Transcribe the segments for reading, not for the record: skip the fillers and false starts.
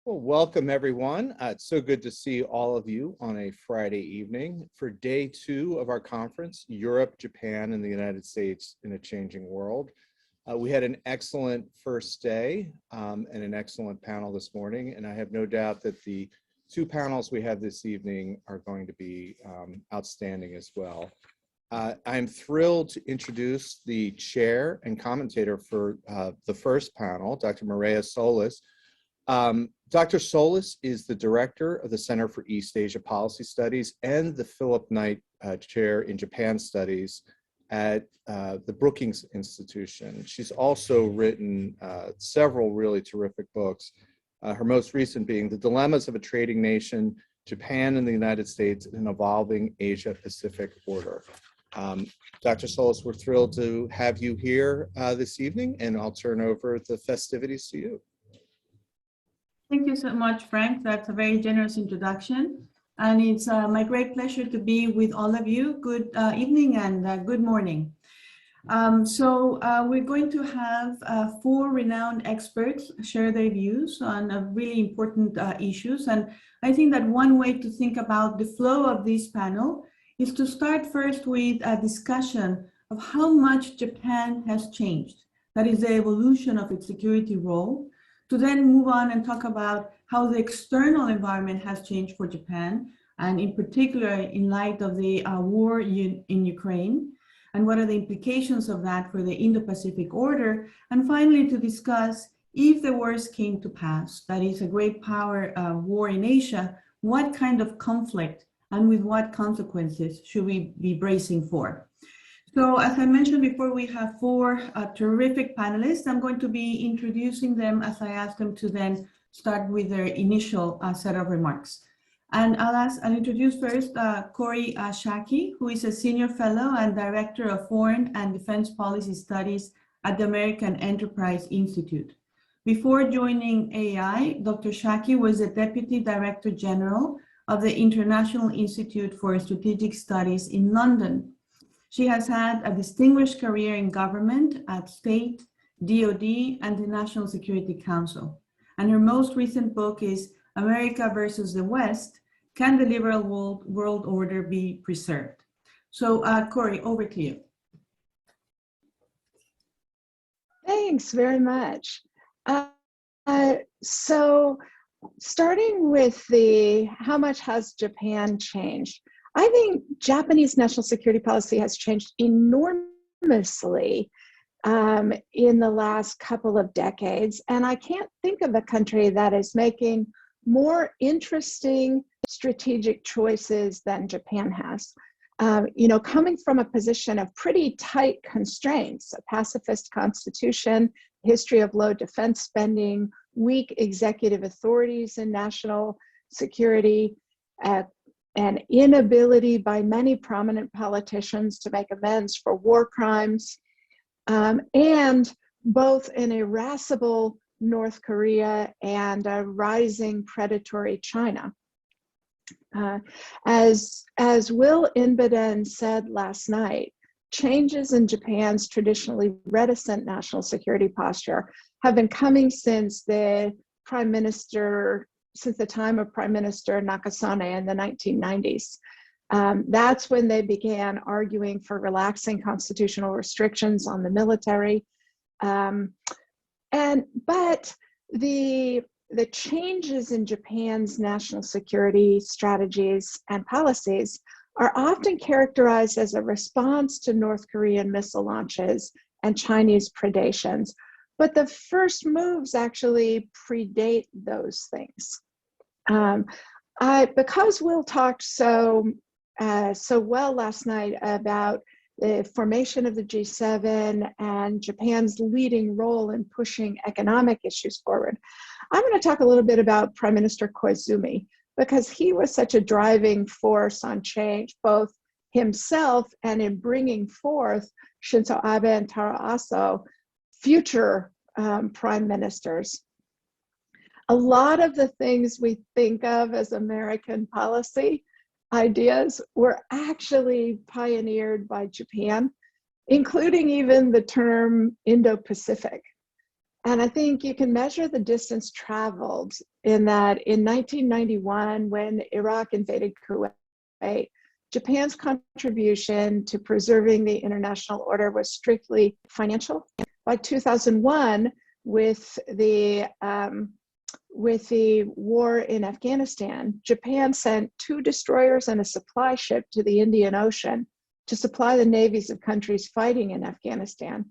Well, welcome everyone. It's so good to see all of you on a Friday evening for day 2 of our conference, Europe, Japan, and the United States in a Changing World. We had an excellent first day and an excellent panel this morning, and I have no doubt that the 2 panels we have this evening are going to be outstanding as well. I'm thrilled to introduce the chair and commentator for the first panel, Dr. Maria Solis. Dr. Solis is the director of the Center for East Asia Policy Studies and the Phillip Knight Chair in Japan Studies at the Brookings Institution. She's also written several really terrific books, her most recent being The Dilemmas of a Trading Nation, Japan and the United States in an Evolving Asia-Pacific Order. Dr. Solis, we're thrilled to have you here this evening, and I'll turn over the festivities to you. Thank you so much, Frank. That's a very generous introduction. And it's my great pleasure to be with all of you. Good evening and good morning. We're going to have 4 renowned experts share their views on really important issues. And I think that one way to think about the flow of this panel is to start first with a discussion of how much Japan has changed. That is the evolution of its security role. To then move on and talk about how the external environment has changed for Japan, and in particular in light of the war in Ukraine, and what are the implications of that for the Indo-Pacific order, and finally to discuss if the worst came to pass, that is a great power war in Asia, what kind of conflict and with what consequences should we be bracing for? So as I mentioned before, we have 4 terrific panelists. I'm going to be introducing them as I ask them to then start with their initial set of remarks. And I'll introduce first Corey Ashaki, who is a senior fellow and director of foreign and defense policy studies at the American Enterprise Institute. Before joining AI, Dr. Ashaki was the deputy director general of the International Institute for Strategic Studies in London. She has had a distinguished career in government at State, DoD, and the National Security Council. And her most recent book is America versus the West, Can the Liberal World Order be Preserved? So Corey, over to you. Thanks very much. So starting with how much has Japan changed? I think Japanese national security policy has changed enormously in the last couple of decades. And I can't think of a country that is making more interesting strategic choices than Japan has. Coming from a position of pretty tight constraints, a pacifist constitution, history of low defense spending, weak executive authorities in national security, an inability by many prominent politicians to make amends for war crimes, and both an irascible North Korea and a rising predatory China. As Will Inbeden said last night, changes in Japan's traditionally reticent national security posture have been coming since the time of Prime Minister Nakasone in the 1990s. That's when they began arguing for relaxing constitutional restrictions on the military. But the changes in Japan's national security strategies and policies are often characterized as a response to North Korean missile launches and Chinese predations. But the first moves actually predate those things. Because Will talked so well last night about the formation of the G7 and Japan's leading role in pushing economic issues forward, I'm going to talk a little bit about Prime Minister Koizumi, because he was such a driving force on change, both himself and in bringing forth Shinzo Abe and Taro Aso, future prime ministers. A lot of the things we think of as American policy ideas were actually pioneered by Japan, including even the term Indo-Pacific. And I think you can measure the distance traveled in that in 1991, when Iraq invaded Kuwait, Japan's contribution to preserving the international order was strictly financial. By 2001, with the war in Afghanistan, Japan sent 2 destroyers and a supply ship to the Indian Ocean to supply the navies of countries fighting in Afghanistan.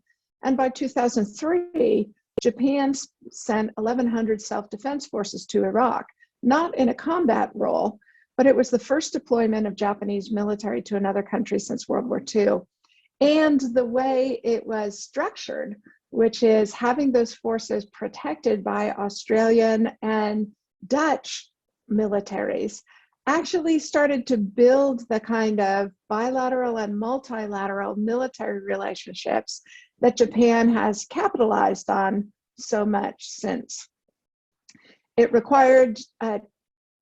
And by 2003, Japan sent 1,100 self-defense forces to Iraq, not in a combat role, but it was the first deployment of Japanese military to another country since World War II. And the way it was structured, which is having those forces protected by Australian and Dutch militaries, actually started to build the kind of bilateral and multilateral military relationships that Japan has capitalized on so much since. It required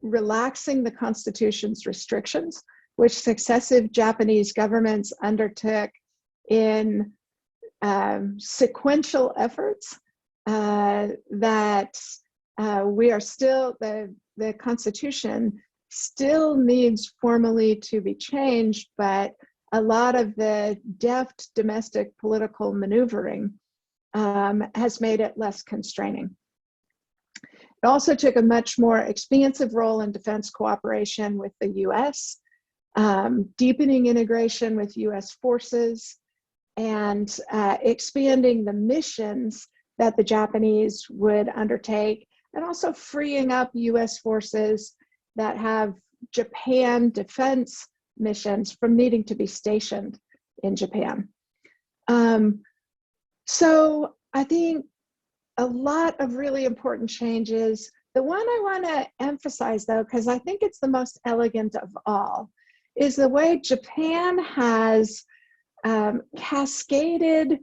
relaxing the constitution's restrictions, which successive Japanese governments undertook in sequential efforts that we are still, the constitution still needs formally to be changed, but a lot of the deft domestic political maneuvering has made it less constraining. It also took a much more expansive role in defense cooperation with the US, deepening integration with US forces, and expanding the missions that the Japanese would undertake, and also freeing up US forces that have Japan defense missions from needing to be stationed in Japan. So I think a lot of really important changes. The one I want to emphasize, though, because I think it's the most elegant of all, is the way Japan has cascaded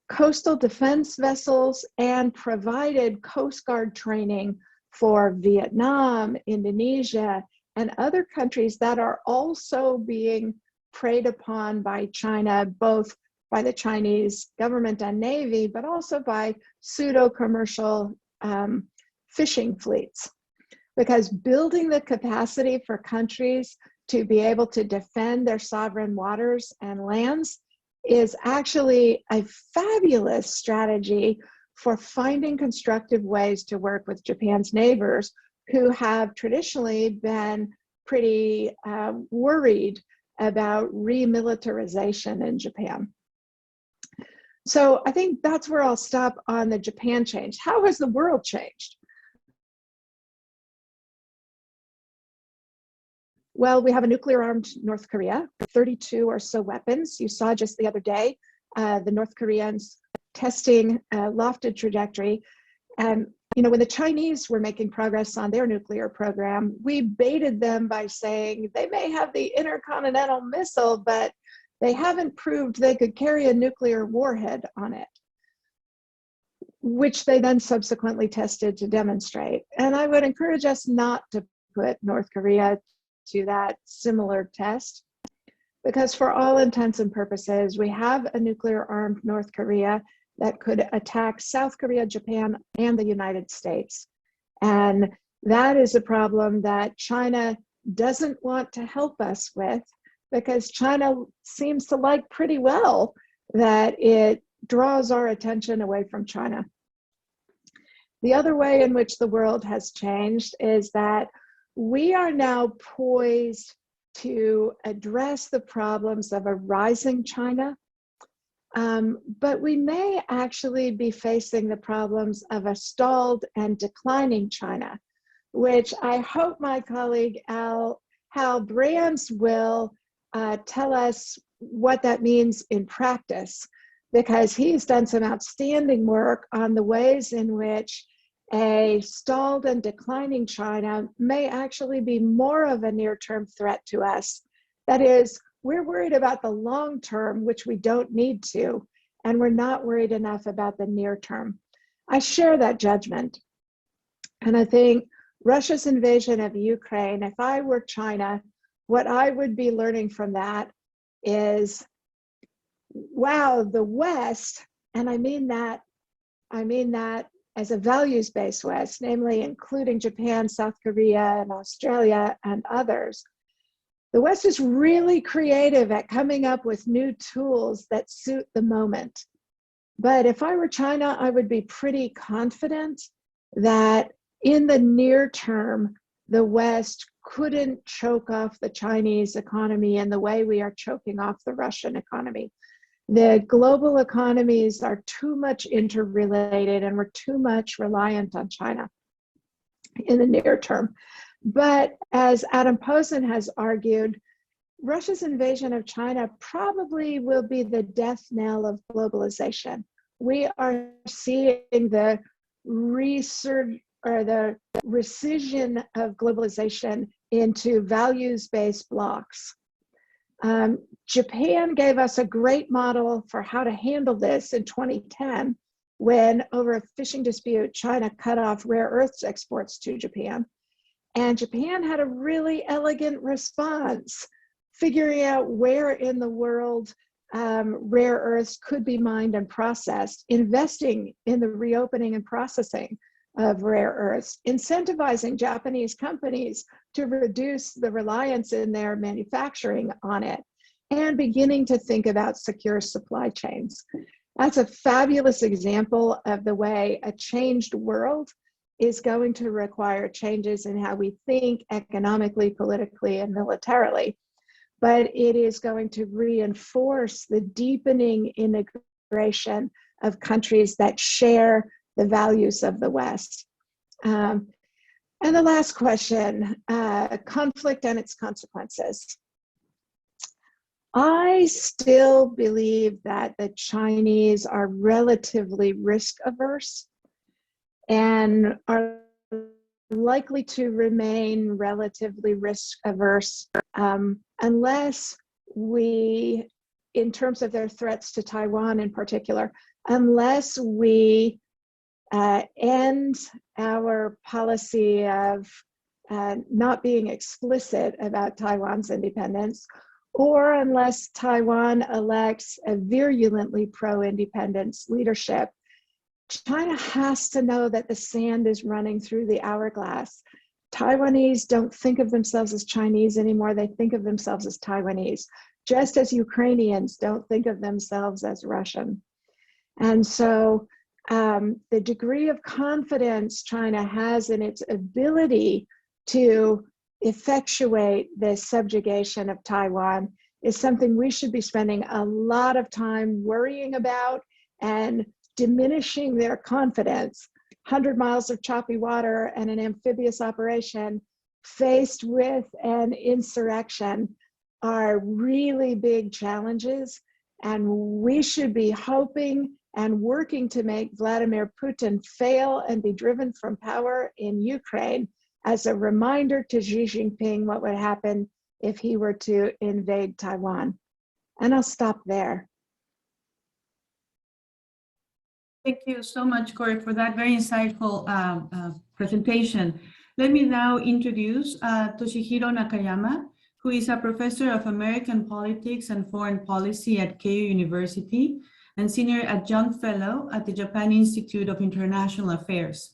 coastal defense vessels and provided Coast Guard training for Vietnam, Indonesia, and other countries that are also being preyed upon by China, both by the Chinese government and Navy, but also by pseudo-commercial fishing fleets. Because building the capacity for countries to be able to defend their sovereign waters and lands is actually a fabulous strategy for finding constructive ways to work with Japan's neighbors, who have traditionally been pretty worried about remilitarization in Japan. So I think that's where I'll stop on the Japan change. How has the world changed? Well, we have a nuclear-armed North Korea, 32 or so weapons. You saw just the other day, the North Koreans testing a lofted trajectory. And you know, when the Chinese were making progress on their nuclear program, we baited them by saying they may have the intercontinental missile, but they haven't proved they could carry a nuclear warhead on it, which they then subsequently tested to demonstrate. And I would encourage us not to put North Korea to that similar test, because for all intents and purposes, we have a nuclear-armed North Korea that could attack South Korea, Japan, and the United States. And that is a problem that China doesn't want to help us with, because China seems to like pretty well that it draws our attention away from China. The other way in which the world has changed is that we are now poised to address the problems of a rising China, but we may actually be facing the problems of a stalled and declining China, which I hope my colleague Hal Brandt will tell us what that means in practice, because he's done some outstanding work on the ways in which a stalled and declining China may actually be more of a near-term threat to us. That is, we're worried about the long term, which we don't need to, and we're not worried enough about the near term. I share that judgment. And I think Russia's invasion of Ukraine, if I were China, what I would be learning from that is, wow, the West, and I mean that I mean that as a values-based West, namely including Japan, South Korea, and Australia, and others. The West is really creative at coming up with new tools that suit the moment. But if I were China, I would be pretty confident that in the near term, the West couldn't choke off the Chinese economy in the way we are choking off the Russian economy. The global economies are too much interrelated and we're too much reliant on China in the near term. But as Adam Posen has argued, Russia's invasion of China probably will be the death knell of globalization. We are seeing the resurgence or the rescission of globalization into values-based blocks. Japan gave us a great model for how to handle this in 2010, when over a fishing dispute, China cut off rare earths exports to Japan. And Japan had a really elegant response, figuring out where in the world rare earths could be mined and processed, investing in the reopening and processing of rare earths, incentivizing Japanese companies to reduce the reliance in their manufacturing on it, and beginning to think about secure supply chains. That's a fabulous example of the way a changed world is going to require changes in how we think economically, politically, and militarily. But it is going to reinforce the deepening integration of countries that share the values of the West. And the last question, conflict and its consequences. I still believe that the Chinese are relatively risk averse and are likely to remain relatively risk averse unless we, in terms of their threats to Taiwan in particular, unless we end our policy of not being explicit about Taiwan's independence, or unless Taiwan elects a virulently pro-independence leadership. China has to know that the sand is running through the hourglass. Taiwanese don't think of themselves as Chinese anymore. They think of themselves as Taiwanese, just as Ukrainians don't think of themselves as Russian. And so the degree of confidence China has in its ability to effectuate the subjugation of Taiwan is something we should be spending a lot of time worrying about and diminishing their confidence. 100 miles of choppy water and an amphibious operation faced with an insurrection are really big challenges, and we should be hoping and working to make Vladimir Putin fail and be driven from power in Ukraine as a reminder to Xi Jinping what would happen if he were to invade Taiwan. And I'll stop there. Thank you so much, Corey, for that very insightful presentation. Let me now introduce Toshihiro Nakayama, who is a professor of American politics and foreign policy at Keio University and senior adjunct fellow at the Japan Institute of International Affairs.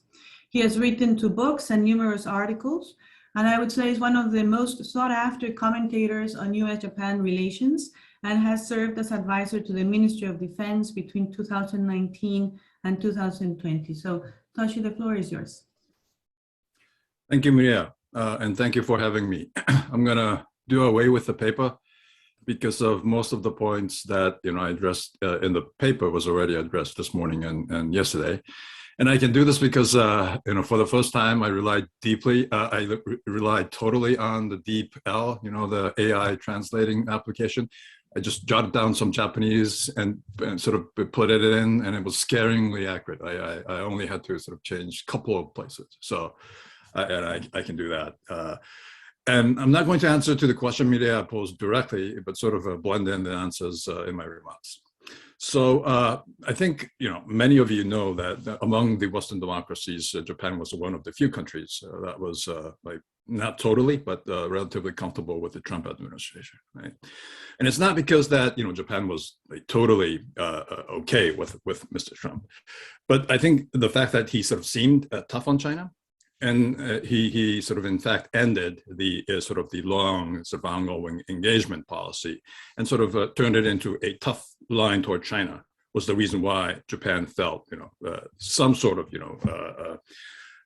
He has written 2 books and numerous articles, and I would say is one of the most sought after commentators on US-Japan relations, and has served as advisor to the Ministry of Defense between 2019 and 2020. So, Toshi, the floor is yours. Thank you, Maria, and thank you for having me. I'm gonna do away with the paper because of most of the points that I addressed in the paper was already addressed this morning and yesterday. And I can do this because, for the first time, I relied deeply, I relied totally on the DeepL, the AI translating application. I just jotted down some Japanese and sort of put it in, and it was scaringly accurate. I only had to sort of change a couple of places. So, I can do that. And I'm not going to answer to the question Mireya posed directly, but sort of blend in the answers in my remarks. So I think many of you know that among the Western democracies, Japan was one of the few countries that was like not totally, but relatively comfortable with the Trump administration, right? And it's not because that Japan was like totally okay with Mr. Trump, but I think the fact that he sort of seemed tough on China, and he sort of in fact ended the sort of the long sort of ongoing engagement policy, and sort of turned it into a tough line toward China, was the reason why Japan felt some sort of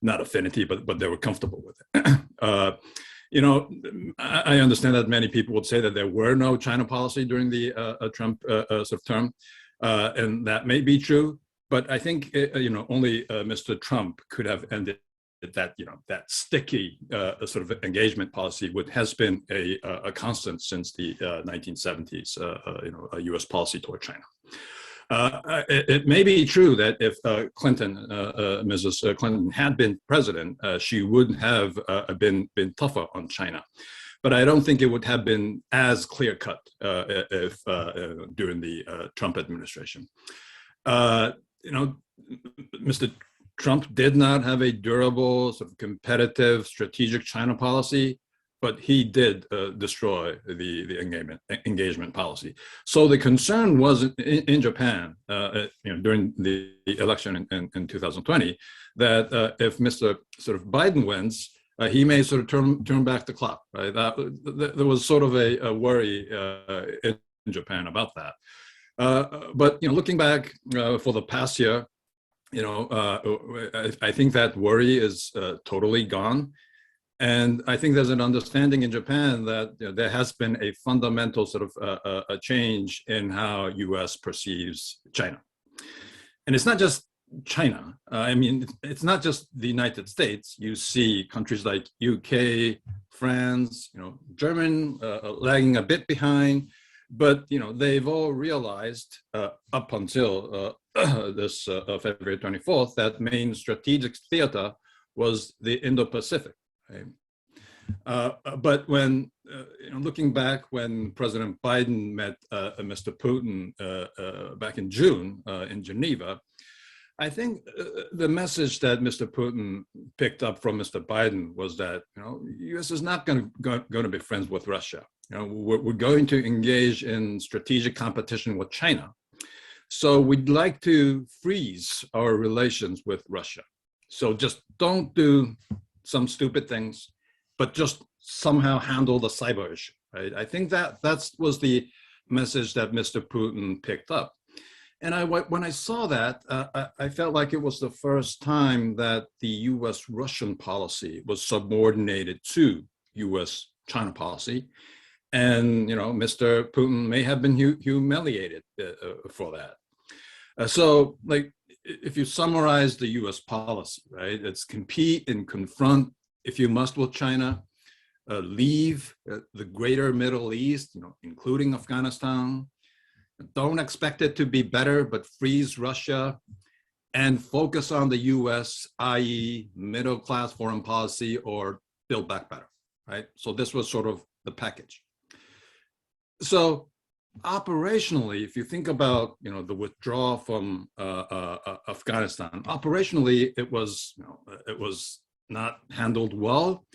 not affinity, but they were comfortable with it. I understand that many people would say that there were no China policy during the Trump sort of term, and that may be true. But I think only Mr. Trump could have ended that that sticky sort of engagement policy, which has been a constant since the 1970s. U.S. policy toward China. It may be true that if Mrs. Clinton had been president, she would have been tougher on China, but I don't think it would have been as clear cut if during the Trump administration. Mr. Trump did not have a durable, sort of competitive, strategic China policy, but he did destroy the engagement policy. So the concern was in Japan during the election in 2020 that if Mr. sort of Biden wins, he may sort of turn back the clock. Right? There was sort of a worry in Japan about that. But looking back for the past year, I think that worry is totally gone. And I think there's an understanding in Japan that there has been a fundamental sort of a change in how U.S. perceives China. And it's not just China. It's not just the United States. You see countries like UK, France, German lagging a bit behind, but they've all realized up until this February 24th that main strategic theater was the Indo-Pacific. Right? But when looking back, when President Biden met Mr. Putin back in June in Geneva, I think the message that Mr. Putin picked up from Mr. Biden was that U.S. is not going to be friends with Russia. We're going to engage in strategic competition with China. So we'd like to freeze our relations with Russia. So just don't do some stupid things, but just somehow handle the cyber issue, right? I think that was the message that Mr. Putin picked up. And when I saw that, I felt like it was the first time that the U.S.-Russian policy was subordinated to U.S.-China policy. And, Mr. Putin may have been humiliated for that. So, if you summarize the U.S. policy, right, it's compete and confront, if you must, with China, leave the greater Middle East, including Afghanistan, don't expect it to be better, but freeze Russia, and focus on the U.S., i.e. middle-class foreign policy, or build back better, right? So this was sort of the package. So operationally, if you think about the withdrawal from Afghanistan, operationally it was not handled well.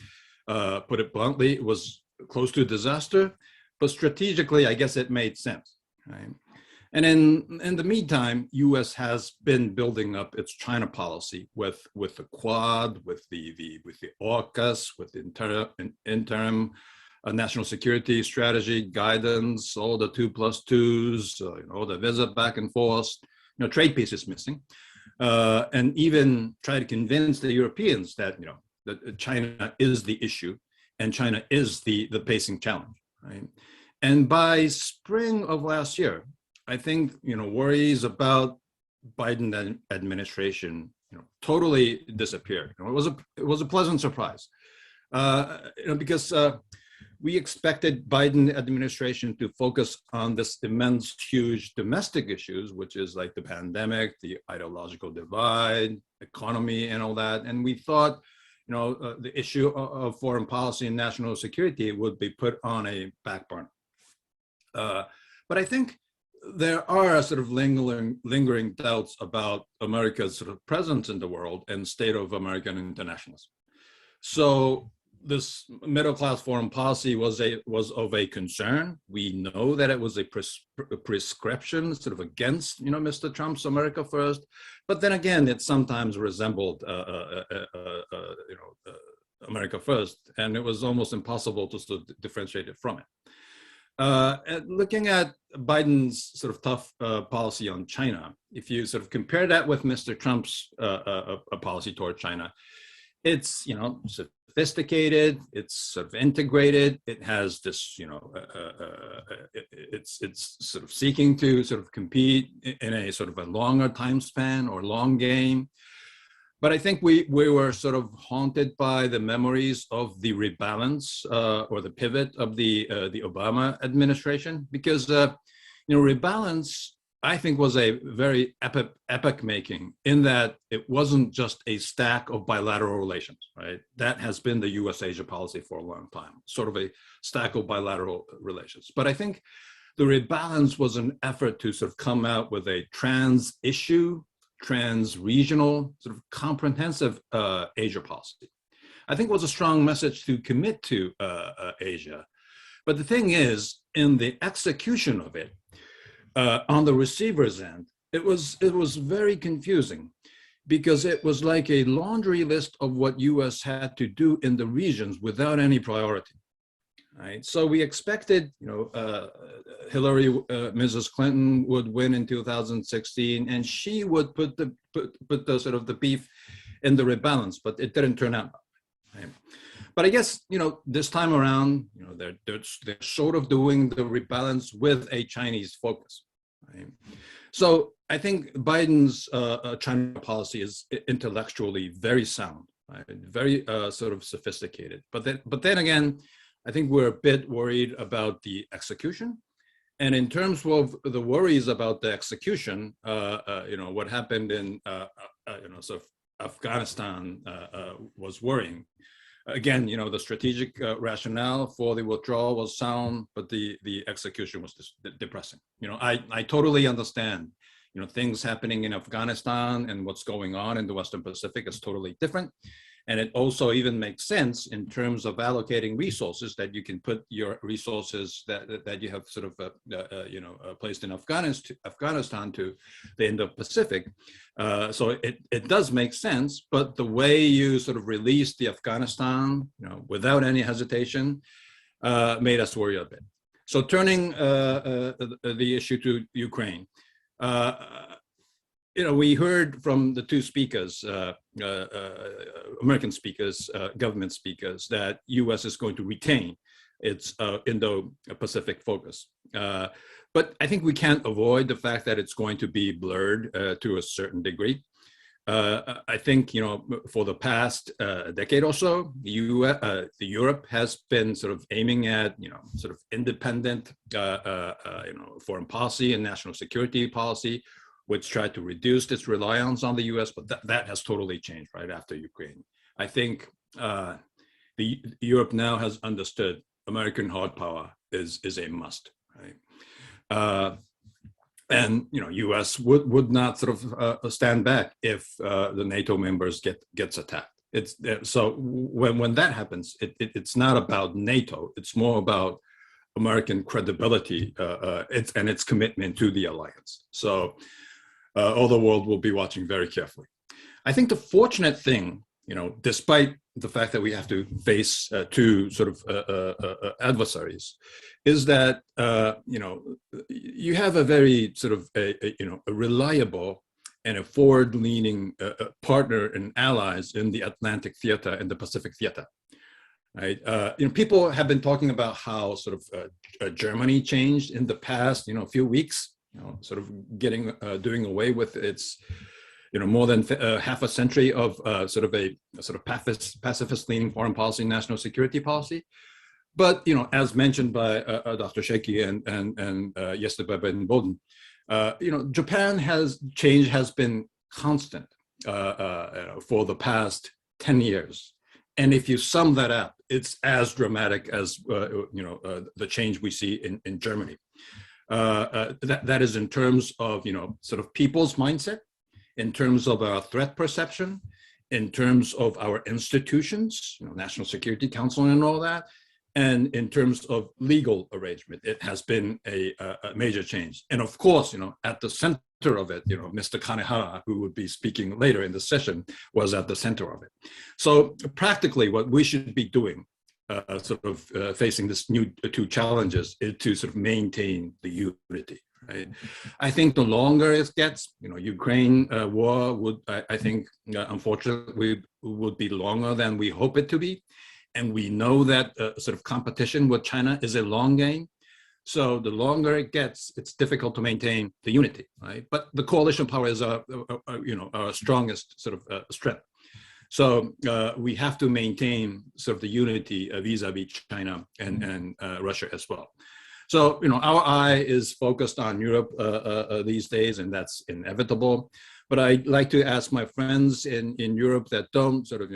Put it bluntly, it was close to disaster. But strategically, I guess it made sense, right? And in the meantime, U.S. has been building up its China policy with the Quad, with the AUKUS, with the interim national security strategy guidance, all the 2+2s, the visit back and forth. Trade piece is missing, and even try to convince the Europeans that that China is the issue, and China is the pacing challenge, right? And by spring of last year, I think worries about Biden administration totally disappeared. It was a pleasant surprise, because we expected Biden administration to focus on this immense, huge domestic issues, which is like the pandemic, the ideological divide, economy, and all that. And we thought, the issue of foreign policy and national security would be put on a back burner. But I think there are sort of lingering doubts about America's sort of presence in the world and state of American internationalism. So this middle-class foreign policy was of a concern. We know that it was a prescription sort of against, Mr. Trump's America First, but then again, it sometimes resembled, America First, and it was almost impossible to sort of differentiate it from it. Looking at Biden's sort of tough policy on China, if you sort of compare that with Mr. Trump's policy toward China, it's, sophisticated, it's sort of integrated, it has this, it's sort of seeking to sort of compete in a sort of a longer time span or long game. But I think we were sort of haunted by the memories of the rebalance or the pivot of the Obama administration, because rebalance, I think, was a very epic making, in that it wasn't just a stack of bilateral relations, right? That has been the U.S.-Asia policy for a long time, sort of a stack of bilateral relations. But I think the rebalance was an effort to sort of come out with a trans-issue, trans-regional, sort of comprehensive Asia policy. I think it was a strong message to commit to Asia. But the thing is, in the execution of it, on the receiver's end, it was very confusing, because it was like a laundry list of what U.S. had to do in the regions without any priority. Right? So we expected, Hillary, Mrs. Clinton would win in 2016, and she would put the sort of the beef in the rebalance, but it didn't turn out. Right? But I guess, this time around, they're sort of doing the rebalance with a Chinese focus. Right? So I think Biden's China policy is intellectually very sound, right? Very sort of sophisticated. But then again, I think we're a bit worried about the execution. And in terms of the worries about the execution, what happened in sort of Afghanistan was worrying. Again, the strategic rationale for the withdrawal was sound, but the execution was depressing. I totally understand, things happening in Afghanistan and what's going on in the Western Pacific is totally different. And it also even makes sense in terms of allocating resources, that you can put your resources that you have sort of placed in Afghanistan to the Indo-Pacific. So it does make sense, but the way you sort of released the Afghanistan, without any hesitation, made us worry a bit. So turning the issue to Ukraine. We heard from the two speakers, American speakers, government speakers, that U.S. is going to retain its Indo-Pacific focus. But I think we can't avoid the fact that it's going to be blurred to a certain degree. I think, for the past decade or so, Europe has been sort of aiming at, sort of independent, foreign policy and national security policy, which tried to reduce its reliance on the U.S., but that has totally changed right after Ukraine. I think Europe now has understood American hard power is a must, right? And U.S. would not sort of stand back if the NATO members gets attacked. So when that happens, it's not about NATO. It's more about American credibility and its commitment to the alliance. So. All the world will be watching very carefully. I think the fortunate thing, despite the fact that we have to face two sort of adversaries, is that you have a very sort of a reliable and a forward-leaning partner and allies in the Atlantic theater and the Pacific theater. Right? People have been talking about how sort of Germany changed in the past, few weeks. Sort of doing away with its, more than half a century of sort of pacifist-leaning foreign policy, national security policy. But as mentioned by Dr. Ashaki and yesterday by Ben Bolden, Japan's change has been constant for the past 10 years, and if you sum that up, it's as dramatic as the change we see in Germany. That is in terms of, sort of people's mindset, in terms of our threat perception, in terms of our institutions, National Security Council and all that, and in terms of legal arrangement. It has been a major change. And of course, at the center of it, Mr. Kanehara, who would be speaking later in the session, was at the center of it. So practically what we should be doing, facing this new two challenges, is to sort of maintain the unity. Right? I think the longer it gets, Ukraine war would, I think, unfortunately, would be longer than we hope it to be. And we know that sort of competition with China is a long game. So the longer it gets, it's difficult to maintain the unity, right? But the coalition power is our strongest sort of strength. So we have to maintain sort of the unity vis-a-vis China and Russia as well. So, our eye is focused on Europe these days, and that's inevitable. But I'd like to ask my friends in Europe that don't sort of,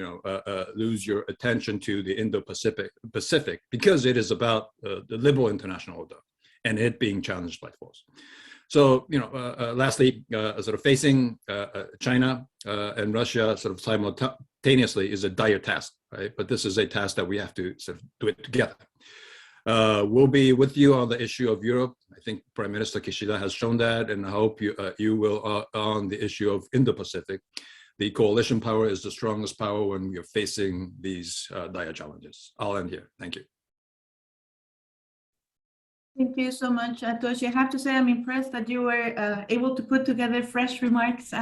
lose your attention to the Indo-Pacific, because it is about the liberal international order and it being challenged by force. So, lastly, sort of facing China and Russia sort of simultaneously is a dire task, right? But this is a task that we have to sort of do it together. We'll be with you on the issue of Europe. I think Prime Minister Kishida has shown that, and I hope you will on the issue of Indo-Pacific. The coalition power is the strongest power when we are facing these dire challenges. I'll end here. Thank you. Thank you so much, Toshi. I have to say I'm impressed that you were able to put together fresh remarks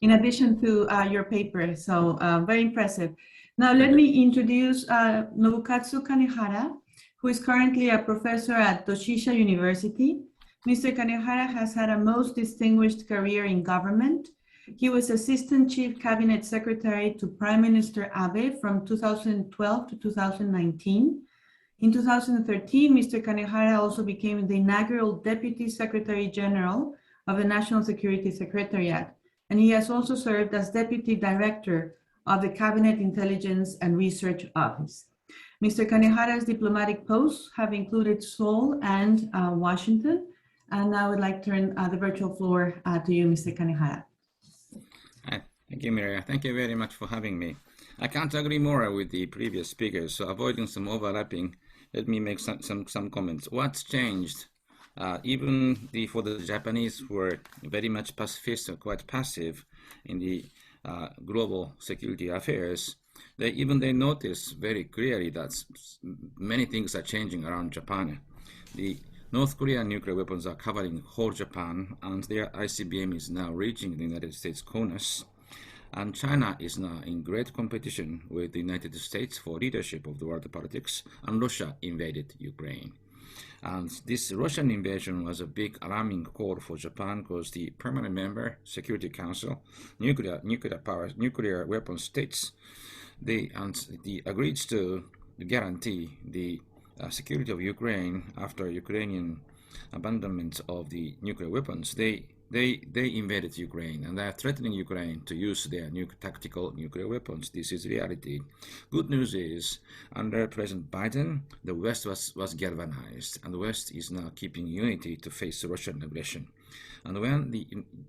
in addition to your paper. So very impressive. Now let me introduce Nobukatsu Kanehara, who is currently a professor at Toshisha University. Mr. Kanehara has had a most distinguished career in government. He was Assistant Chief Cabinet Secretary to Prime Minister Abe from 2012 to 2019. In 2013, Mr. Kanehara also became the inaugural Deputy Secretary General of the National Security Secretariat, and he has also served as Deputy Director of the Cabinet Intelligence and Research Office. Mr. Kanehara's diplomatic posts have included Seoul and Washington, and now I would like to turn the virtual floor to you, Mr. Kanehara. Hi, thank you, Mireya. Thank you very much for having me. I can't agree more with the previous speakers, so avoiding some overlapping, let me make some comments. What's changed? Even for the Japanese who are very much pacifist or quite passive in the global security affairs, they notice very clearly that many things are changing around Japan. The North Korean nuclear weapons are covering whole Japan, and their ICBM is now reaching the United States corners. And China is now in great competition with the United States for leadership of the world politics, and Russia invaded Ukraine. And this Russian invasion was a big alarming call for Japan because the permanent member, Security Council, nuclear weapon states, they agreed to guarantee the security of Ukraine after Ukrainian abandonment of the nuclear weapons. They invaded Ukraine, and they are threatening Ukraine to use their tactical nuclear weapons. This is reality. Good news is, under President Biden, the West was galvanized, and the West is now keeping unity to face Russian aggression. And when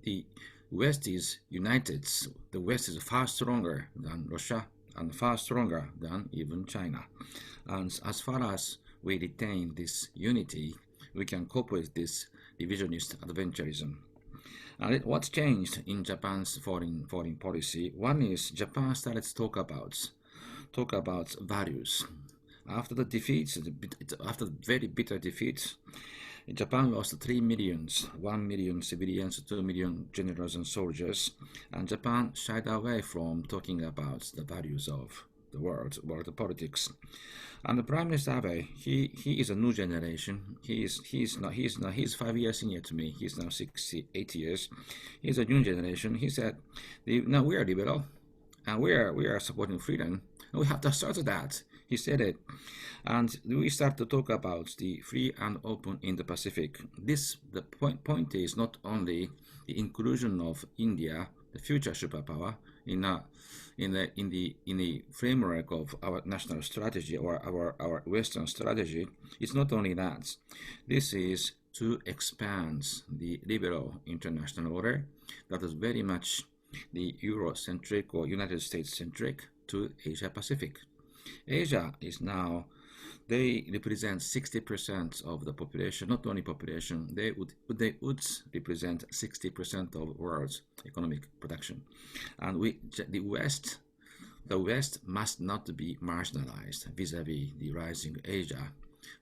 the West is united, the West is far stronger than Russia and far stronger than even China. And as far as we retain this unity, we can cope with this divisionist adventurism. What's changed in Japan's foreign policy? One is Japan started to talk about values. After the defeats, after very bitter defeats, Japan lost 3 million, 1 million civilians, 2 million generals and soldiers, and Japan shied away from talking about the values of the world politics. And the Prime Minister Abe, he is a new generation. He's 5 years senior to me. He's now 68 years. He's a new generation. He said, "Now we are liberal, and we are supporting freedom. And we have to start that." He said it, and we start to talk about the free and open Indo-Pacific. The point is not only the inclusion of India, the future superpower, in the framework of our national strategy or our Western strategy. It's not only that. This is to expand the liberal international order that is very much the Euro-centric or United States-centric to Asia-Pacific. Asia is now, they represent 60% of the population, not only population, they would represent 60% of world's economic production. And the West must not be marginalized vis-a-vis the rising Asia.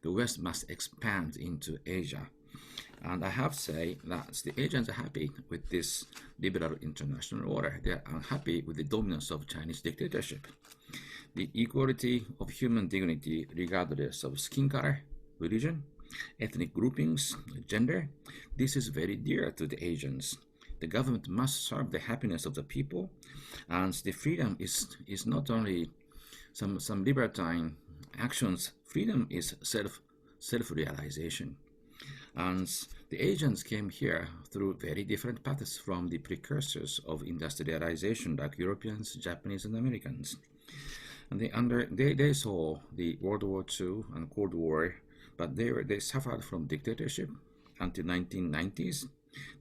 The West must expand into Asia. And I have to say that the Asians are happy with this liberal international order. They are unhappy with the dominance of Chinese dictatorship. The equality of human dignity regardless of skin color, religion, ethnic groupings, gender, this is very dear to the Asians. The government must serve the happiness of the people, and the freedom is not only some libertine actions. Freedom is self-realization. And the Asians came here through very different paths from the precursors of industrialization, like Europeans, Japanese, and Americans. And they saw the World War II and Cold War, but they suffered from dictatorship until 1990s.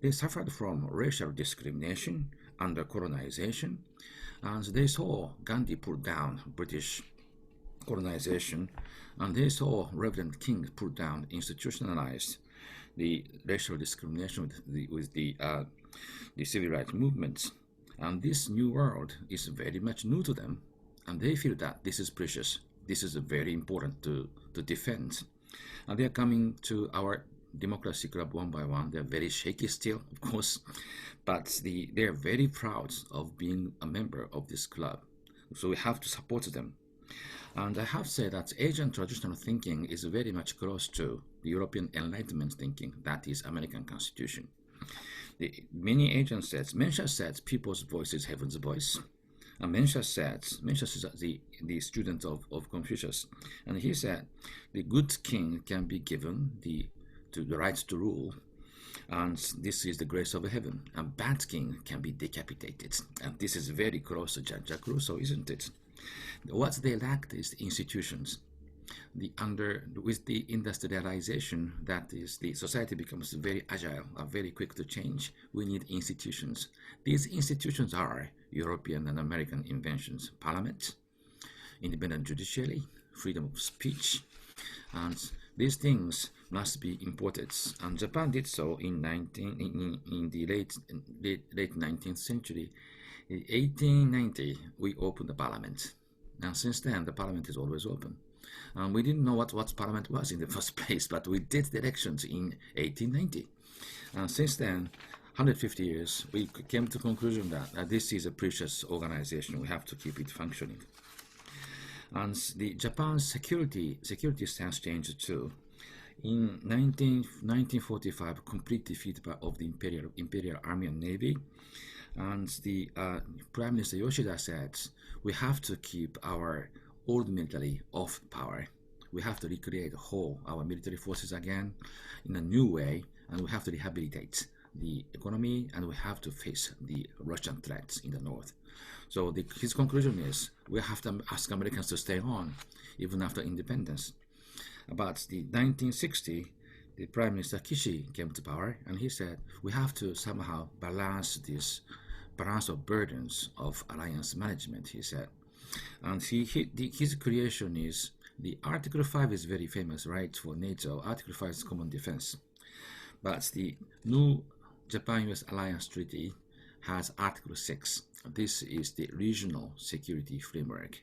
They suffered from racial discrimination under colonization, and they saw Gandhi put down British colonization, and they saw Reverend King put down, institutionalized the racial discrimination with the civil rights movements. And this new world is very much new to them, and they feel that this is precious. This is very important to defend. And they are coming to our democracy club one by one. They are very shaky still, of course, but they are very proud of being a member of this club. So we have to support them. And I have to say that Asian traditional thinking is very much close to the European Enlightenment thinking, that is American Constitution. Many Asians said, Mencius said, people's voice is heaven's voice. And Mencius is the student of Confucius, and he said, the good king can be given the right to rule, and this is the grace of heaven. And bad king can be decapitated, and this is very close to Jean-Jacques Rousseau, isn't it? What they lacked is the institutions. With the industrialization, that is, the society becomes very agile and very quick to change. We need institutions. These institutions are European and American inventions: parliament, independent judiciary, freedom of speech, and these things must be imported. And Japan did so in the late 19th century. In 1890, we opened the parliament, and since then the parliament is always open. And we didn't know what parliament was in the first place, but we did the elections in 1890. And since then, 150 years, we came to the conclusion that this is a precious organization. We have to keep it functioning. And the Japan's security stance changed too. In 1945, complete defeat of the Imperial Army and Navy, and the Prime Minister Yoshida said, we have to keep our old military off power. We have to recreate our military forces again in a new way, and we have to rehabilitate the economy, and we have to face the Russian threats in the north. So his conclusion is, we have to ask Americans to stay on even after independence. About the 1960, the Prime Minister Kishi came to power, and he said, we have to somehow balance of burdens of alliance management, he said. And his creation is, the Article 5 is very famous, right, for NATO. Article 5 is common defense. But the new Japan-US Alliance Treaty has Article 6. This is the regional security framework.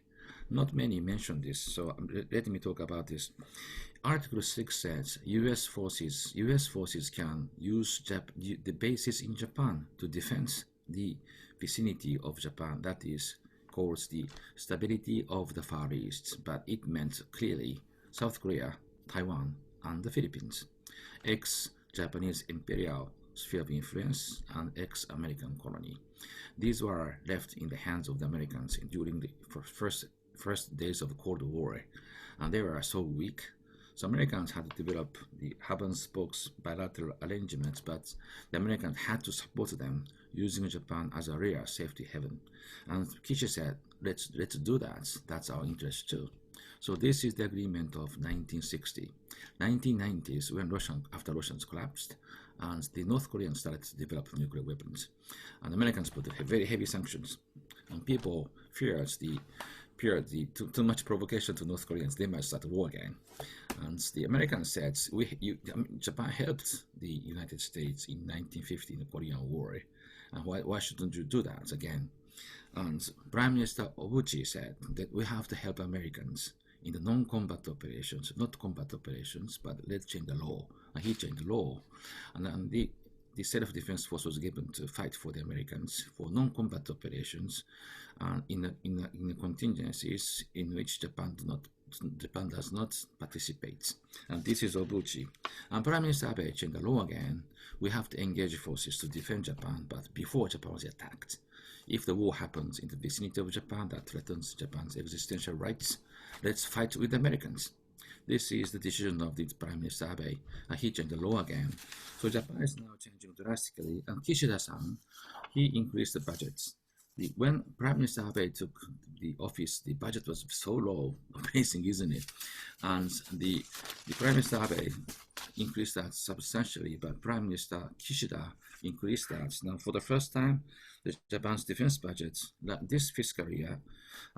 Not many mention this, so let me talk about this. Article 6 says US forces can use the bases in Japan to defend the vicinity of Japan. That is called the stability of the Far East, but it meant clearly South Korea, Taiwan, and the Philippines. Ex-Japanese imperial sphere of influence and ex-American colony. These were left in the hands of the Americans during the first days of the Cold War, and they were so weak. So Americans had to develop the hub-and-spoke bilateral arrangements, but the Americans had to support them using Japan as a real safety haven. And Kishi said, let's do that. That's our interest too. So this is the agreement of 1960. 1990s, when after Russians collapsed, and the North Koreans started to develop nuclear weapons, and Americans put very heavy sanctions, and people feared too much provocation to North Koreans. They might start a war again, and the Americans said, Japan helped the United States in 1950 in the Korean War, and why shouldn't you do that again? And Prime Minister Obuchi said that we have to help Americans in the non-combat operations, not combat operations, but let's change the law. And he changed the law. And the self-defense force was given to fight for the Americans for non-combat operations in the contingencies in which Japan does not participate. And this is Obuchi. And Prime Minister Abe changed the law again. We have to engage forces to defend Japan, but before Japan was attacked. If the war happens in the vicinity of Japan that threatens Japan's existential rights, let's fight with the Americans. This is the decision of the Prime Minister Abe, and he changed the law again. So Japan is now changing drastically, and Kishida-san, he increased the budgets. When Prime Minister Abe took the office, the budget was so low, amazing, isn't it? And the Prime Minister Abe increased that substantially, but Prime Minister Kishida increased that. Now, for the first time, Japan's defense budget this fiscal year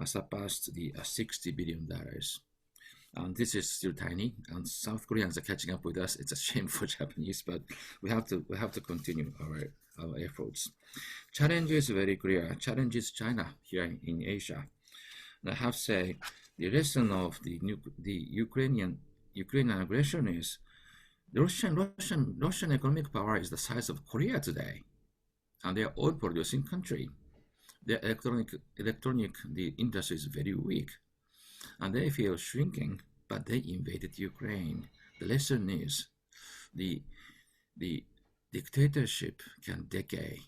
surpassed the $60 billion. And this is still tiny, and South Koreans are catching up with us. It's a shame for Japanese, but we have to continue our efforts. Challenge is very clear. Challenge is China here in Asia. And I have to say, the lesson of the Ukrainian aggression is the Russian economic power is the size of Korea today, and they are oil producing country. The electronic the industry is very weak, and they feel shrinking, but they invaded Ukraine. The lesson is the dictatorship can decay.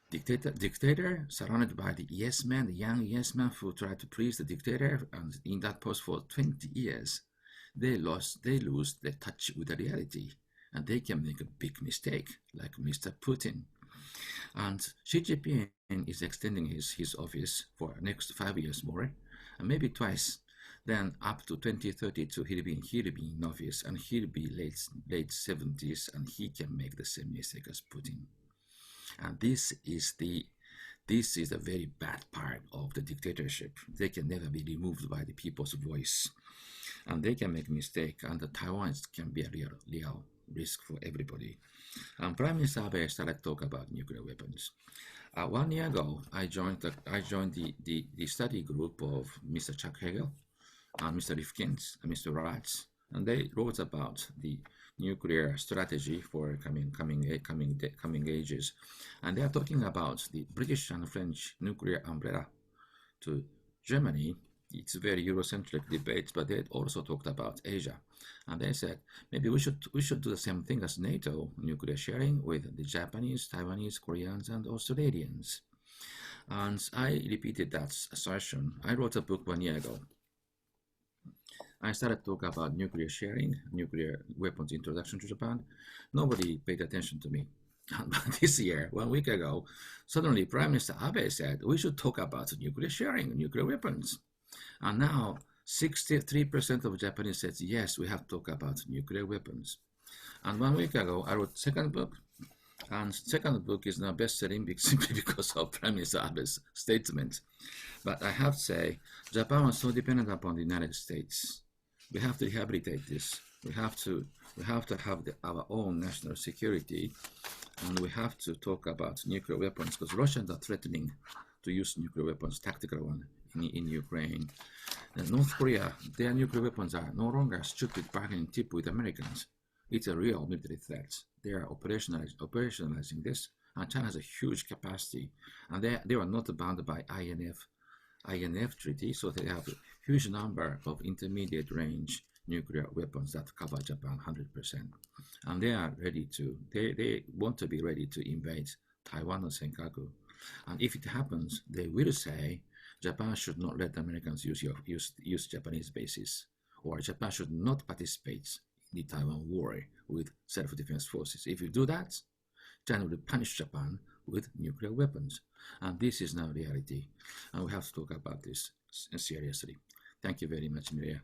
Dictator surrounded by the yes men, the young yes men who try to please the dictator, and in that post for 20 years, they lose their touch with the reality, and they can make a big mistake, like Mr. Putin. And Xi Jinping is extending his office for the next 5 years more, and maybe twice. Then up to 2032, he'll be in office, and he'll be late 70s, and he can make the same mistake as Putin. And this is a very bad part of the dictatorship. They can never be removed by the people's voice, and they can make mistake, and the Taiwan can be a real risk for everybody. And Prime Minister Abe started to talk about nuclear weapons. 1 year ago, I joined the study group of Mr. Chuck Hagel, Mr. Rifkins, and Mr. Ratz, and they wrote about the nuclear strategy for coming ages, and they are talking about the British and French nuclear umbrella to Germany. It's a very Eurocentric debate, but they also talked about Asia, and they said maybe we should do the same thing as NATO, nuclear sharing with the Japanese, Taiwanese, Koreans, and Australians. And I repeated that assertion. I wrote a book 1 year ago. I started to talk about nuclear sharing, nuclear weapons introduction to Japan. Nobody paid attention to me. But this year, 1 week ago, suddenly Prime Minister Abe said we should talk about nuclear sharing, nuclear weapons. And now 63% of Japanese said yes, we have to talk about nuclear weapons. And 1 week ago, I wrote second book. And second book is now best-selling simply because of Prime Minister Abe's statement. But I have to say, Japan was so dependent upon the United States. We have to rehabilitate this. We have to have our own national security, and we have to talk about nuclear weapons because Russians are threatening to use nuclear weapons, tactical one, in Ukraine. And North Korea, their nuclear weapons are no longer a stupid bargaining tip with Americans. It's a real military threat. They are operationalizing this, and China has a huge capacity, and they are not bound by INF treaty, so they have a huge number of intermediate range nuclear weapons that cover Japan 100%. And they are ready to, they want to be ready to invade Taiwan or Senkaku. And if it happens, they will say Japan should not let Americans use Japanese bases, or Japan should not participate in the Taiwan war with self-defense forces. If you do that, China will punish Japan with nuclear weapons. And this is now reality. And we have to talk about this seriously. Thank you very much, Mireya.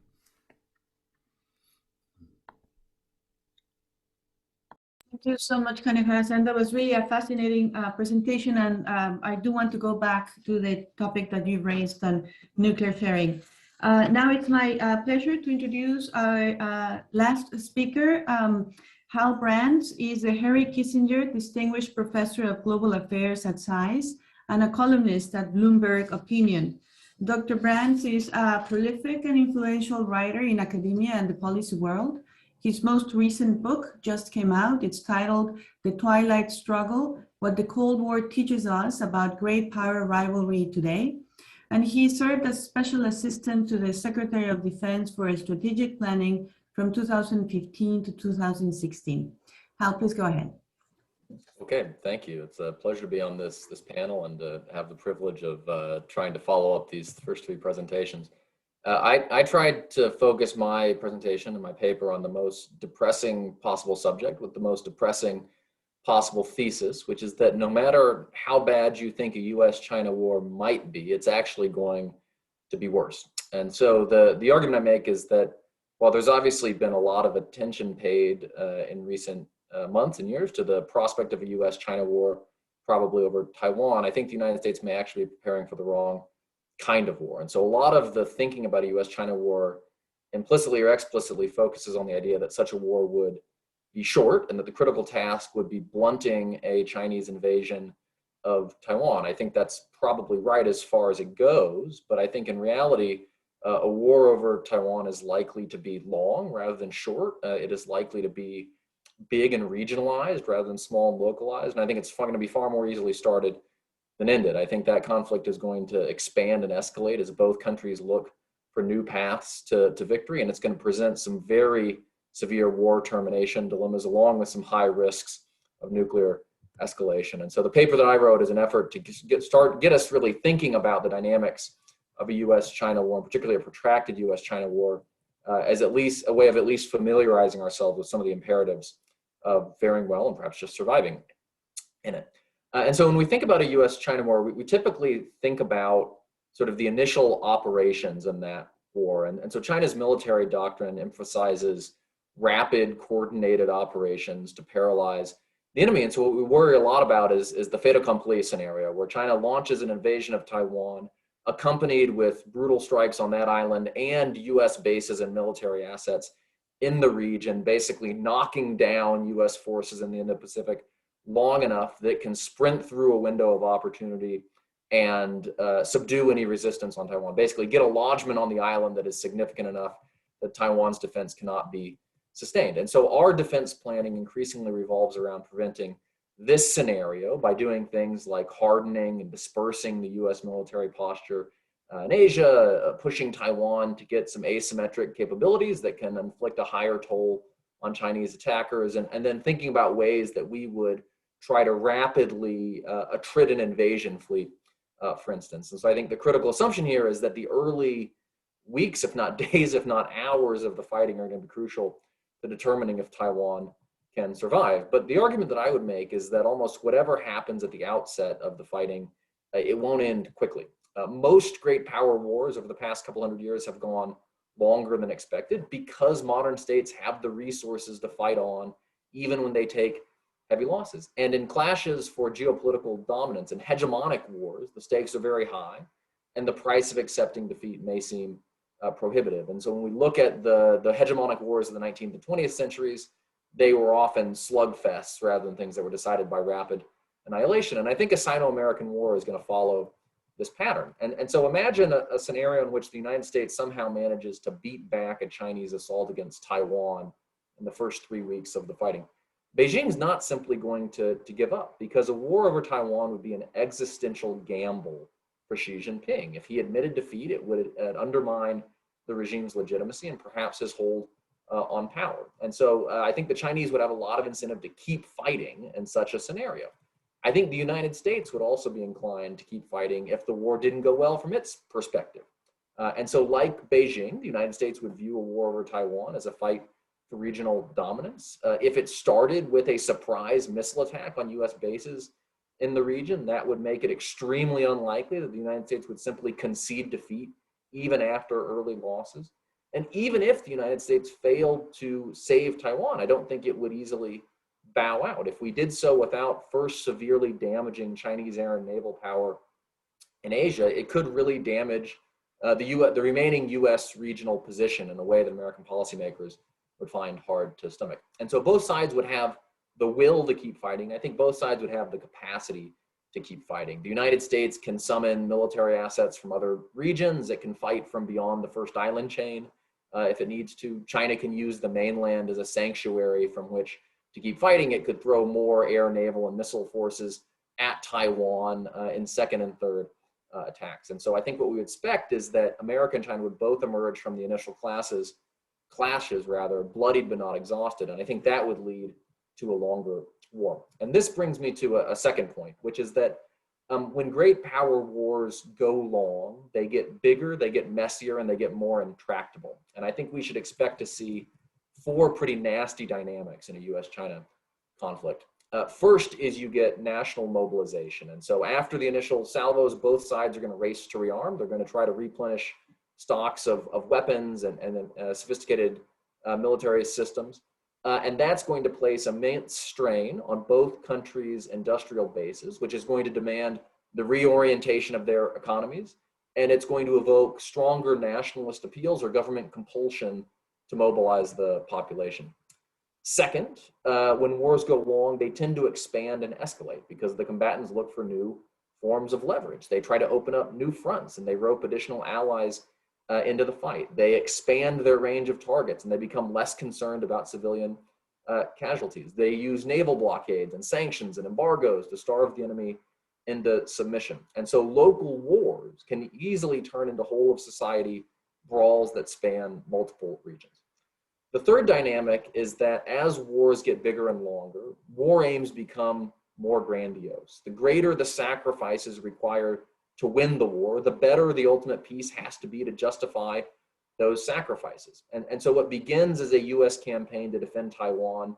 Thank you so much, Kanehara-san. That was really a fascinating presentation, and I do want to go back to the topic that you raised on nuclear sharing. Now it's my pleasure to introduce our last speaker. Hal Brandt is a Henry Kissinger Distinguished Professor of Global Affairs at SAIS and a columnist at Bloomberg Opinion. Dr. Brandt is a prolific and influential writer in academia and the policy world. His most recent book just came out. It's titled The Twilight Struggle, What the Cold War Teaches Us About Great Power Rivalry Today. And he served as special assistant to the Secretary of Defense for Strategic Planning from 2015 to 2016. Hal, please go ahead. Okay, thank you. It's a pleasure to be on this panel and to have the privilege of trying to follow up these first three presentations. I tried to focus my presentation and my paper on the most depressing possible subject with the most depressing possible thesis, which is that no matter how bad you think a US-China war might be, it's actually going to be worse. And so the argument I make is that while there's obviously been a lot of attention paid in recent months and years to the prospect of a US-China war, probably over Taiwan, I think the United States may actually be preparing for the wrong kind of war. And so a lot of the thinking about a US-China war implicitly or explicitly focuses on the idea that such a war would be short and that the critical task would be blunting a Chinese invasion of Taiwan. I think that's probably right as far as it goes, but I think in reality, a war over Taiwan is likely to be long rather than short. It is likely to be big and regionalized rather than small and localized. And I think it's going to be far more easily started than ended. I think that conflict is going to expand and escalate as both countries look for new paths to victory. And it's going to present some very severe war termination dilemmas along with some high risks of nuclear escalation. And so the paper that I wrote is an effort to get us really thinking about the dynamics of a US-China war, and particularly a protracted US-China war, as at least a way of at least familiarizing ourselves with some of the imperatives of faring well and perhaps just surviving in it. And so when we think about a US-China war, we typically think about sort of the initial operations in that war. And so China's military doctrine emphasizes rapid, coordinated operations to paralyze the enemy. And so what we worry a lot about is the fait accompli scenario, where China launches an invasion of Taiwan, accompanied with brutal strikes on that island and US bases and military assets in the region, basically knocking down US forces in the Indo-Pacific long enough that can sprint through a window of opportunity and subdue any resistance on Taiwan. Basically get a lodgment on the island that is significant enough that Taiwan's defense cannot be sustained. And so our defense planning increasingly revolves around preventing this scenario by doing things like hardening and dispersing the US military posture in Asia, pushing Taiwan to get some asymmetric capabilities that can inflict a higher toll on Chinese attackers, and then thinking about ways that we would try to rapidly attrit an invasion fleet, for instance. And so I think the critical assumption here is that the early weeks, if not days, if not hours of the fighting are going to be crucial to determining if Taiwan can survive. But the argument that I would make is that almost whatever happens at the outset of the fighting, it won't end quickly. Most great power wars over the past couple hundred years have gone longer than expected because modern states have the resources to fight on even when they take heavy losses. And in clashes for geopolitical dominance and hegemonic wars, the stakes are very high and the price of accepting defeat may seem prohibitive. And so when we look at the hegemonic wars of the 19th and 20th centuries, they were often slugfests rather than things that were decided by rapid annihilation. And I think a Sino-American war is going to follow this pattern. And so imagine a scenario in which the United States somehow manages to beat back a Chinese assault against Taiwan in the first 3 weeks of the fighting. Beijing's not simply going to give up, because a war over Taiwan would be an existential gamble for Xi Jinping. If he admitted defeat, it would undermine the regime's legitimacy and perhaps his hold on power. And so I think the Chinese would have a lot of incentive to keep fighting in such a scenario. I think the United States would also be inclined to keep fighting if the war didn't go well from its perspective. And so like Beijing, the United States would view a war over Taiwan as a fight for regional dominance. If it started with a surprise missile attack on US bases in the region, that would make it extremely unlikely that the United States would simply concede defeat even after early losses. And even if the United States failed to save Taiwan, I don't think it would easily bow out. If we did so without first severely damaging Chinese air and naval power in Asia, it could really damage the remaining U.S. regional position in a way that American policymakers would find hard to stomach. And so both sides would have the will to keep fighting. I think both sides would have the capacity to keep fighting. The United States can summon military assets from other regions. It can fight from beyond the first island chain if it needs to. China can use the mainland as a sanctuary from which to keep fighting. It could throw more air, naval, and missile forces at Taiwan in second and third attacks. And so I think what we would expect is that America and China would both emerge from the initial clashes, bloodied but not exhausted. And I think that would lead to a longer war. And this brings me to a second point, which is that when great power wars go long, they get bigger, they get messier, and they get more intractable. And I think we should expect to see four pretty nasty dynamics in a US-China conflict. First is you get national mobilization. And so after the initial salvos, both sides are going to race to rearm. They're going to try to replenish stocks of weapons and sophisticated military systems. And that's going to place immense strain on both countries' industrial bases, which is going to demand the reorientation of their economies. And it's going to evoke stronger nationalist appeals or government compulsion to mobilize the population. Second, when wars go long, they tend to expand and escalate because the combatants look for new forms of leverage. They try to open up new fronts and they rope additional allies into the fight. They expand their range of targets and they become less concerned about civilian casualties. They use naval blockades and sanctions and embargoes to starve the enemy into submission. And so local wars can easily turn into whole of society brawls that span multiple regions. The third dynamic is that as wars get bigger and longer, war aims become more grandiose. The greater the sacrifices required to win the war, the better the ultimate peace has to be to justify those sacrifices. And so what begins as a US campaign to defend Taiwan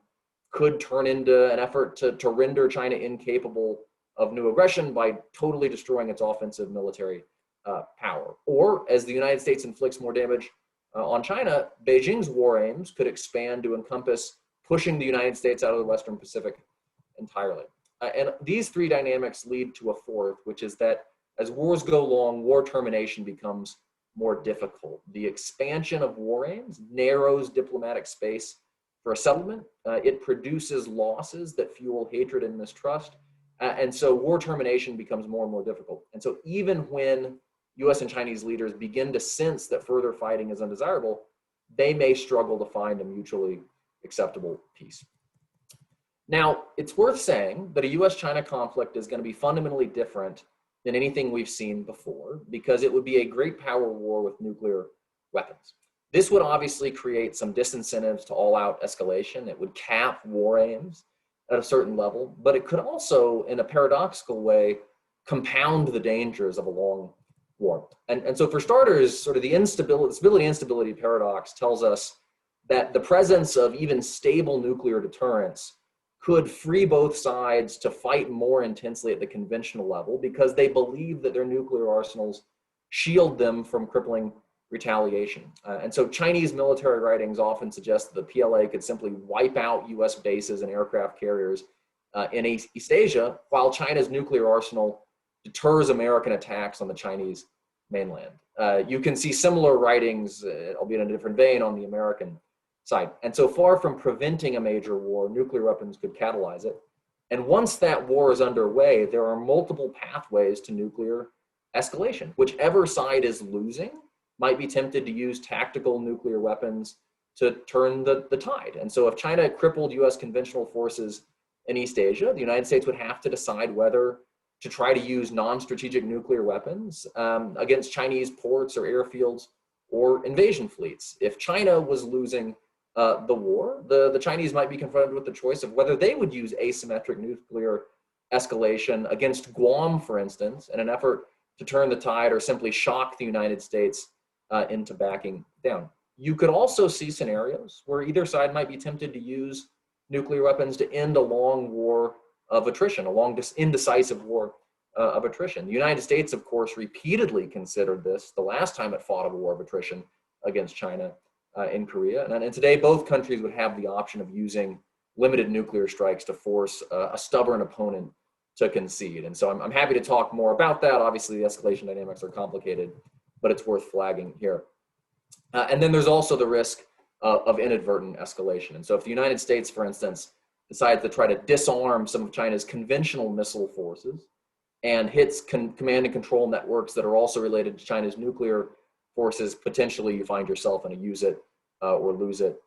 could turn into an effort to render China incapable of new aggression by totally destroying its offensive military power. Or as the United States inflicts more damage on China, Beijing's war aims could expand to encompass pushing the United States out of the Western Pacific entirely. And these three dynamics lead to a fourth, which is that as wars go long, war termination becomes more difficult. The expansion of war aims narrows diplomatic space for a settlement. It produces losses that fuel hatred and mistrust. And so war termination becomes more and more difficult. And so even when US and Chinese leaders begin to sense that further fighting is undesirable, they may struggle to find a mutually acceptable peace. Now, it's worth saying that a US-China conflict is going to be fundamentally different than anything we've seen before, because it would be a great power war with nuclear weapons. This would obviously create some disincentives to all-out escalation. It would cap war aims at a certain level, but it could also, in a paradoxical way, compound the dangers of a long war. And so for starters, sort of the stability-instability paradox tells us that the presence of even stable nuclear deterrence could free both sides to fight more intensely at the conventional level because they believe that their nuclear arsenals shield them from crippling retaliation. And so Chinese military writings often suggest that the PLA could simply wipe out US bases and aircraft carriers in East Asia, while China's nuclear arsenal deters American attacks on the Chinese mainland. You can see similar writings, albeit in a different vein, on the American side. And so far from preventing a major war, nuclear weapons could catalyze it. And once that war is underway, there are multiple pathways to nuclear escalation. Whichever side is losing might be tempted to use tactical nuclear weapons to turn the tide. And so if China crippled US conventional forces in East Asia, the United States would have to decide whether to try to use non-strategic nuclear weapons against Chinese ports or airfields or invasion fleets. If China was losing the war, the Chinese might be confronted with the choice of whether they would use asymmetric nuclear escalation against Guam, for instance, in an effort to turn the tide or simply shock the United States into backing down. You could also see scenarios where either side might be tempted to use nuclear weapons to end a long war of attrition, a long indecisive war of attrition. The United States, of course, repeatedly considered this the last time it fought a war of attrition against China in Korea. And today, both countries would have the option of using limited nuclear strikes to force a stubborn opponent to concede. And so I'm happy to talk more about that. Obviously, the escalation dynamics are complicated, but it's worth flagging here. And then there's also the risk of inadvertent escalation. And so if the United States, for instance, decides to try to disarm some of China's conventional missile forces and hits command and control networks that are also related to China's nuclear forces, potentially you find yourself in a use it or lose it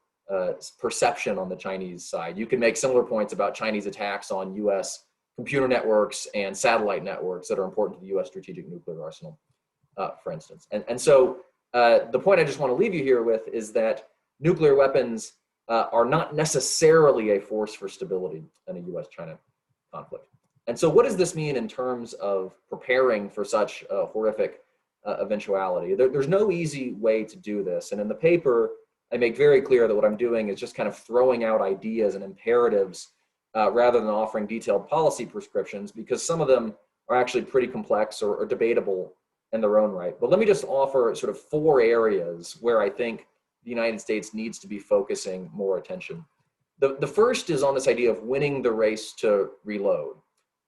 perception on the Chinese side. You can make similar points about Chinese attacks on US computer networks and satellite networks that are important to the US strategic nuclear arsenal, for instance. And so the point I just want to leave you here with is that nuclear weapons are not necessarily a force for stability in a US-China conflict. And so what does this mean in terms of preparing for such a horrific eventuality? There's no easy way to do this. And in the paper, I make very clear that what I'm doing is just kind of throwing out ideas and imperatives rather than offering detailed policy prescriptions, because some of them are actually pretty complex or debatable in their own right. But let me just offer sort of 4 areas where I think the United States needs to be focusing more attention. The first is on this idea of winning the race to reload.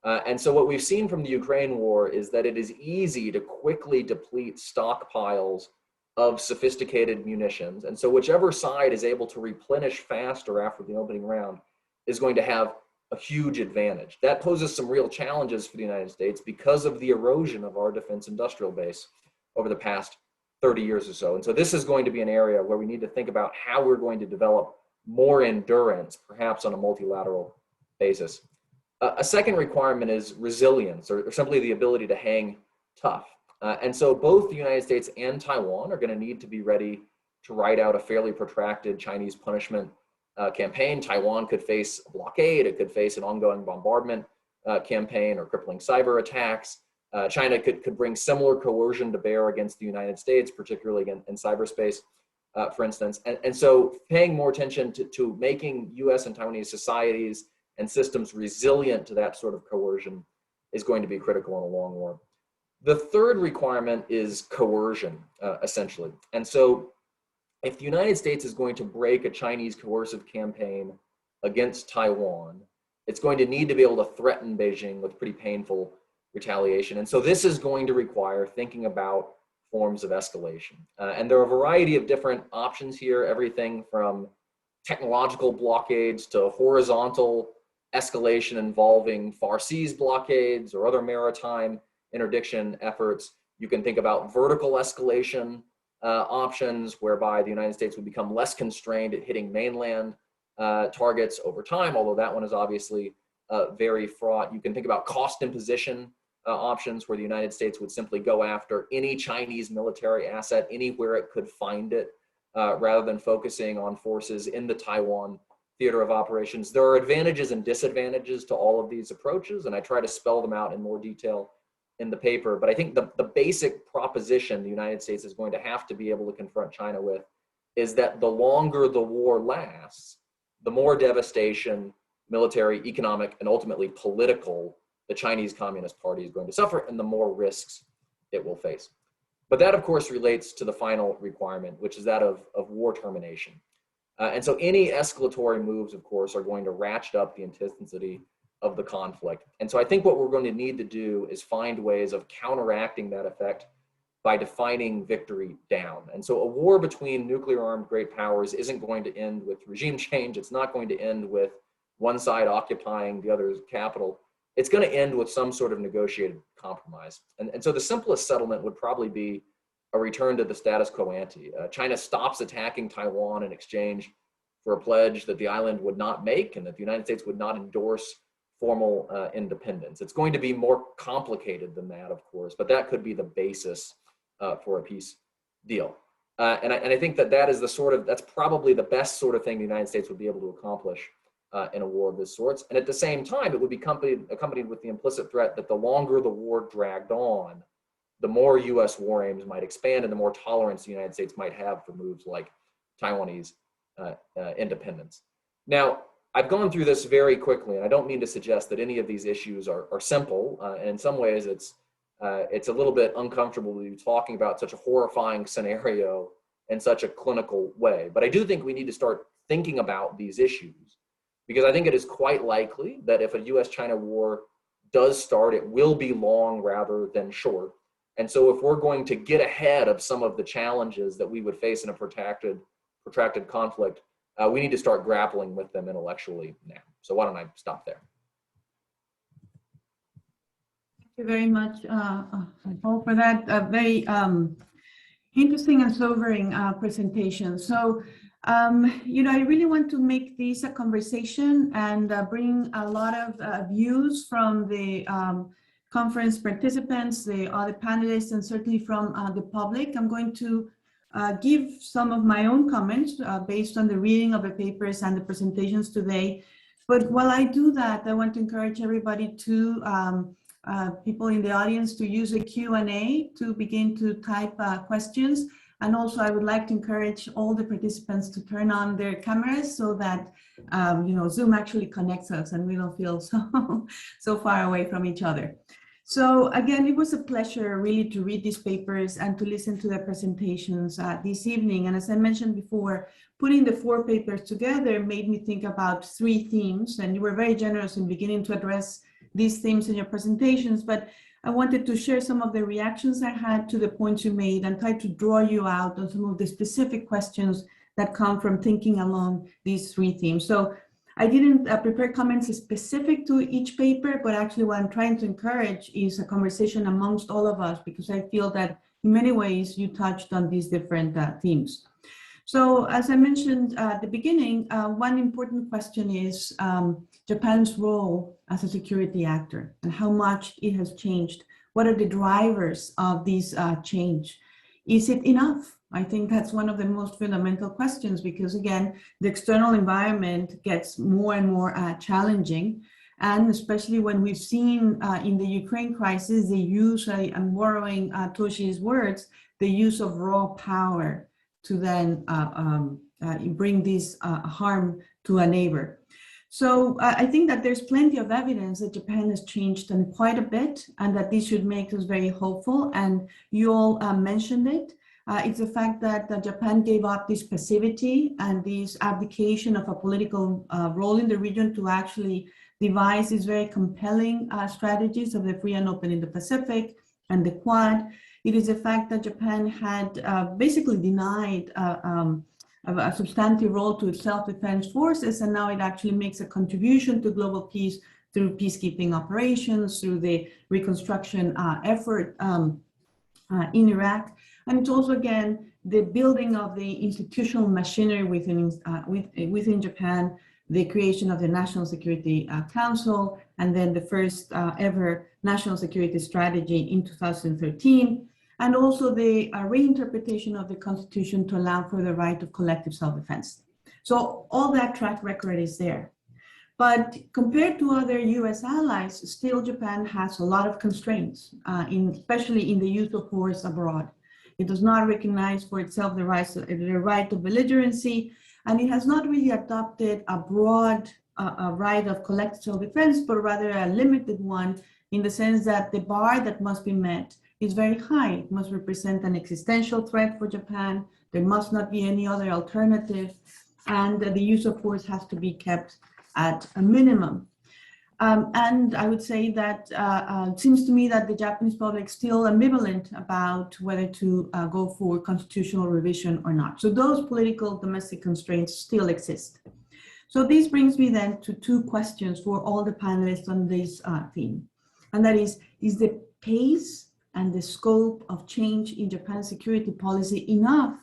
And so what we've seen from the Ukraine war is that it is easy to quickly deplete stockpiles of sophisticated munitions. And so whichever side is able to replenish faster after the opening round is going to have a huge advantage. That poses some real challenges for the United States because of the erosion of our defense industrial base over the past 30 years or so. And so this is going to be an area where we need to think about how we're going to develop more endurance, perhaps on a multilateral basis. A second requirement is resilience, or simply the ability to hang tough. And so both the United States and Taiwan are going to need to be ready to ride out a fairly protracted Chinese punishment campaign. Taiwan could face a blockade, it could face an ongoing bombardment campaign or crippling cyber attacks. China could bring similar coercion to bear against the United States, particularly in cyberspace, for instance. And so paying more attention to making US and Taiwanese societies and systems resilient to that sort of coercion is going to be critical in a long war. The third requirement is coercion, essentially. And so if the United States is going to break a Chinese coercive campaign against Taiwan, it's going to need to be able to threaten Beijing with pretty painful retaliation. And so this is going to require thinking about forms of escalation. And there are a variety of different options here, everything from technological blockades to horizontal escalation involving far seas blockades or other maritime interdiction efforts. You can think about vertical escalation options, whereby the United States would become less constrained at hitting mainland targets over time, although that one is obviously very fraught. You can think about cost imposition options, where the United States would simply go after any Chinese military asset anywhere it could find it, rather than focusing on forces in the Taiwan theater of operations. There are advantages and disadvantages to all of these approaches, and I try to spell them out in more detail in the paper. But I think the basic proposition the United States is going to have to be able to confront China with is that the longer the war lasts, the more devastation, military, economic, and ultimately political, the Chinese Communist Party is going to suffer, and the more risks it will face. But that, of course, relates to the final requirement, which is that of war termination. And so any escalatory moves, of course, are going to ratchet up the intensity of the conflict. And so I think what we're going to need to do is find ways of counteracting that effect by defining victory down. And so a war between nuclear-armed great powers isn't going to end with regime change. It's not going to end with one side occupying the other's capital. It's going to end with some sort of negotiated compromise. And so the simplest settlement would probably be a return to the status quo ante. China stops attacking Taiwan in exchange for a pledge that the island would not make and that the United States would not endorse formal independence. It's going to be more complicated than that, of course, but that could be the basis for a peace deal. And I think that's probably the best sort of thing the United States would be able to accomplish in a war of this sort. And at the same time, it would be accompanied with the implicit threat that the longer the war dragged on, the more US war aims might expand and the more tolerance the United States might have for moves like Taiwanese independence. Now, I've gone through this very quickly, and I don't mean to suggest that any of these issues are simple. And in some ways, it's a little bit uncomfortable to be talking about such a horrifying scenario in such a clinical way. But I do think we need to start thinking about these issues because I think it is quite likely that if a US-China war does start, it will be long rather than short. And so if we're going to get ahead of some of the challenges that we would face in a protracted conflict, we need to start grappling with them intellectually now. So why don't I stop there? Thank you very much, Paul, for that very interesting and sobering presentation. So, I really want to make this a conversation and bring a lot of views from the conference participants, the other panelists, and certainly from the public. I'm going to give some of my own comments based on the reading of the papers and the presentations today. But while I do that, I want to encourage everybody to people in the audience to use a Q&A to begin to type questions. And also I would like to encourage all the participants to turn on their cameras so that Zoom actually connects us and we don't feel so far away from each other. So again, it was a pleasure really to read these papers and to listen to the presentations this evening. And as I mentioned before, putting the 4 papers together made me think about 3 themes, and you were very generous in beginning to address these themes in your presentations, but I wanted to share some of the reactions I had to the points you made and try to draw you out on some of the specific questions that come from thinking along these 3 themes. So I didn't prepare comments specific to each paper, but actually what I'm trying to encourage is a conversation amongst all of us, because I feel that in many ways you touched on these different themes. So as I mentioned at the beginning, one important question is Japan's role as a security actor and how much it has changed. What are the drivers of this change? Is it enough? I think that's one of the most fundamental questions, because again, the external environment gets more and more challenging. And especially when we've seen in the Ukraine crisis, the use, I'm borrowing Toshi's words, the use of raw power to then bring this harm to a neighbor. So I think that there's plenty of evidence that Japan has changed and quite a bit, and that this should make us very hopeful. And you all mentioned it. It's the fact that Japan gave up this passivity and this abdication of a political role in the region to actually devise these very compelling strategies of the free and open Indo-Pacific and the Quad. It is the fact that Japan had basically denied a substantive role to its self-defense forces, and now it actually makes a contribution to global peace through peacekeeping operations, through the reconstruction effort in Iraq. And it's also, again, the building of the institutional machinery within Japan, the creation of the National Security Council, and then the first ever national security strategy in 2013, and also the reinterpretation of the Constitution to allow for the right of collective self-defense. So all that track record is there. But compared to other US allies, still Japan has a lot of constraints, especially in the use of force abroad. It does not recognize for itself the right of belligerency, and it has not really adopted a broad right of collective self-defense, but rather a limited one, in the sense that the bar that must be met is very high. It must represent an existential threat for Japan. There must not be any other alternative, and the use of force has to be kept at a minimum. And I would say that it seems to me that the Japanese public is still ambivalent about whether to go for constitutional revision or not. So those political domestic constraints still exist. So this brings me then to 2 questions for all the panelists on this theme. And that is the pace and the scope of change in Japan's security policy enough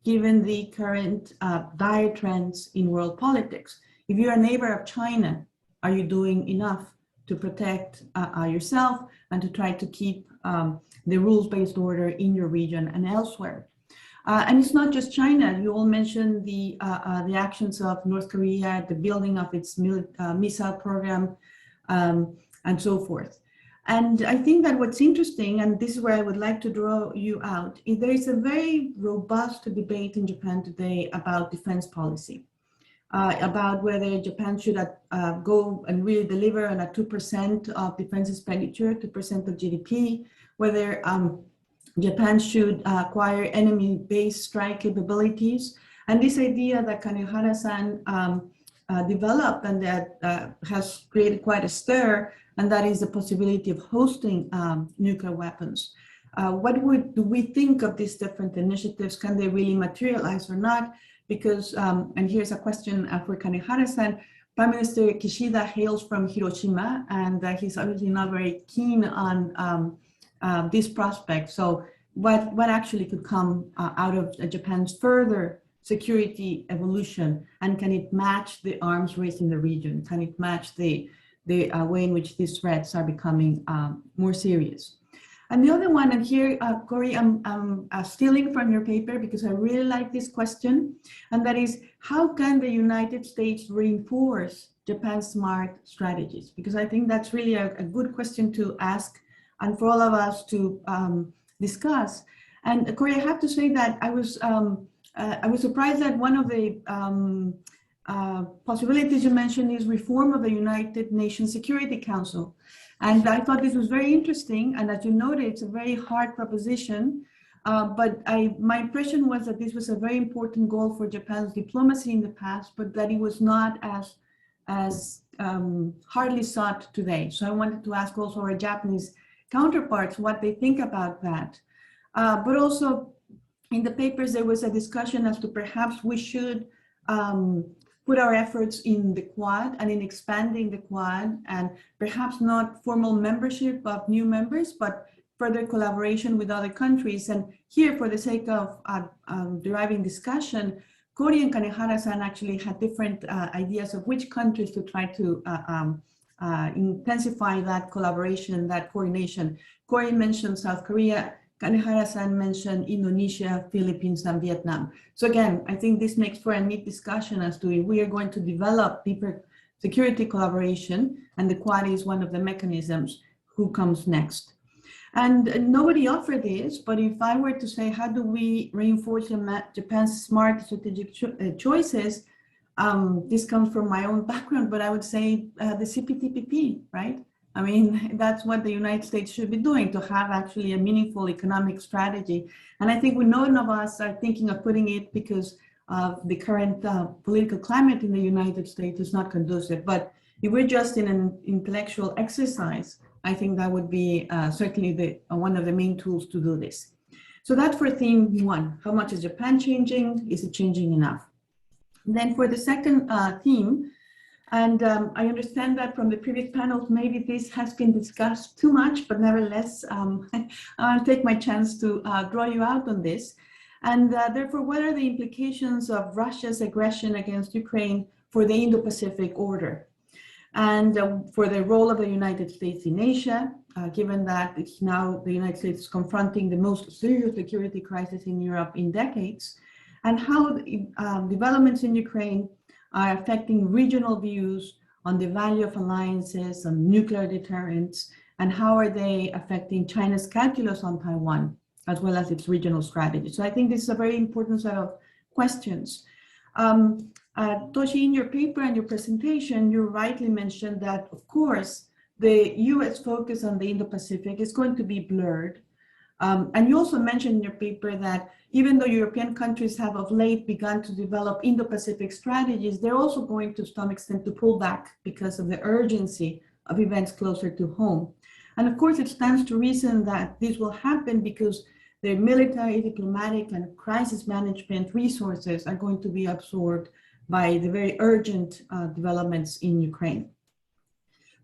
given the current dire trends in world politics? If you're a neighbor of China, are you doing enough to protect yourself and to try to keep the rules-based order in your region and elsewhere? And it's not just China. You all mentioned the actions of North Korea, the building of its missile program, and so forth. And I think that what's interesting, and this is where I would like to draw you out, is there is a very robust debate in Japan today about defense policy. About whether Japan should go and really deliver on a 2% of defense expenditure, 2% of GDP, whether Japan should acquire enemy-based strike capabilities. And this idea that Kanehara-san developed and that has created quite a stir, and that is the possibility of hosting nuclear weapons. What do we think of these different initiatives? Can they really materialize or not? Because, and here's a question for Kanehara-san, Prime Minister Kishida hails from Hiroshima, and he's obviously not very keen on this prospect. So what actually could come out of Japan's further security evolution, and can it match the arms race in the region? Can it match the way in which these threats are becoming more serious? And the other one, and here, Corey, I'm stealing from your paper because I really like this question, and that is, how can the United States reinforce Japan's smart strategies? Because I think that's really a good question to ask and for all of us to discuss. And Corey, I have to say that I was surprised that one of the possibilities you mentioned is reform of the United Nations Security Council. And I thought this was very interesting. And as you noted, it's a very hard proposition. But my impression was that this was a very important goal for Japan's diplomacy in the past, but that it was not as hardly sought today. So I wanted to ask also our Japanese counterparts what they think about that. But also in the papers, there was a discussion as to perhaps we should put our efforts in the Quad and in expanding the Quad, and perhaps not formal membership of new members, but further collaboration with other countries. And here, for the sake of deriving discussion, Corey and Kanehara-san actually had different ideas of which countries to try to intensify that collaboration, that coordination. Corey mentioned South Korea, Kanehara-san mentioned Indonesia, Philippines, and Vietnam. So again, I think this makes for a neat discussion as to if we are going to develop deeper security collaboration, and the Quad is one of the mechanisms, who comes next. And nobody offered this, but if I were to say, how do we reinforce Japan's smart strategic choices, this comes from my own background, but I would say the CPTPP, right? I mean, that's what the United States should be doing, to have actually a meaningful economic strategy. And I think none of us are thinking of putting it because of the current political climate in the United States is not conducive. But if we're just in an intellectual exercise, I think that would be certainly one of the main tools to do this. So that's for theme one. How much is Japan changing? Is it changing enough? And then for the second theme, and I understand that from the previous panels, maybe this has been discussed too much, but nevertheless, I'll take my chance to draw you out on this. And therefore, what are the implications of Russia's aggression against Ukraine for the Indo-Pacific order? And for the role of the United States in Asia, given that it's now the United States is confronting the most serious security crisis in Europe in decades, and how developments in Ukraine are affecting regional views on the value of alliances, on nuclear deterrence, and how are they affecting China's calculus on Taiwan, as well as its regional strategy. So I think this is a very important set of questions. Toshi, in your paper and your presentation, you rightly mentioned that, of course, the US focus on the Indo-Pacific is going to be blurred. And you also mentioned in your paper that even though European countries have of late begun to develop Indo-Pacific strategies, they're also going to some extent to pull back because of the urgency of events closer to home. And of course, it stands to reason that this will happen because their military, diplomatic, and crisis management resources are going to be absorbed by the very urgent developments in Ukraine.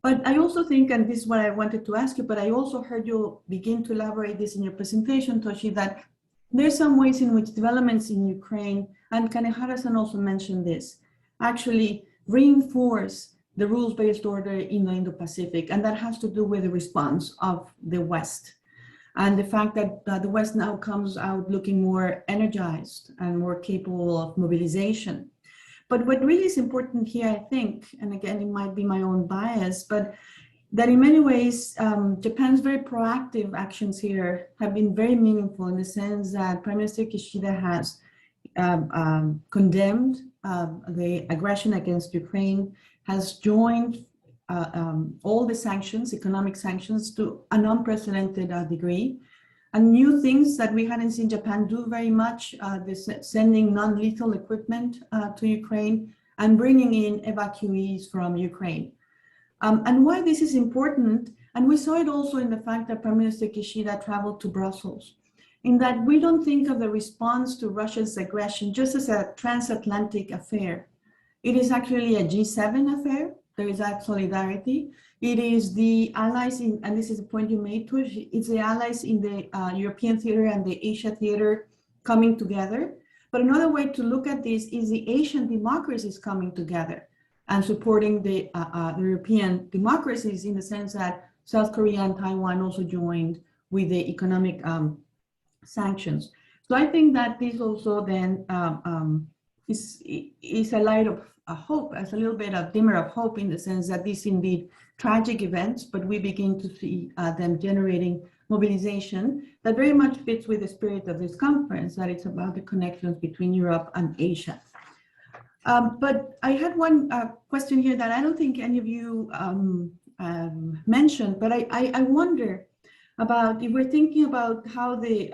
But I also think, and this is what I wanted to ask you, but I also heard you begin to elaborate this in your presentation, Toshi, that there's some ways in which developments in Ukraine, and Kanehara-san also mentioned this, actually reinforce the rules-based order in the Indo-Pacific, and that has to do with the response of the West. And the fact that the West now comes out looking more energized and more capable of mobilization. But what really is important here, I think, and again, it might be my own bias, but that in many ways, Japan's very proactive actions here have been very meaningful in the sense that Prime Minister Kishida has condemned the aggression against Ukraine, has joined all the sanctions, economic sanctions, to an unprecedented degree. And new things that we hadn't seen Japan do very much, this sending non-lethal equipment to Ukraine, and bringing in evacuees from Ukraine. And why this is important, and we saw it also in the fact that Prime Minister Kishida traveled to Brussels, in that we don't think of the response to Russia's aggression just as a transatlantic affair. It is actually a G7 affair. There is that solidarity. It is the allies in, and this is the point you made, Tush, it's the allies in the European theater and the Asia theater coming together. But another way to look at this is the Asian democracies coming together and supporting the European democracies, in the sense that South Korea and Taiwan also joined with the economic sanctions. So I think that this also then is a light of hope, as a little bit of dimmer of hope, in the sense that these indeed tragic events, but we begin to see them generating mobilization that very much fits with the spirit of this conference, that it's about the connections between Europe and Asia. But I had one question here that I don't think any of you mentioned, but I wonder about, if we're thinking about how the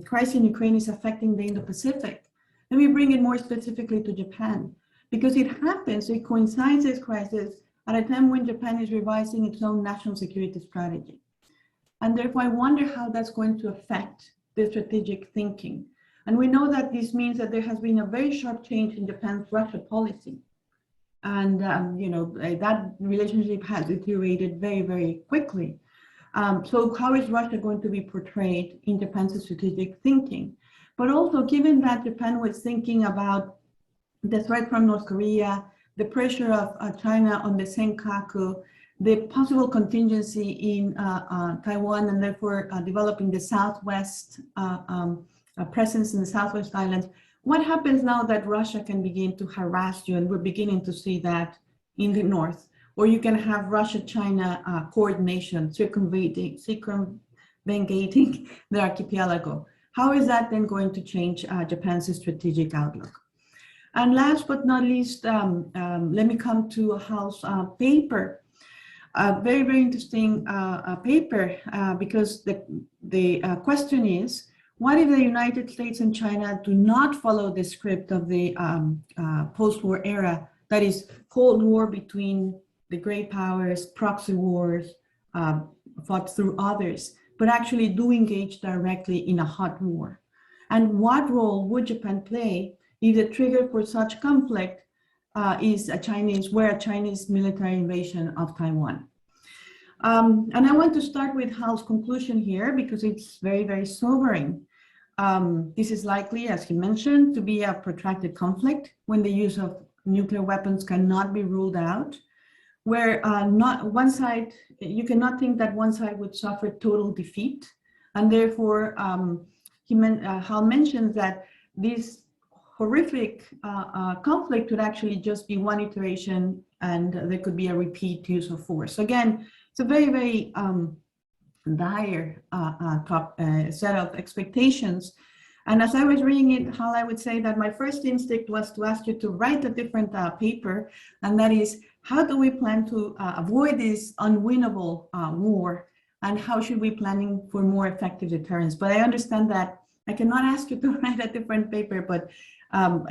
crisis in Ukraine is affecting the Indo-Pacific, let me bring it more specifically to Japan, because it happens, it coincides, this crisis, at a time when Japan is revising its own national security strategy. And therefore, I wonder how that's going to affect the strategic thinking. And we know that this means that there has been a very sharp change in Japan's Russia policy. And that relationship has deteriorated very, very quickly. So how is Russia going to be portrayed in Japan's strategic thinking? But also, given that Japan was thinking about the threat from North Korea, the pressure of China on the Senkaku, the possible contingency in Taiwan, and therefore developing the Southwest presence in the Southwest Islands, what happens now that Russia can begin to harass you? And we're beginning to see that in the north, or you can have Russia-China coordination, circumventing the archipelago. How is that then going to change Japan's strategic outlook? And last but not least, let me come to Hal's paper. A very, very interesting paper, because the question is, what if the United States and China do not follow the script of the post-war era, that is Cold War between the great powers, proxy wars fought through others, but actually do engage directly in a hot war? And what role would Japan play if the trigger for such conflict is a Chinese military invasion of Taiwan? And I want to start with Hal's conclusion here, because it's very, very sobering. This is likely, as he mentioned, to be a protracted conflict when the use of nuclear weapons cannot be ruled out, where not one side, you cannot think that one side would suffer total defeat. And therefore, Hal mentions that this horrific conflict would actually just be one iteration, and there could be a repeat use of force. Again, it's a very, very dire set of expectations. And as I was reading it, Hal, I would say that my first instinct was to ask you to write a different paper, and that is, how do we plan to avoid this unwinnable war, and how should we planning for more effective deterrence? But I understand that I cannot ask you to write a different paper, but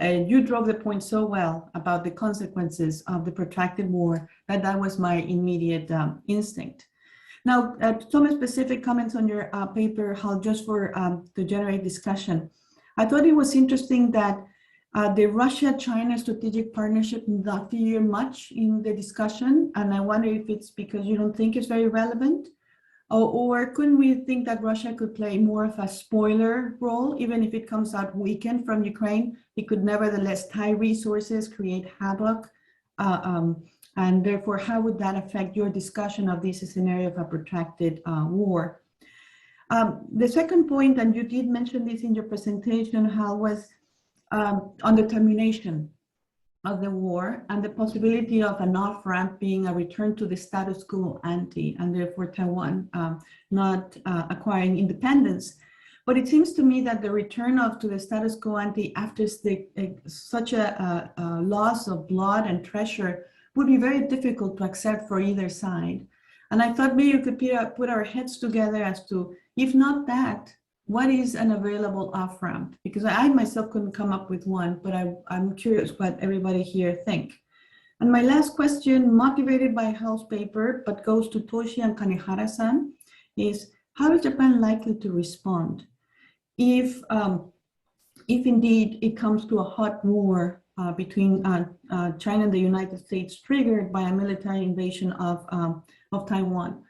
you drove the point so well about the consequences of the protracted war that was my immediate instinct. Now, some specific comments on your paper, Hal, just for to generate discussion. I thought it was interesting that the Russia-China strategic partnership not figure much in the discussion, and I wonder if it's because you don't think it's very relevant, or couldn't we think that Russia could play more of a spoiler role, even if it comes out weakened from Ukraine? It could nevertheless tie resources, create havoc, and therefore, how would that affect your discussion of this scenario of a protracted war? The second point, and you did mention this in your presentation, Hal, was on the termination of the war and the possibility of an off-ramp being a return to the status quo ante, and therefore Taiwan not acquiring independence. But it seems to me that the return to the status quo ante after such a loss of blood and treasure would be very difficult to accept for either side. And I thought maybe you could put our heads together as to, if not that, what is an available off-ramp? Because I myself couldn't come up with one, but I'm curious what everybody here think. And my last question, motivated by Hal's paper, but goes to Toshi and Kanehara-san, is how is Japan likely to respond if indeed it comes to a hot war between China and the United States triggered by a military invasion of Taiwan?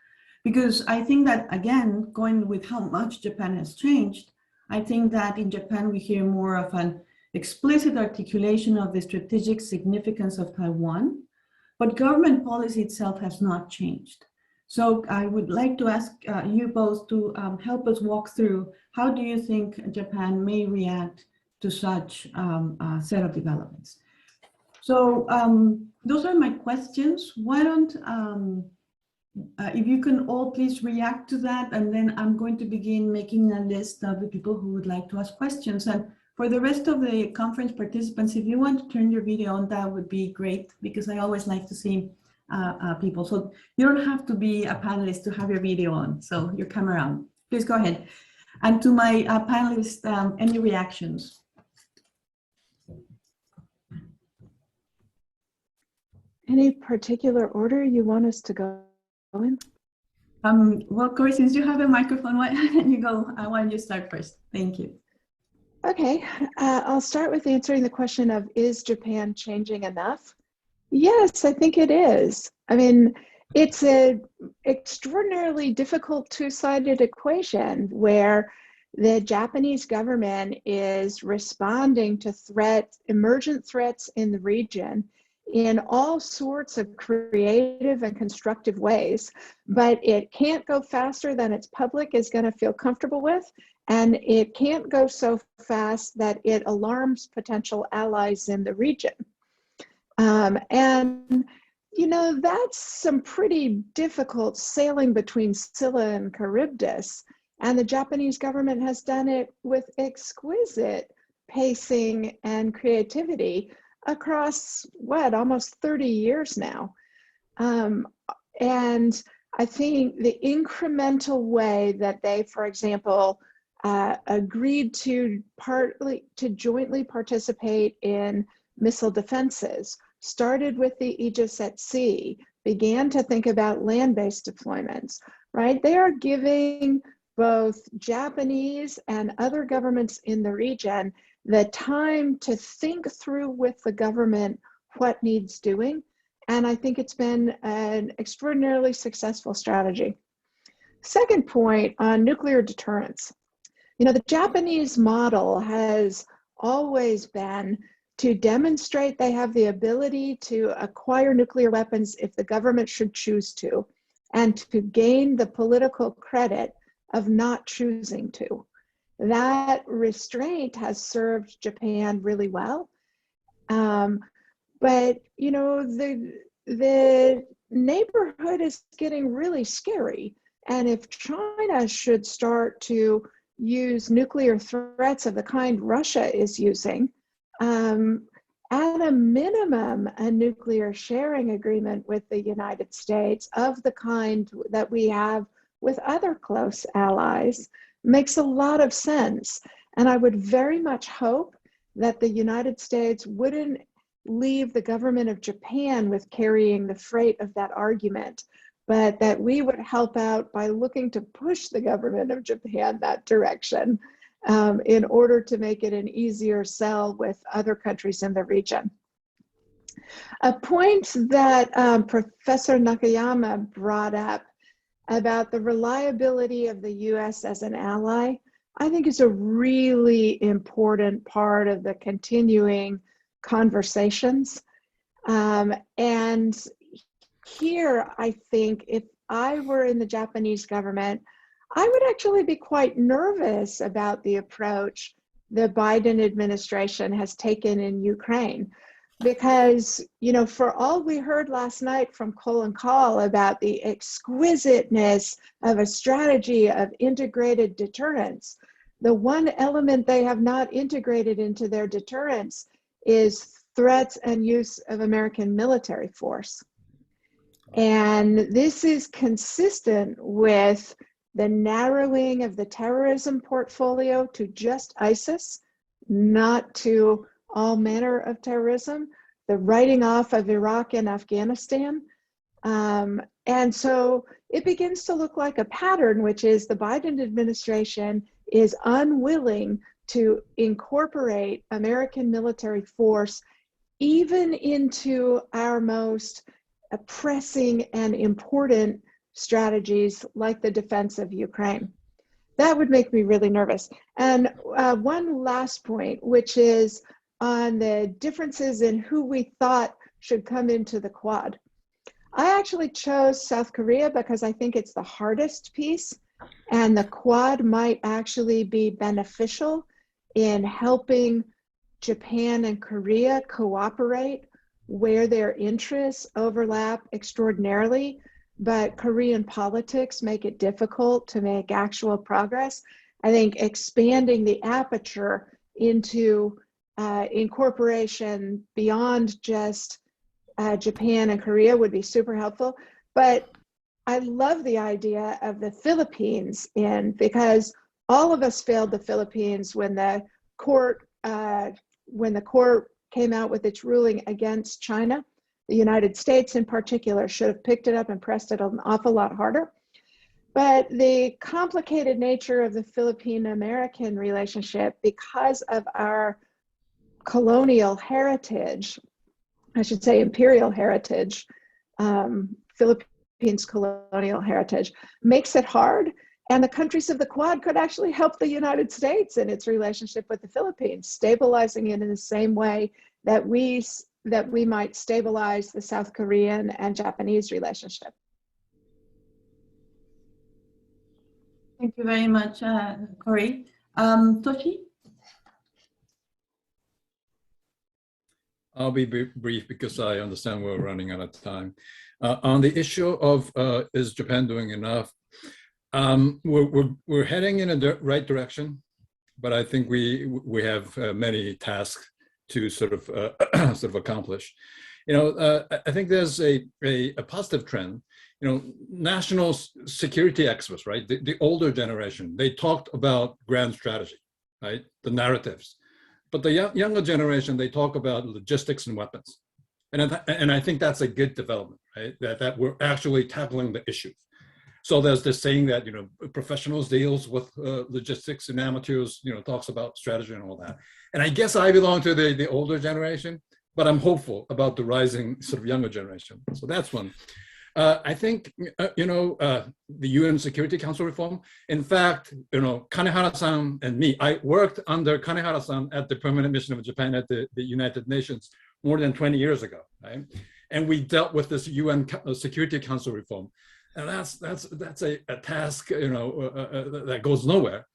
Because I think that, again, going with how much Japan has changed, I think that in Japan we hear more of an explicit articulation of the strategic significance of Taiwan, but government policy itself has not changed. So I would like to ask you both to help us walk through how do you think Japan may react to such a set of developments. So those are my questions. Why don't, if you can all please react to that, and then I'm going to begin making a list of the people who would like to ask questions. And for the rest of the conference participants, if you want to turn your video on, that would be great, because I always like to see people. So you don't have to be a panelist to have your video on, so your camera on. Please go ahead. And to my panelists, any reactions? Any particular order you want us to go in? Well, Corey, since you have a microphone, why don't you go? Why don't you start first? Thank you. Okay, I'll start with answering the question of, is Japan changing enough? Yes, I think it is. I mean, it's an extraordinarily difficult two-sided equation where the Japanese government is responding to emergent threats in the region in all sorts of creative and constructive ways, but it can't go faster than its public is going to feel comfortable with, and it can't go so fast that it alarms potential allies in the region. And, you know, that's some pretty difficult sailing between Scylla and Charybdis, and the Japanese government has done it with exquisite pacing and creativity across, what, almost 30 years now. And I think the incremental way that they, for example, agreed to jointly participate in missile defenses, started with the Aegis at sea, began to think about land-based deployments, right? They are giving both Japanese and other governments in the region the time to think through with the government what needs doing. And I think it's been an extraordinarily successful strategy. Second point on nuclear deterrence. You know, the Japanese model has always been to demonstrate they have the ability to acquire nuclear weapons if the government should choose to, and to gain the political credit of not choosing to. That restraint has served Japan really well. But, you know, the neighborhood is getting really scary. And if China should start to use nuclear threats of the kind Russia is using, at a minimum, a nuclear sharing agreement with the United States of the kind that we have with other close allies makes a lot of sense. And I would very much hope that the United States wouldn't leave the government of Japan with carrying the freight of that argument, but that we would help out by looking to push the government of Japan that direction in order to make it an easier sell with other countries in the region. A point that Professor Nakayama brought up about the reliability of the US as an ally, I think is a really important part of the continuing conversations. And here, I think if I were in the Japanese government, I would actually be quite nervous about the approach the Biden administration has taken in Ukraine. Because, you know, for all we heard last night from Colin Kahl about the exquisiteness of a strategy of integrated deterrence, the one element they have not integrated into their deterrence is threats and use of American military force. And this is consistent with the narrowing of the terrorism portfolio to just ISIS, not to all manner of terrorism, the writing off of Iraq and Afghanistan. And so it begins to look like a pattern, which is the Biden administration is unwilling to incorporate American military force even into our most pressing and important strategies like the defense of Ukraine. That would make me really nervous. And one last point, which is on the differences in who we thought should come into the Quad. I actually chose South Korea because I think it's the hardest piece, and the Quad might actually be beneficial in helping Japan and Korea cooperate where their interests overlap extraordinarily, but Korean politics make it difficult to make actual progress. I think expanding the aperture into incorporation beyond just Japan and Korea would be super helpful. But I love the idea of the Philippines because all of us failed the Philippines when the court came out with its ruling against China. The United States in particular should have picked it up and pressed it an awful lot harder. But the complicated nature of the Philippine-American relationship, because of our colonial heritage, I should say imperial heritage, Philippines colonial heritage, makes it hard. And the countries of the Quad could actually help the United States in its relationship with the Philippines, stabilizing it in the same way that we might stabilize the South Korean and Japanese relationship. Thank you very much, Corey. Toshi? I'll be brief because I understand we're running out of time. On the issue of is Japan doing enough? We're heading in a right direction, but I think we have many tasks to sort of accomplish. I think there's a positive trend. National security experts, right? The older generation, they talked about grand strategy, right? The narratives. But the younger generation, they talk about logistics and weapons. And I think that's a good development, right? That we're actually tackling the issues. So there's this saying that, professionals deals with logistics and amateurs, talks about strategy and all that. And I guess I belong to the older generation, but I'm hopeful about the rising sort of younger generation. So that's one. I think, the UN Security Council reform, in fact, Kanehara-san and me, I worked under Kanehara-san at the Permanent Mission of Japan at the United Nations more than 20 years ago, right? And we dealt with this UN Security Council reform. And that's a task, that goes nowhere.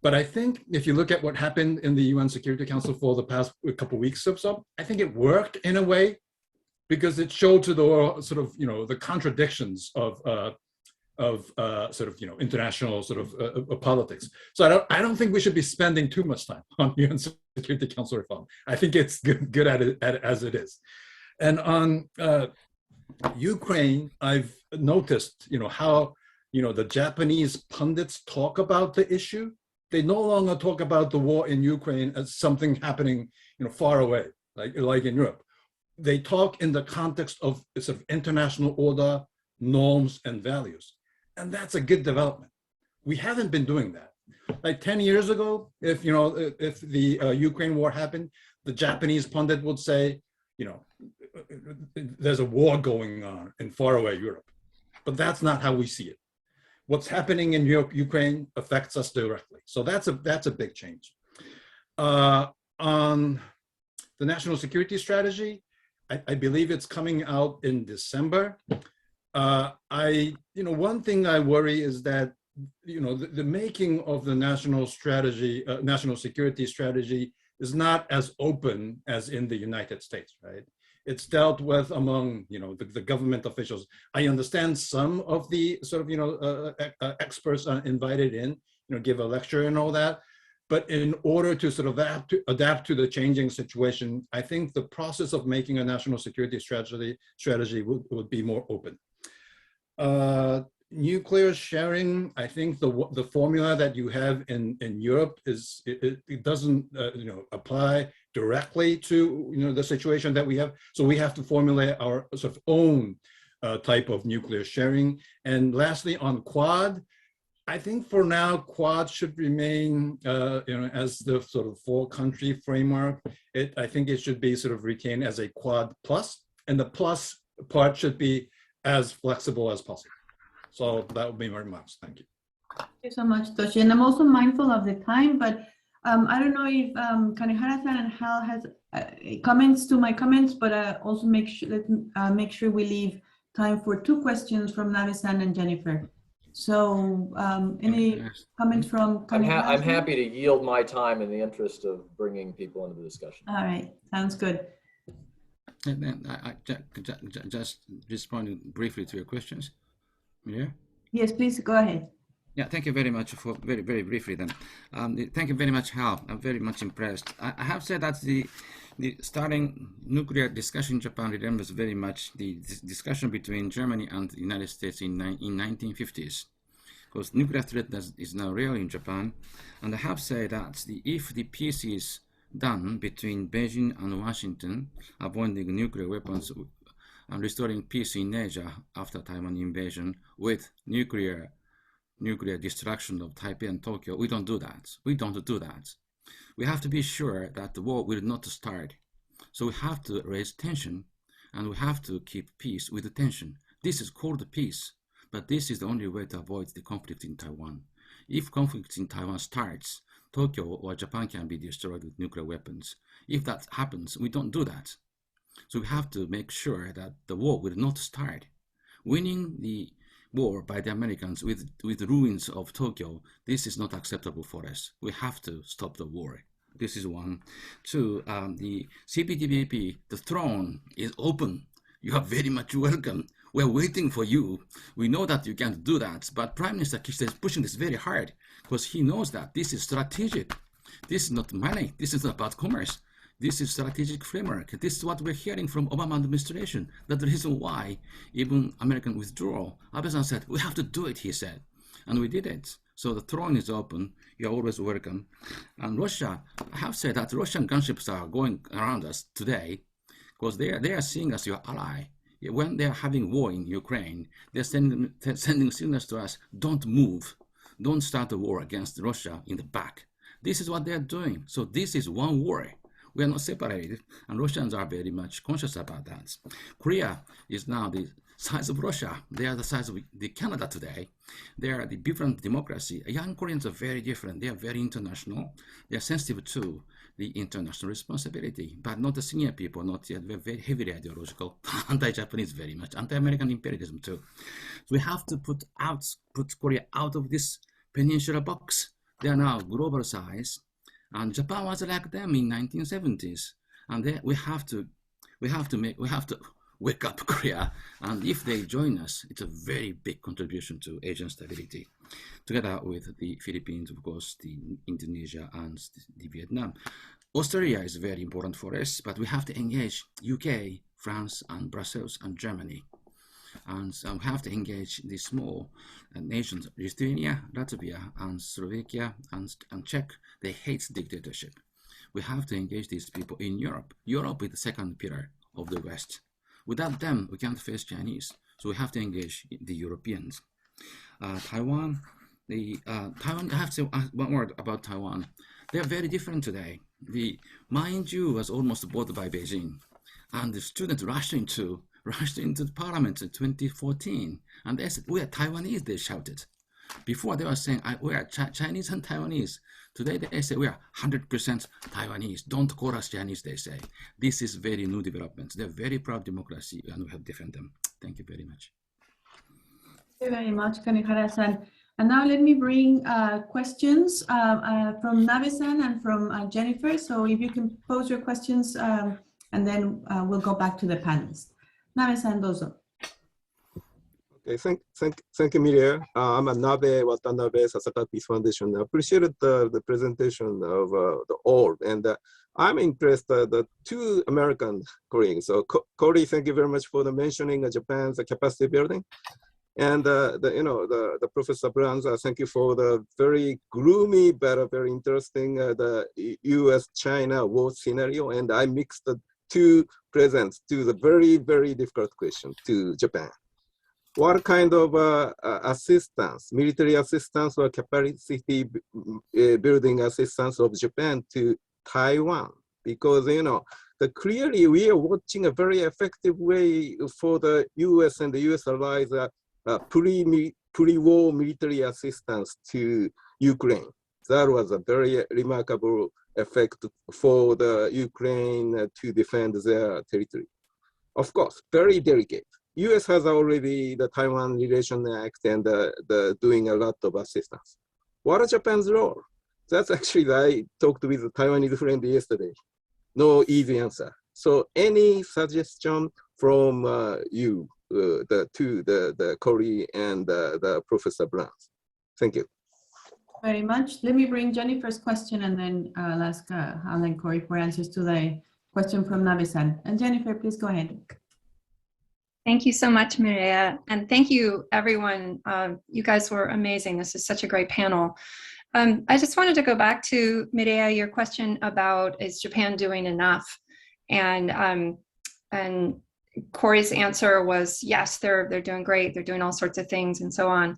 But I think if you look at what happened in the UN Security Council for the past couple of weeks or so, I think it worked in a way, because it showed to the world sort of, the contradictions of international politics. So I don't think we should be spending too much time on UN Security Council reform. I think it's good at it as it is. And on Ukraine, I've noticed, how, the Japanese pundits talk about the issue. They no longer talk about the war in Ukraine as something happening, far away, like in Europe. They talk in the context of sort of international order, norms, and values. And that's a good development. We haven't been doing that. Like 10 years ago, if the Ukraine war happened, the Japanese pundit would say, there's a war going on in faraway Europe. But that's not how we see it. What's happening in Ukraine affects us directly. So that's a big change. On the national security strategy, I believe it's coming out in December. One thing I worry is that, the making of the national strategy, national security strategy is not as open as in the United States, right? It's dealt with among, the government officials. I understand some of the sort of, experts are invited in, give a lecture and all that. But in order to sort of adapt to the changing situation, I think the process of making a national security strategy would be more open. nuclear sharing, I think the formula that you have in Europe is it doesn't apply directly to the situation that we have. So we have to formulate our sort of own type of nuclear sharing. And lastly, on Quad, I think for now Quad should remain as the sort of 4-country framework. I think it should be sort of retained as a Quad plus, and the plus part should be as flexible as possible. So that would be my remarks. Thank you. Thank you so much, Toshi. And I'm also mindful of the time, but I don't know if Kanehara-san and Hal has comments to my comments, but also make sure we leave time for 2 questions from Nabe-san and Jennifer. So any comments from Kanehara-san? I'm happy to yield my time in the interest of bringing people into the discussion. All right, sounds good. And then I just responding briefly to your questions. Yeah. Yes, please go ahead. Yeah, thank you very much for very briefly then. Thank you very much, Hal. I'm very much impressed. I have said that the starting nuclear discussion in Japan remembers very much the discussion between Germany and the United States in 1950s, because nuclear threat is now real in Japan. And I have said that if the peace is done between Beijing and Washington, avoiding nuclear weapons and restoring peace in Asia after Taiwan invasion with nuclear destruction of Taipei and Tokyo, we don't do that. We don't do that. We have to be sure that the war will not start. So we have to raise tension, and we have to keep peace with the tension. This is called peace, but this is the only way to avoid the conflict in Taiwan. If conflict in Taiwan starts, Tokyo or Japan can be destroyed with nuclear weapons. If that happens, we don't do that. So we have to make sure that the war will not start. Winning the war by the Americans with the ruins of Tokyo, this is not acceptable for us. We have to stop the war. This is 1. 2, the CPTPP, the throne is open. You are very much welcome. We're waiting for you. We know that you can't do that, but Prime Minister Kishida is pushing this very hard because he knows that this is strategic. This is not money. This is not about commerce. This is strategic framework. This is what we're hearing from Obama administration. That's the reason why even American withdrawal, Abe-san said, we have to do it, he said. And we did it. So the throne is open. You're always welcome. And Russia, I have said that Russian gunships are going around us today because they are seeing us your ally. When they're having war in Ukraine, they're sending signals to us, don't move. Don't start a war against Russia in the back. This is what they're doing. So this is one war. We are not separated, and Russians are very much conscious about that. Korea is now the size of Russia. They are the size of the Canada today. They are the different democracy. Young Koreans are very different. They are very international. They are sensitive to the international responsibility, but not the senior people, not yet. They're very heavily ideological, anti-Japanese very much, anti-American imperialism too. So we have to put Korea out of this peninsula box. They are now global size. And Japan was like them in 1970s, and we have to wake up Korea. And if they join us, it's a very big contribution to Asian stability, together with the Philippines, of course, the Indonesia and the Vietnam. Australia is very important for us, but we have to engage UK, France, and Brussels and Germany. And so we have to engage the small nations, Lithuania, Latvia, and Slovakia, and Czech. They hate dictatorship. We have to engage these people in Europe. Europe is the second pillar of the West. Without them, we can't face Chinese. So we have to engage the Europeans. Taiwan, I have to say one word about Taiwan. They're very different today. The Manchu was almost bought by Beijing, and the students rushed into the parliament in 2014, and they said, we are Taiwanese, they shouted. Before they were saying, we are Chinese and Taiwanese. Today they say, we are 100% Taiwanese. Don't call us Chinese, they say. This is very new development. They're very proud democracy, and we have defended them. Thank you very much. Thank you very much, Kanehara-san. And now let me bring questions from Nabe-san and from Jennifer. So if you can pose your questions, and then we'll go back to the panelists. Nabe-san, dozo. Okay, thank you, Miria. I'm a Nabe Watanabe Sasaka Peace Foundation. I appreciate the presentation of the org, and I'm impressed the 2 American Koreans. So Corey, thank you very much for the mentioning Japan's capacity building. And the Professor Brandt, thank you for the very gloomy but very interesting the U.S.-China war scenario. And I mixed the two presents to the very, very difficult question to Japan. What kind of assistance, military assistance or capacity building assistance of Japan to Taiwan? Because, clearly we are watching a very effective way for the US and the US allies pre-war military assistance to Ukraine. That was a very remarkable effect for the Ukraine to defend their territory. Of course, very delicate. US has already the Taiwan Relation Act and doing a lot of assistance. What is Japan's role? That's actually, I talked with a Taiwanese friend yesterday. No easy answer. So any suggestion from you, the Corey and the Professor Brandt? Thank you. Very much. Let me bring Jennifer's question and then I'll ask Hal and Corey for answers to the question from Nabe-san. And Jennifer, please go ahead. Thank you so much, Mireya. And thank you, everyone. You guys were amazing. This is such a great panel. I just wanted to go back to, Mireya, your question about, is Japan doing enough? And Corey's answer was, yes, they're doing great. They're doing all sorts of things and so on.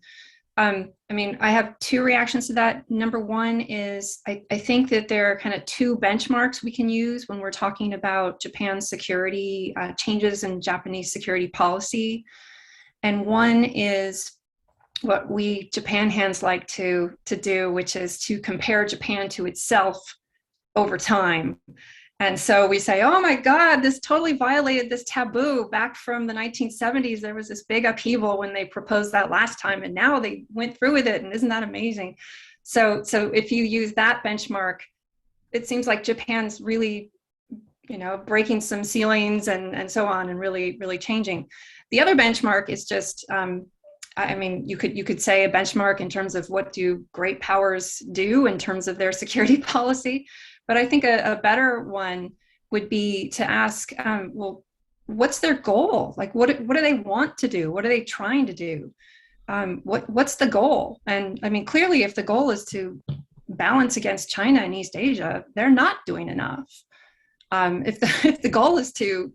I mean, I have two reactions to that. Number one is I think that there are kind of two benchmarks we can use when we're talking about Japan's security, changes in Japanese security policy. And one is what we Japan hands like to do, which is to compare Japan to itself over time. And so we say, oh my God, this totally violated this taboo back from the 1970s. There was this big upheaval when they proposed that last time, and now they went through with it. And isn't that amazing? So if you use that benchmark, it seems like Japan's really, breaking some ceilings and so on, and really, really changing. The other benchmark is just, you could say a benchmark in terms of what do great powers do in terms of their security policy. But I think a better one would be to ask, well, what's their goal? Like, what do they want to do? What are they trying to do? What's the goal? And I mean, clearly, if the goal is to balance against China and East Asia, they're not doing enough. If the goal is to,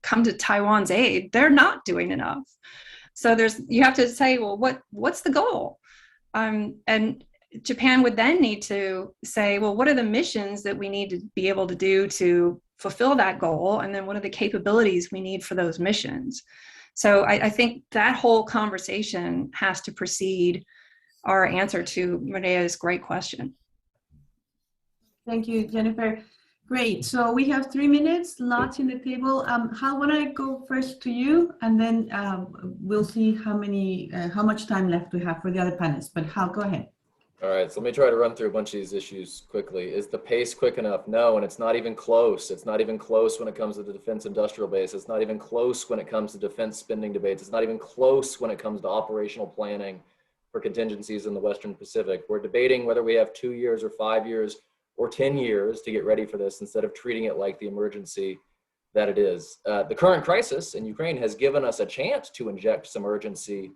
come to Taiwan's aid, they're not doing enough. So you have to say, well, what's the goal? And Japan would then need to say, well, what are the missions that we need to be able to do to fulfill that goal? And then what are the capabilities we need for those missions? So I think that whole conversation has to precede our answer to Mireya's great question. Thank you, Jennifer. Great. So we have 3 minutes, lots in the table. Hal, why don't I go first to you, and then we'll see how much time left we have for the other panelists. But Hal, go ahead. All right, so let me try to run through a bunch of these issues quickly. Is the pace quick enough? No, and it's not even close. It's not even close when it comes to the defense industrial base. It's not even close when it comes to defense spending debates. It's not even close when it comes to operational planning for contingencies in the Western Pacific. We're debating whether we have 2 years or 5 years or 10 years to get ready for this instead of treating it like the emergency that it is. The current crisis in Ukraine has given us a chance to inject some urgency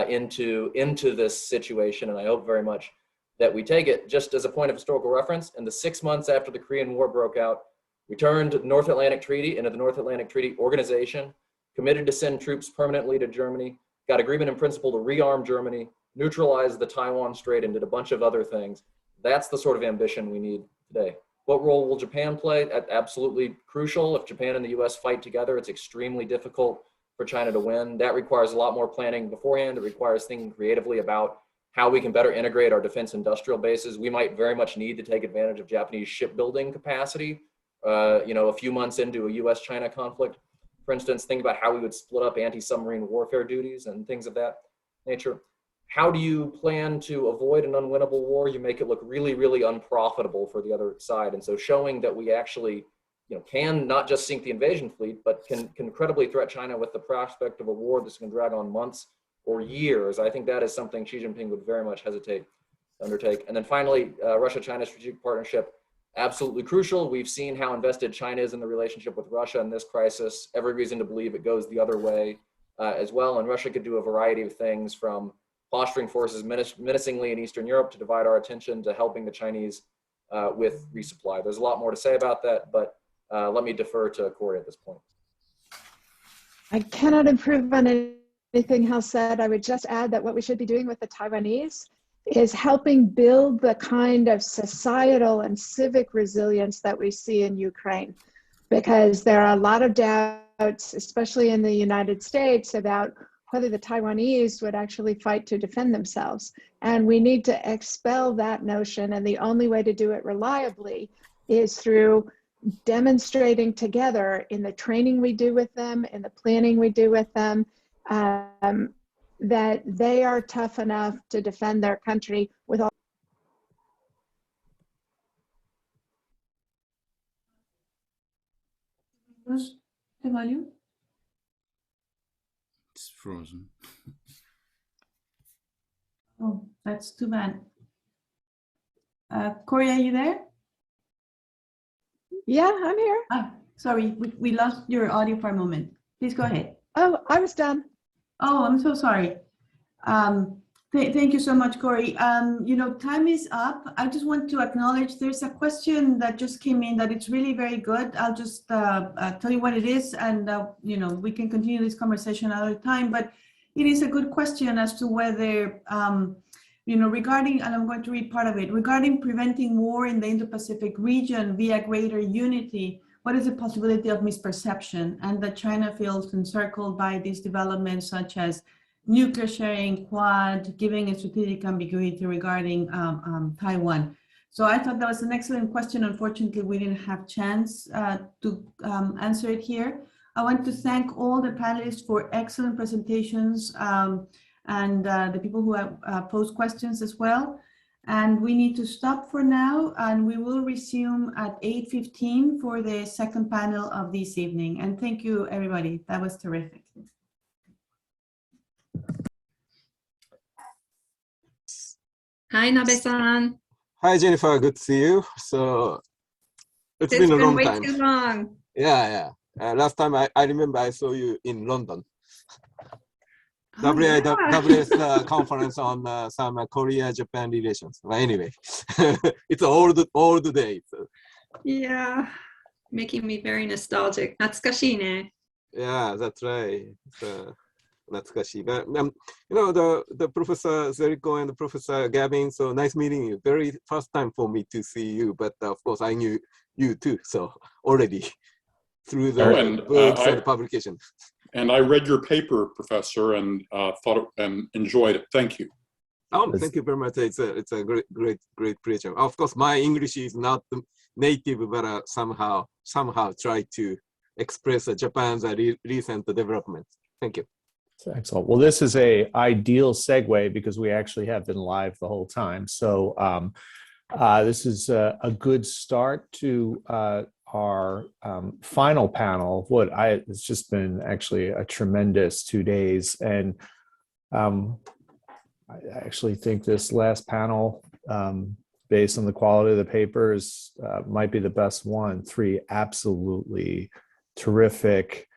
into this situation, and I hope very much that we take it. Just as a point of historical reference, in the 6 months after the Korean War broke out, we turned the North Atlantic Treaty into the North Atlantic Treaty Organization, committed to send troops permanently to Germany, got agreement in principle to rearm Germany, neutralize the Taiwan Strait, and did a bunch of other things. That's the sort of ambition we need today. What role will Japan play? Absolutely crucial. If Japan and the US fight together, it's extremely difficult for China to win. That requires a lot more planning beforehand. It requires thinking creatively about how we can better integrate our defense industrial bases. We might very much need to take advantage of Japanese shipbuilding capacity, a few months into a US-China conflict. For instance, think about how we would split up anti-submarine warfare duties and things of that nature. How do you plan to avoid an unwinnable war? You make it look really, really unprofitable for the other side. And so showing that we actually can not just sink the invasion fleet, but can credibly threat China with the prospect of a war that's going to drag on months or years, I think that is something Xi Jinping would very much hesitate to undertake. And then finally, Russia-China strategic partnership, absolutely crucial. We've seen how invested China is in the relationship with Russia in this crisis. Every reason to believe it goes the other way as well. And Russia could do a variety of things, from posturing forces menacingly in Eastern Europe to divide our attention, to helping the Chinese with resupply. There's a lot more to say about that, but let me defer to Corey at this point. I cannot improve on anything Hal said. I would just add that what we should be doing with the Taiwanese is helping build the kind of societal and civic resilience that we see in Ukraine, because there are a lot of doubts, especially in the United States, about whether the Taiwanese would actually fight to defend themselves. And we need to expel that notion. And the only way to do it reliably is through demonstrating together in the training we do with them, in the planning we do with them, that they are tough enough to defend their country with all. The volume? It's frozen. Oh, that's too bad. Corey, are you there? Yeah, I'm here. Sorry, we lost your audio for a moment. Please go ahead. Oh, I was done. Oh, I'm so sorry. Thank you so much, Corey. Time is up. I just want to acknowledge there's a question that just came in that it's really very good. I'll just tell you what it is, and we can continue this conversation another time. But it is a good question as to whether, regarding, and I'm going to read part of it, regarding preventing war in the Indo-Pacific region via greater unity. What is the possibility of misperception, and that China feels encircled by these developments, such as nuclear sharing, Quad, giving a strategic ambiguity regarding Taiwan? So I thought that was an excellent question. Unfortunately, we didn't have chance to answer it here. I want to thank all the panelists for excellent presentations, and the people who have posed questions as well. And we need to stop for now, and we will resume at 8:15 for the second panel of this evening. And thank you, everybody. That was terrific. Hi, Nabe-san. Hi, Jennifer. Good to see you. So it's been a long way time. too long. Yeah. Last time I remember I saw you in London. Oh, yeah. WS conference on some Korea-Japan relations. But anyway, it's old days. Yeah, making me very nostalgic. 懐かしいね. Yeah, that's right. Natsukashi. But the Professor Zeliko and the Professor Gavin. So nice meeting you. Very first time for me to see you, but of course I knew you too. So already through the books and publication. And I read your paper, Professor, and thought it, and enjoyed it. Thank you. Oh, thank you very much. It's a great pleasure. Of course, my English is not native, but somehow try to express Japan's recent development. Thank you. Excellent. Well, this is a ideal segue because we actually have been live the whole time. So this is a good start to our final panel. It's just been actually a tremendous 2 days. And I actually think this last panel, based on the quality of the papers, might be the best one. 3 absolutely terrific,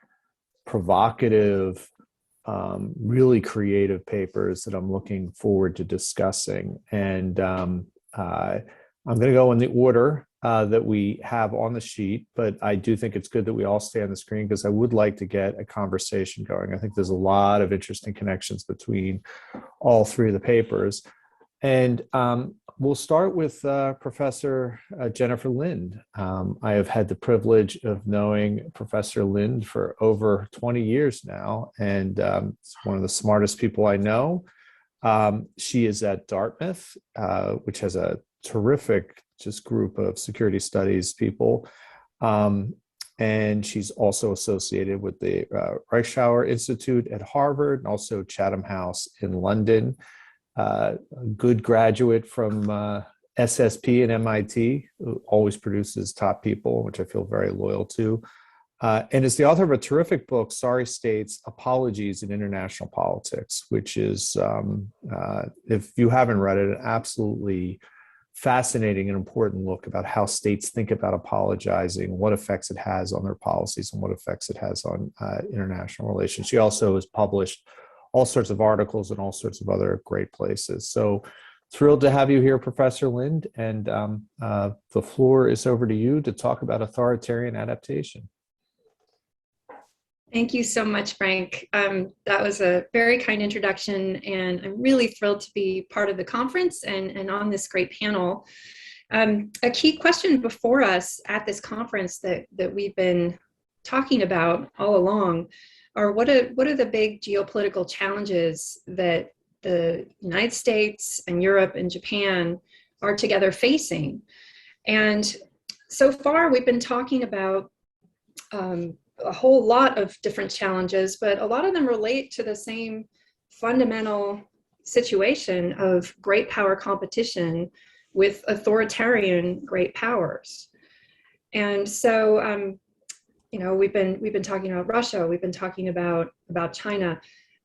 provocative, really creative papers that I'm looking forward to discussing. And I'm going to go in the order that we have on the sheet, but I do think it's good that we all stay on the screen because I would like to get a conversation going. I think there's a lot of interesting connections between all 3 of the papers. And we'll start with Professor Jennifer Lind. I have had the privilege of knowing Professor Lind for over 20 years now, and it's one of the smartest people I know. She is at Dartmouth, which has a terrific just group of security studies people. And she's also associated with the Reichsauer Institute at Harvard and also Chatham House in London. A good graduate from SSP and MIT, who always produces top people, which I feel very loyal to. And is the author of a terrific book, Sorry States, Apologies in International Politics, which is, if you haven't read it, an absolutely fascinating and important look about how states think about apologizing, what effects it has on their policies, and what effects it has on international relations. She also has published all sorts of articles in all sorts of other great places. So thrilled to have you here, Professor Lind, and the floor is over to you to talk about authoritarian adaptation. Thank you so much, Frank. That was a very kind introduction, and I'm really thrilled to be part of the conference and on this great panel. A key question before us at this conference that we've been talking about all along are what are the big geopolitical challenges that the United States and Europe and Japan are together facing? And so far, we've been talking about a whole lot of different challenges, but a lot of them relate to the same fundamental situation of great power competition with authoritarian great powers. And so, you know, we've been talking about Russia, we've been talking about China,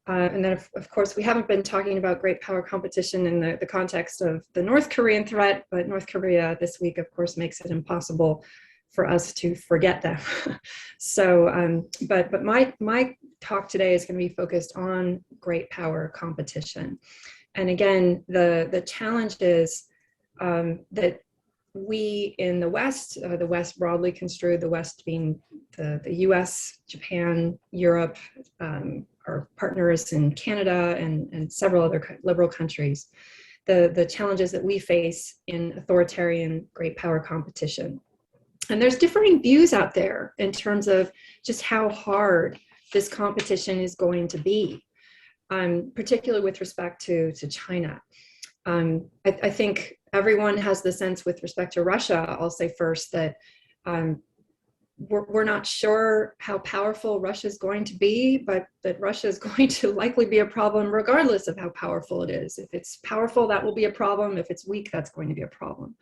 and then of course we haven't been talking about great power competition in the context of the North Korean threat, but North Korea this week, of course, makes it impossible for us to forget them. So, but my talk today is going to be focused on great power competition. And again, the challenge is that we in the West broadly construed, the West being the US, Japan, Europe, our partners in Canada and several other liberal countries, the challenges that we face in authoritarian great power competition. And there's differing views out there in terms of just how hard this competition is going to be, particularly with respect to China. I think everyone has the sense with respect to Russia, I'll say first, that we're not sure how powerful Russia is going to be, but that Russia is going to likely be a problem regardless of how powerful it is. If it's powerful, that will be a problem. If it's weak, that's going to be a problem.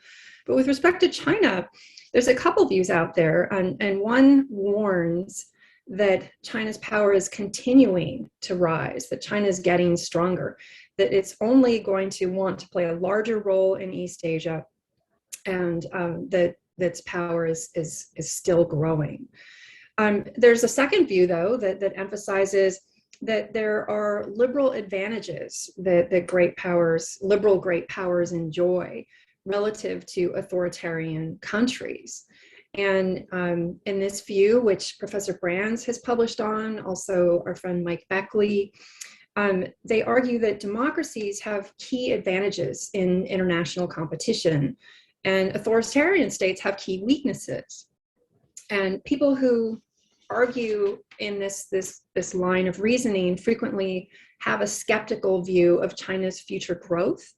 But with respect to China, there's a couple views out there, and one warns that China's power is continuing to rise, that China is getting stronger, that it's only going to want to play a larger role in East Asia, and that its power is still growing. There's a second view, though, that emphasizes that there are liberal advantages that liberal great powers enjoy relative to authoritarian countries. And in this view, which Professor Brandt has published on, also our friend Mike Beckley, they argue that democracies have key advantages in international competition, and authoritarian states have key weaknesses. And people who argue in this line of reasoning frequently have a skeptical view of China's future growth.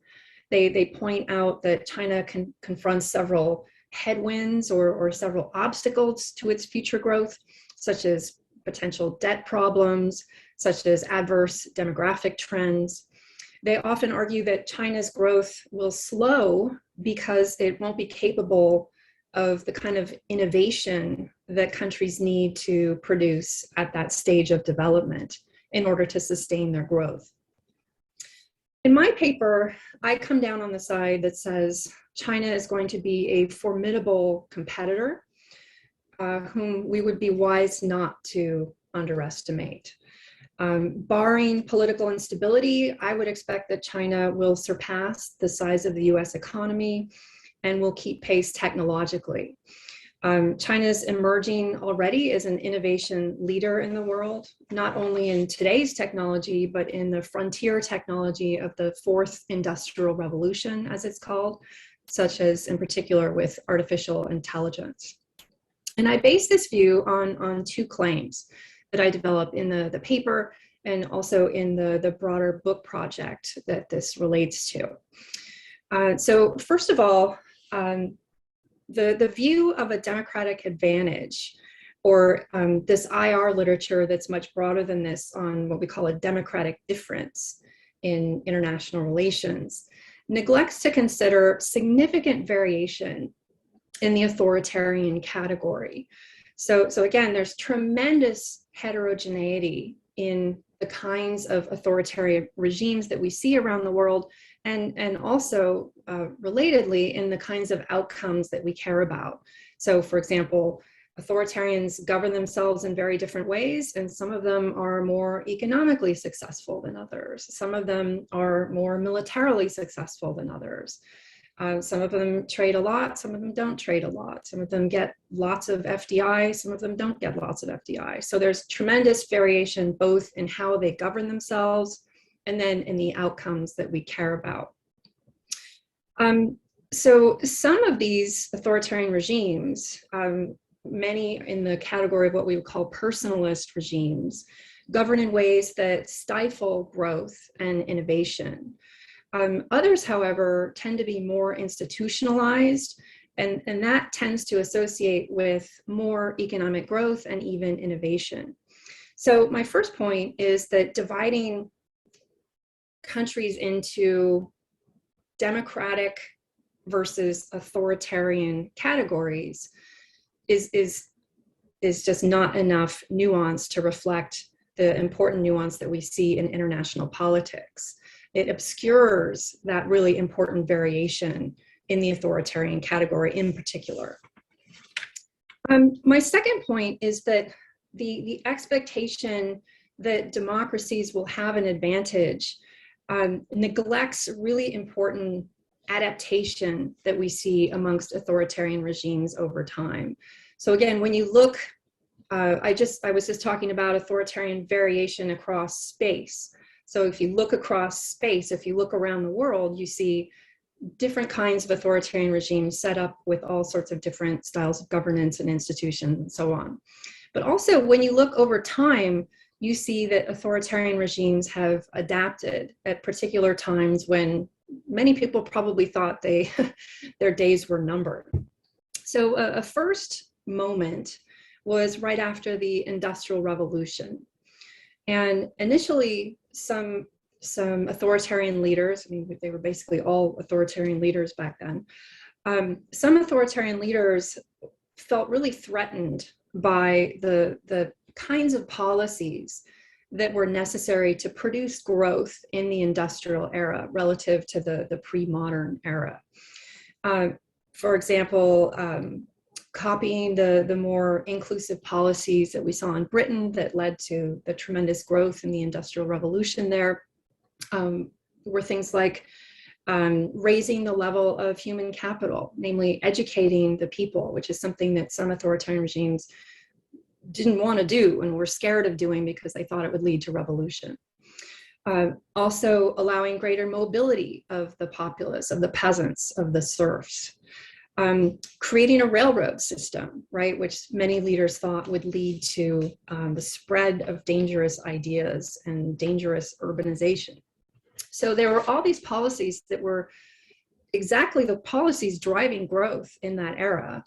They point out that China confronts several headwinds or several obstacles to its future growth, such as potential debt problems, such as adverse demographic trends. They often argue that China's growth will slow because it won't be capable of the kind of innovation that countries need to produce at that stage of development in order to sustain their growth. In my paper, I come down on the side that says China is going to be a formidable competitor whom we would be wise not to underestimate. Barring political instability, I would expect that China will surpass the size of the US economy and will keep pace technologically. China's emerging already as an innovation leader in the world, not only in today's technology, but in the frontier technology of the fourth industrial revolution, as it's called, such as in particular with artificial intelligence. And I base this view on two claims that I develop in the paper and also in the broader book project that this relates to. So first of all, the view of a democratic advantage, or this IR literature that's much broader than this on what we call a democratic difference in international relations, neglects to consider significant variation in the authoritarian category. So again, there's tremendous heterogeneity in the kinds of authoritarian regimes that we see around the world, and also relatedly in the kinds of outcomes that we care about. So for example, authoritarians govern themselves in very different ways, and some of them are more economically successful than others. Some of them are more militarily successful than others. Some of them trade a lot, some of them don't trade a lot. Some of them get lots of FDI, some of them don't get lots of FDI. So there's tremendous variation both in how they govern themselves and then in the outcomes that we care about. So some of these authoritarian regimes, many in the category of what we would call personalist regimes, govern in ways that stifle growth and innovation. Others, however, tend to be more institutionalized, and that tends to associate with more economic growth and even innovation. So my first point is that dividing countries into democratic versus authoritarian categories is just not enough nuance to reflect the important nuance that we see in international politics. It obscures that really important variation in the authoritarian category in particular. My second point is that the expectation that democracies will have an advantage neglects really important adaptation that we see amongst authoritarian regimes over time. So again, when you look, I was just talking about authoritarian variation across space. So if you look across space, if you look around the world, you see different kinds of authoritarian regimes set up with all sorts of different styles of governance and institutions and so on. But also when you look over time, you see that authoritarian regimes have adapted at particular times when many people probably thought their days were numbered. So a first moment was right after the Industrial Revolution. And initially, some authoritarian leaders, I mean, they were basically all authoritarian leaders back then. Some authoritarian leaders felt really threatened by the kinds of policies that were necessary to produce growth in the industrial era relative to the pre-modern era. For example, copying the more inclusive policies that we saw in Britain that led to the tremendous growth in the Industrial Revolution there were things like raising the level of human capital, namely educating the people, which is something that some authoritarian regimes didn't want to do and were scared of doing because they thought it would lead to revolution. Also allowing greater mobility of the populace, of the peasants, of the serfs. Creating a railroad system, right, which many leaders thought would lead to the spread of dangerous ideas and dangerous urbanization. So there were all these policies that were exactly the policies driving growth in that era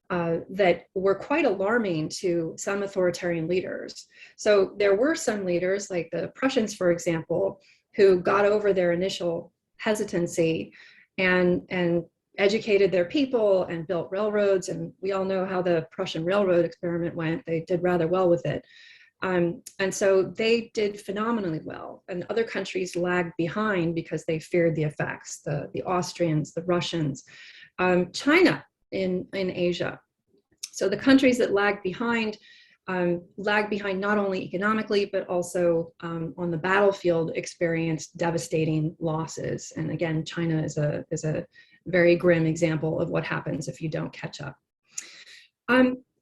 that were quite alarming to some authoritarian leaders. So there were some leaders, like the Prussians, for example, who got over their initial hesitancy and educated their people and built railroads. And we all know how the Prussian railroad experiment went. They did rather well with it. And so they did phenomenally well. And other countries lagged behind because they feared the effects, the Austrians, the Russians, China in Asia. So the countries that lagged behind not only economically, but also on the battlefield experienced devastating losses. And again, China is a very grim example of what happens if you don't catch up.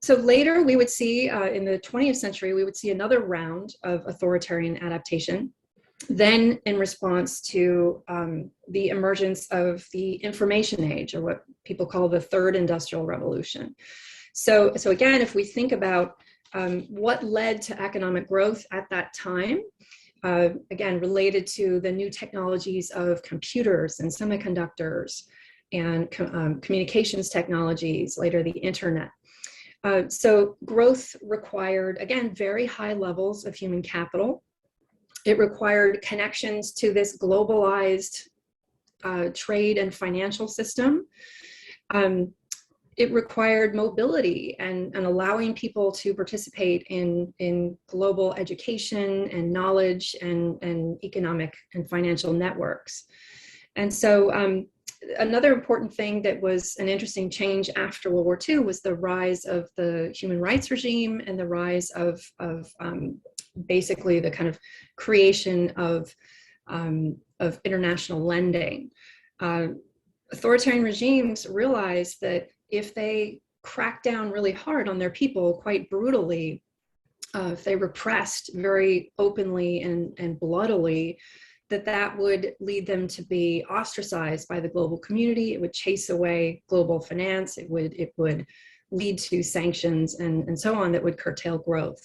So later we would see, in the 20th century, we would see another round of authoritarian adaptation, then in response to the emergence of the information age, or what people call the third industrial revolution. So again, if we think about what led to economic growth at that time, again, related to the new technologies of computers and semiconductors and communications technologies, later the internet. So growth required, again, very high levels of human capital. It required connections to this globalized trade and financial system. It required mobility and allowing people to participate in global education and knowledge and economic and financial networks. And so another important thing that was an interesting change after World War II was the rise of the human rights regime and the rise of basically the kind of creation of international lending. Authoritarian regimes realized that if they cracked down really hard on their people quite brutally, if they repressed very openly and bloodily, that would lead them to be ostracized by the global community. It would chase away global finance. It would lead to sanctions and so on that would curtail growth.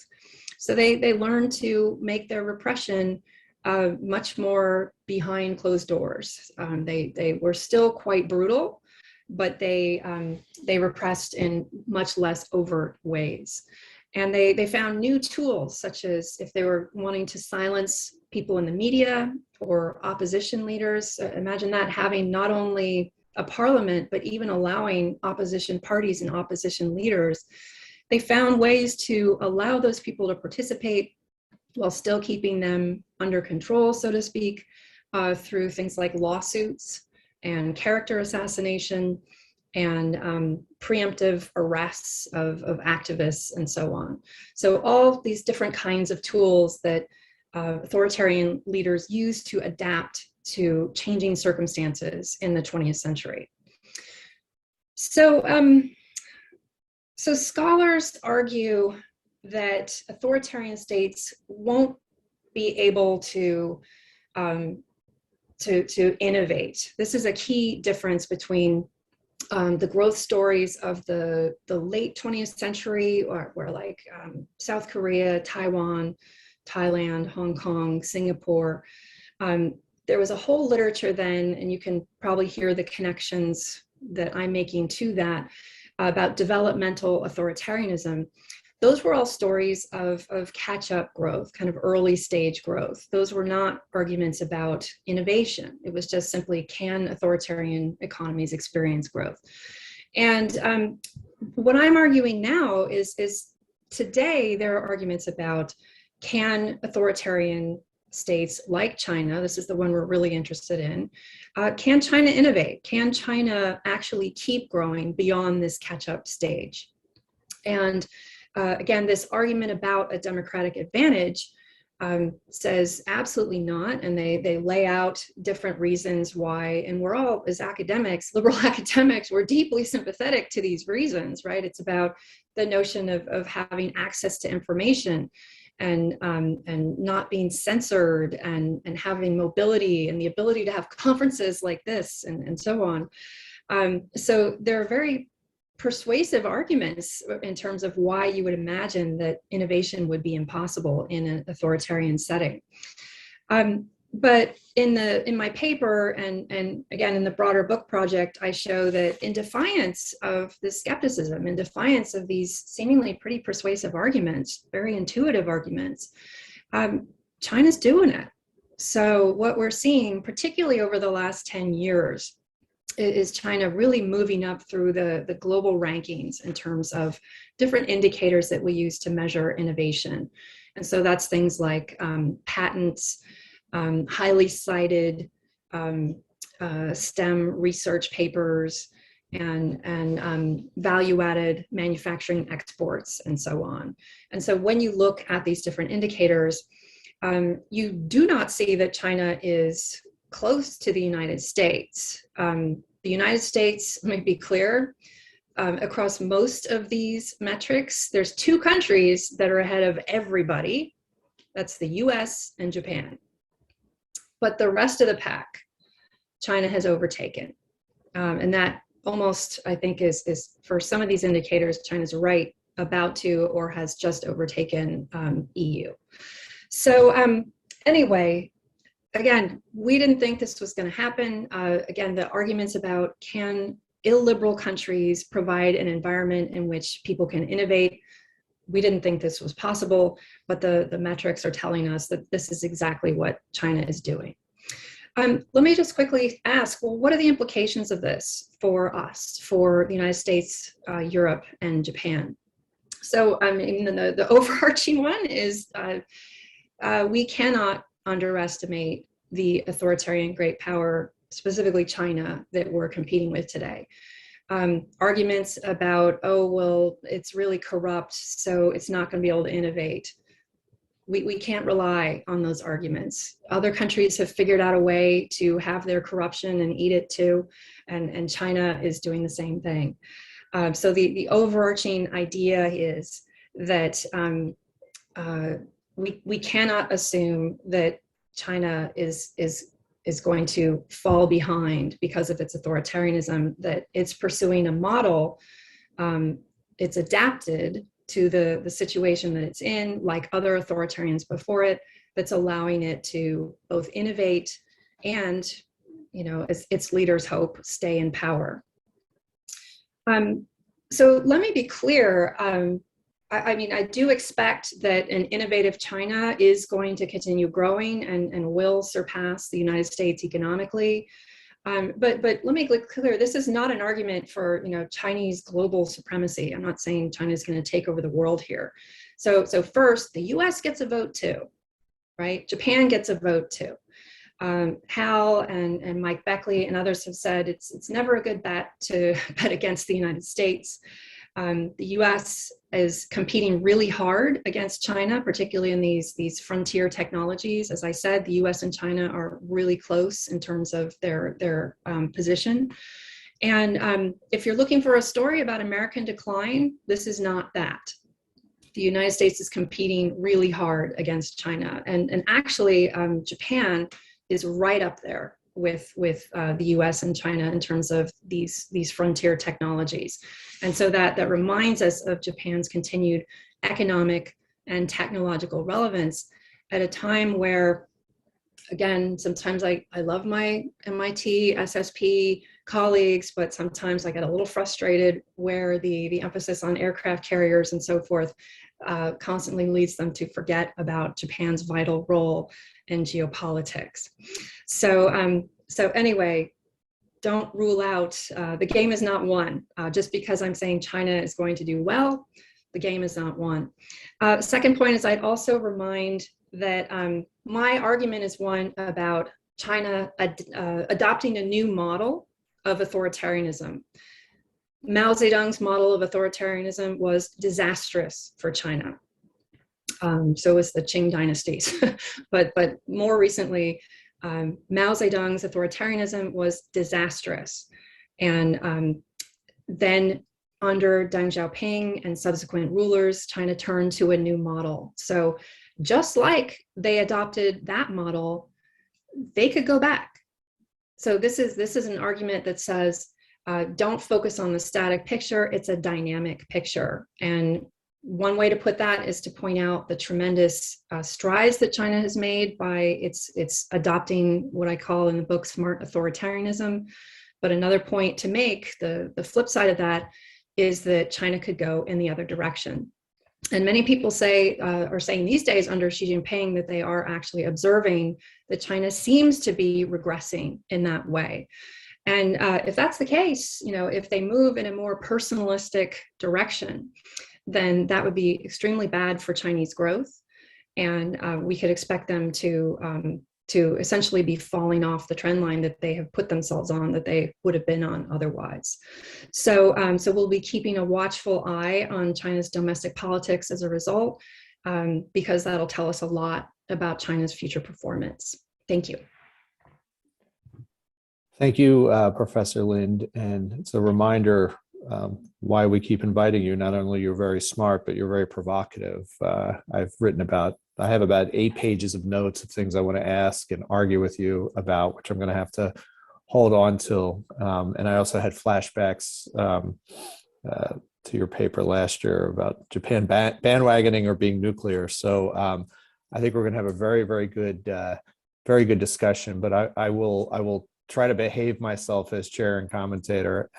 So they learned to make their repression much more behind closed doors. They were still quite brutal, but they repressed in much less overt ways. And they found new tools, such as if they were wanting to silence people in the media or opposition leaders. Imagine that, having not only a parliament, but even allowing opposition parties and opposition leaders. They found ways to allow those people to participate while still keeping them under control, so to speak, through things like lawsuits and character assassination and preemptive arrests of activists and so on. So all these different kinds of tools that authoritarian leaders use to adapt to changing circumstances in the 20th century. So, so scholars argue that authoritarian states won't be able to innovate. This is a key difference between the growth stories of the late 20th century, where like South Korea, Taiwan, Thailand, Hong Kong, Singapore. There was a whole literature then, and you can probably hear the connections that I'm making to that, about developmental authoritarianism. Those were all stories of catch-up growth, kind of early stage growth. Those were not arguments about innovation. It was just simply, can authoritarian economies experience growth? And what I'm arguing now is today there are arguments about, can authoritarian states like China, this is the one we're really interested in, can China innovate? Can China actually keep growing beyond this catch-up stage? And again, this argument about a democratic advantage says absolutely not, and they lay out different reasons why, and we're all, as academics, liberal academics, we're deeply sympathetic to these reasons, right? It's about the notion of having access to information and not being censored and having mobility and the ability to have conferences like this and so on. So there are very persuasive arguments in terms of why you would imagine that innovation would be impossible in an authoritarian setting. But in my paper and again in the broader book project, I show that in defiance of this skepticism, in defiance of these seemingly pretty persuasive arguments, very intuitive arguments, China's doing it. So what we're seeing, particularly over the last 10 years, is China really moving up through the global rankings in terms of different indicators that we use to measure innovation. And so that's things like patents, highly cited STEM research papers, and value-added manufacturing exports, and so on. And so when you look at these different indicators, you do not see that China is close to the United States. The United States, let me be clear, across most of these metrics, there's two countries that are ahead of everybody. That's the US and Japan. But the rest of the pack, China has overtaken. And that almost, I think, is for some of these indicators, China's right about to or has just overtaken EU. So anyway, again, we didn't think this was going to happen. Again, the arguments about, can illiberal countries provide an environment in which people can innovate? We didn't think this was possible, but the metrics are telling us that this is exactly what China is doing. Let me just quickly ask, well, what are the implications of this for us, for the United States, Europe, and Japan? So I mean, the overarching one is we cannot underestimate the authoritarian great power specifically China, that we're competing with today. Arguments about, oh, well, it's really corrupt, so it's not going to be able to innovate. We can't rely on those arguments. Other countries have figured out a way to have their corruption and eat it too, and China is doing the same thing. So the overarching idea is that we cannot assume that China is going to fall behind because of its authoritarianism, that it's pursuing a model, it's adapted to the situation that it's in, like other authoritarians before it, that's allowing it to both innovate and, you know, as its leaders hope, stay in power. So let me be clear. I mean, I do expect that an innovative China is going to continue growing and will surpass the United States economically. But let me be clear, this is not an argument for, you know, Chinese global supremacy. I'm not saying China is going to take over the world here. So first, the US gets a vote too, right? Japan gets a vote too. Hal and Mike Beckley and others have said it's never a good bet to bet against the United States. The US is competing really hard against China, particularly in these frontier technologies. As I said, the US and China are really close in terms of their position. And if you're looking for a story about American decline, this is not that. The United States is competing really hard against China. And actually, Japan is right up there with the US and China in terms of these frontier technologies. And so that reminds us of Japan's continued economic and technological relevance at a time where, again, sometimes I love my MIT, SSP colleagues, but sometimes I get a little frustrated where the emphasis on aircraft carriers and so forth constantly leads them to forget about Japan's vital role in geopolitics. So anyway, don't rule out, the game is not won. Just because I'm saying China is going to do well, the game is not won. Second point is I'd also remind that my argument is one about China adopting a new model of authoritarianism. Mao Zedong's model of authoritarianism was disastrous for China. So was the Qing dynasties. but more recently, Mao Zedong's authoritarianism was disastrous. And then under Deng Xiaoping and subsequent rulers, China turned to a new model. So just like they adopted that model, they could go back. So this is an argument that says, don't focus on the static picture, it's a dynamic picture. And one way to put that is to point out the tremendous strides that China has made by its adopting what I call in the book smart authoritarianism. But another point to make, the flip side of that, is that China could go in the other direction. And many people are saying these days under Xi Jinping that they are actually observing that China seems to be regressing in that way. And if that's the case, you know, if they move in a more personalistic direction, then that would be extremely bad for Chinese growth. And we could expect them to essentially be falling off the trend line that they have put themselves on, that they would have been on otherwise. So we'll be keeping a watchful eye on China's domestic politics as a result, because that'll tell us a lot about China's future performance. Thank you. Thank you, Professor Lind. And it's a reminder why we keep inviting you. Not only you're very smart, but you're very provocative. I have about 8 pages of notes of things I want to ask and argue with you about, which I'm going to have to hold on till. And I also had flashbacks to your paper last year about Japan bandwagoning or being nuclear. So I think we're going to have a very, very good discussion. But I will try to behave myself as chair and commentator.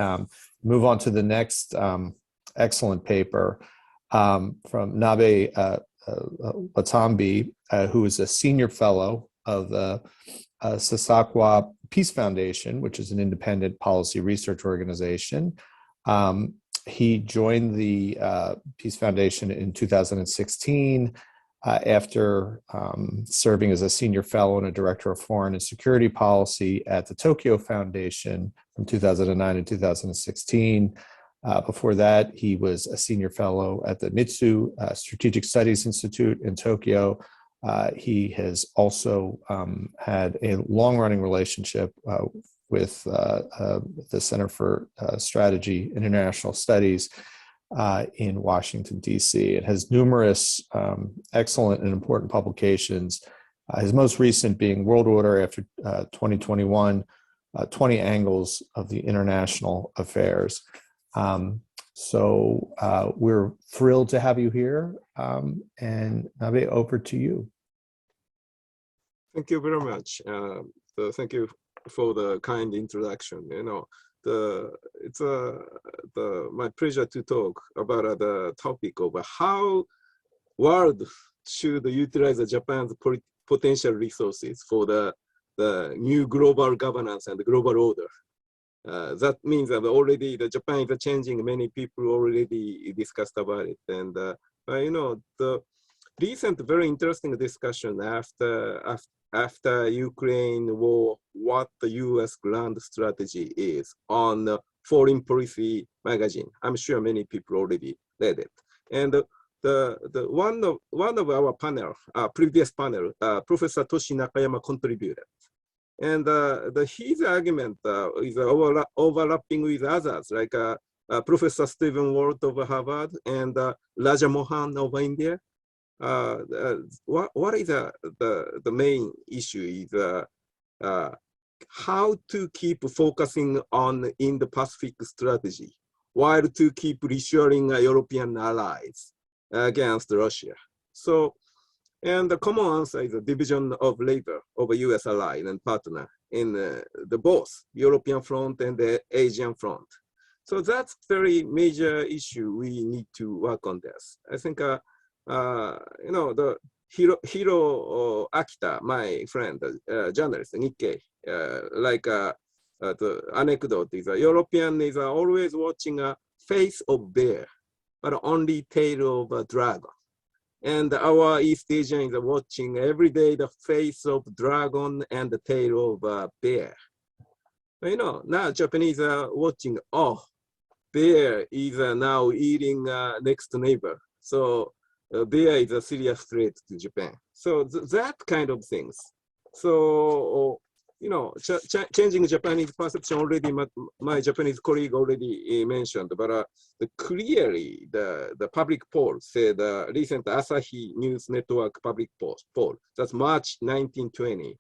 Move on to the next excellent paper from Nabe Watambi, who is a senior fellow of the Sasakwa Peace Foundation, which is an independent policy research organization. He joined the Peace Foundation in 2016. after serving as a senior fellow and a director of foreign and security policy at the Tokyo Foundation from 2009 to 2016. Before that, he was a senior fellow at the Mitsu Strategic Studies Institute in Tokyo. He has also had a long-running relationship with the Center for Strategy and International Studies in Washington, D.C. It has numerous excellent and important publications, his most recent being World Order After 2021, 20 Angles of the International Affairs. So we're thrilled to have you here. And Nabe, over to you. Thank you very much. Thank you for the kind introduction. It's my pleasure to talk about the topic of how world should utilize Japan's potential resources for the new global governance and the global order. That means that already the Japan is changing. Many people already discussed about it, and the recent very interesting discussion after Ukraine war, what the U.S. grand strategy is on Foreign Policy magazine. I'm sure many people already read it. And the one of our panel, previous panel, Professor Toshi Nakayama contributed. And his argument is overlapping with others, like Professor Stephen Walt of Harvard and Raja Mohan of India. What is the main issue is how to keep focusing on Indo-Pacific strategy while to keep reassuring European allies against Russia. So, and the common answer is a division of labor of a U.S. ally and partner in the both European front and the Asian front. So that's very major issue. We need to work on this. I think the Hiro Akita, my friend, journalist, Nikkei, the anecdote is a European is always watching a face of bear, but only tail of a dragon. And our East Asian is watching every day the face of dragon and the tail of a bear. But, now Japanese are watching, oh, bear is now eating next neighbor. So bear is a serious threat to Japan. So that kind of things. So, changing Japanese perception already, my Japanese colleague already mentioned, but clearly the public poll said, recent Asahi News Network public poll, that's March 1920,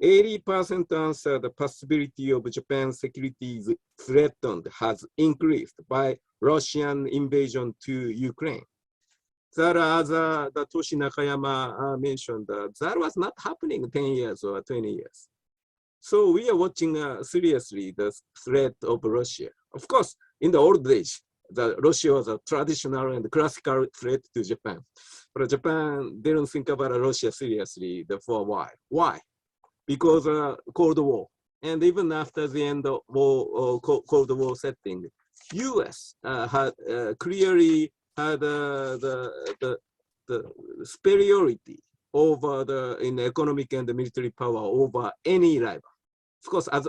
80% answer the possibility of Japan's security is threatened has increased by Russian invasion to Ukraine. That as the Toshi Nakayama mentioned, that was not happening 10 years or 20 years. So we are watching seriously the threat of Russia. Of course, in the old days, Russia was a traditional and classical threat to Japan. But Japan didn't think about Russia seriously for a while. Why? Because Cold War. And even after the end of Cold War setting, US had clearly had the superiority over in economic and military power over any rival. Of course, at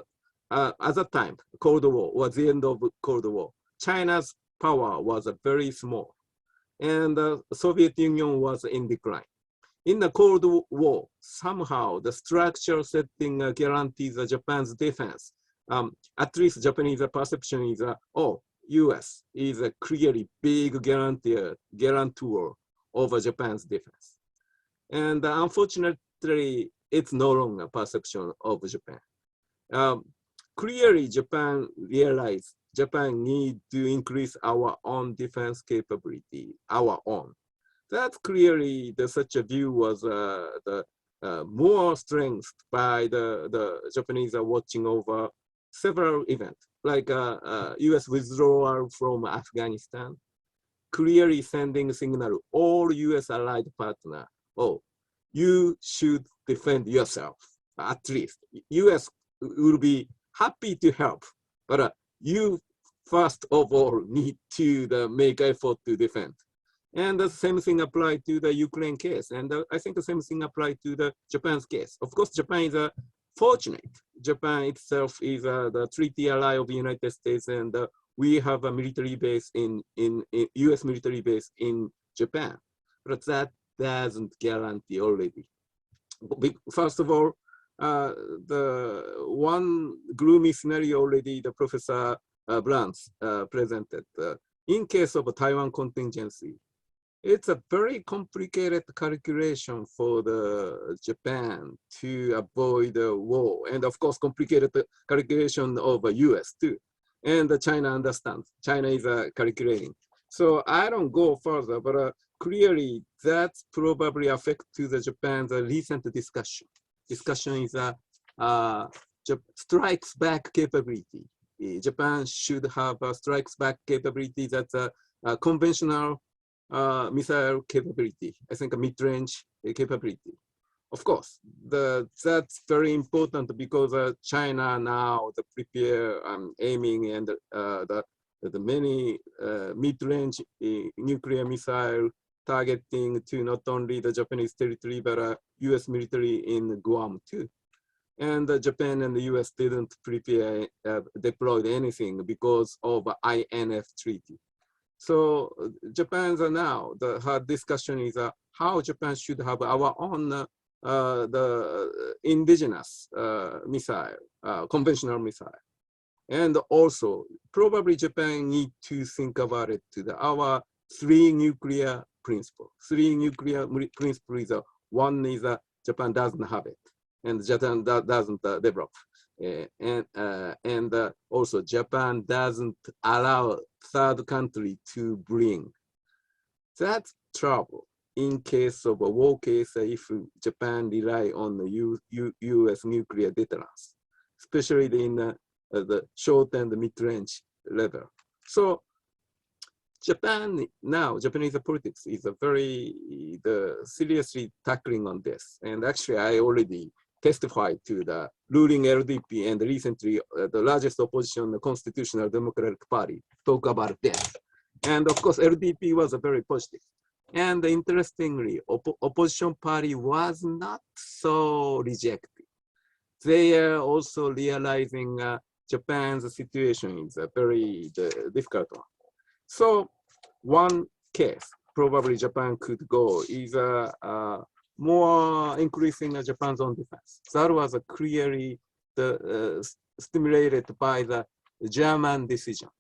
that time, Cold War was the end of Cold War. China's power was very small, and the Soviet Union was in decline. In the Cold War, somehow the structural setting guarantees Japan's defense. At least Japanese perception is, US is a clearly big guarantor over Japan's defense. And unfortunately, it's no longer perception of Japan. Clearly, Japan realized Japan need to increase our own defense capability, our own. That clearly, such a view was more strength by the Japanese are watching over several events, like US withdrawal from Afghanistan, clearly sending signal all US allied partner, oh, you should defend yourself, at least. US will be happy to help, but you first of all need to make effort to defend. And the same thing applied to the Ukraine case. And I think the same thing applied to the Japan's case. Of course, Japan is fortunate. Japan itself is the treaty ally of the United States, and we have a military base in U.S. military base in Japan. But that doesn't guarantee already. First of all, the one gloomy scenario already the Professor Brandt presented. In case of a Taiwan contingency, it's a very complicated calculation for the Japan to avoid a war, and of course complicated calculation of the US too. And China understands. China is calculating. So I don't go further, but clearly that probably affect to the Japan's recent discussion. Discussion is strikes back capability. Japan should have a strikes back capability that's a conventional missile capability. I think a mid-range capability. Of course, that's very important because China now prepare aiming and the many mid-range nuclear missile targeting to not only the Japanese territory but U.S. military in Guam too. And Japan and the U.S. didn't prepare deploy anything because of INF treaty. So Japan's now her discussion is how Japan should have our own the indigenous missile, conventional missile. And also, probably Japan need to think about it to our three nuclear principle. Three nuclear principles is one is Japan doesn't have it, and Japan doesn't develop. And also Japan doesn't allow third country to bring. That's trouble in case of a war case if Japan rely on the U.S. nuclear deterrence, especially in the short and mid-range level. So Japan now, Japanese politics is seriously tackling on this. And actually I already testified to the ruling LDP and recently the largest opposition, the Constitutional Democratic Party, talk about this. And of course, LDP was very positive. And interestingly, opposition party was not so rejected. They are also realizing Japan's situation is a very difficult one. So one case probably Japan could go is more increasing Japan's own defense. That was clearly stimulated by the German decision,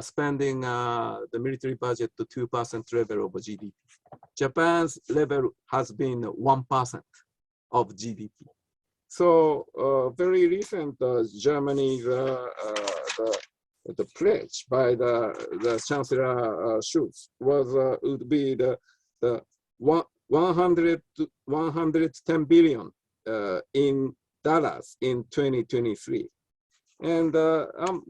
spending the military budget to 2% level of GDP. Japan's level has been 1% of GDP. So very recent Germany's the pledge by the Chancellor Schulz was would be the 110 billion in dollars in 2023. And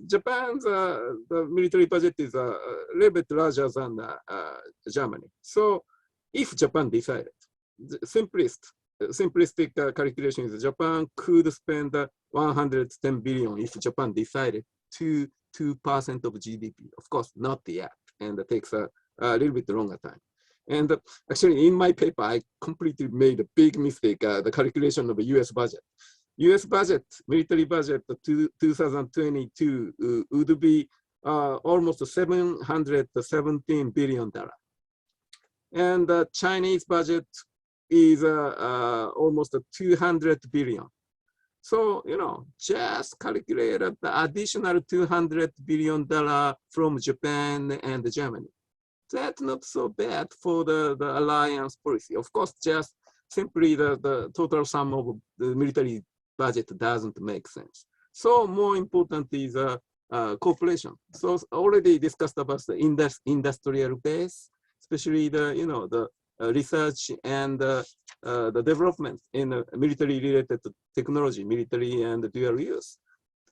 Japan's the military budget is a little bit larger than Germany. So if Japan decided, the simplistic calculation is Japan could spend 110 billion if Japan decided to 2% of GDP. Of course, not yet, and it takes a little bit longer time. And actually, in my paper, I completely made a big mistake, the calculation of the US budget. US budget, military budget, 2022 would be almost $717 billion. And the Chinese budget is almost 200 billion. So, just calculate the additional $200 billion from Japan and Germany. That's not so bad for the alliance policy. Of course, just simply the total sum of the military budget doesn't make sense. So more important is cooperation. So already discussed about the industrial base, especially the research and the development in military-related technology, military and dual use.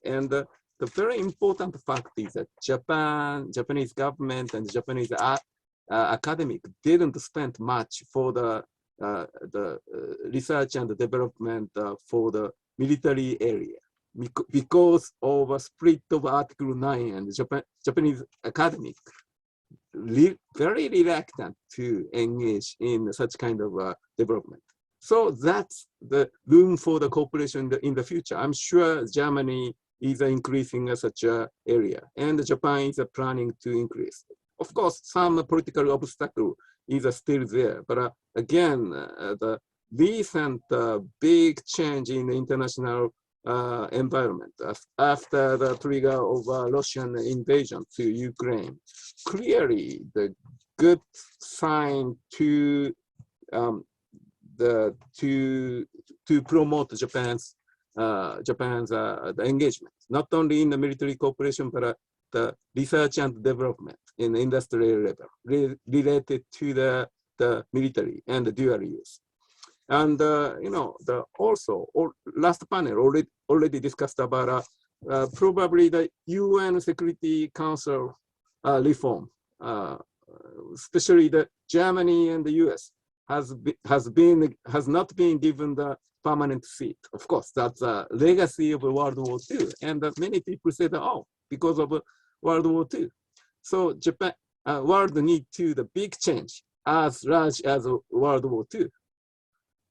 And the very important fact is that Japanese government and Japanese academic didn't spend much for the research and the development for the military area because of a split of Article 9 and Japanese academic very reluctant to engage in such kind of development. So that's the room for the cooperation in the future. I'm sure Germany is increasing such an area, and Japan is planning to increase. Of course, some political obstacle is still there, but again, the recent big change in the international environment after the trigger of Russian invasion to Ukraine, clearly the good sign to promote Japan's the engagement, not only in the military cooperation, but the research and development in the industrial level related to the military and the dual use. And also last panel already discussed about probably the UN Security Council reform, especially the Germany and the US has not been given the permanent seat. Of course, that's a legacy of World War II, and many people say that, oh, because of World War II. So Japan, world need to the big change as large as World War II.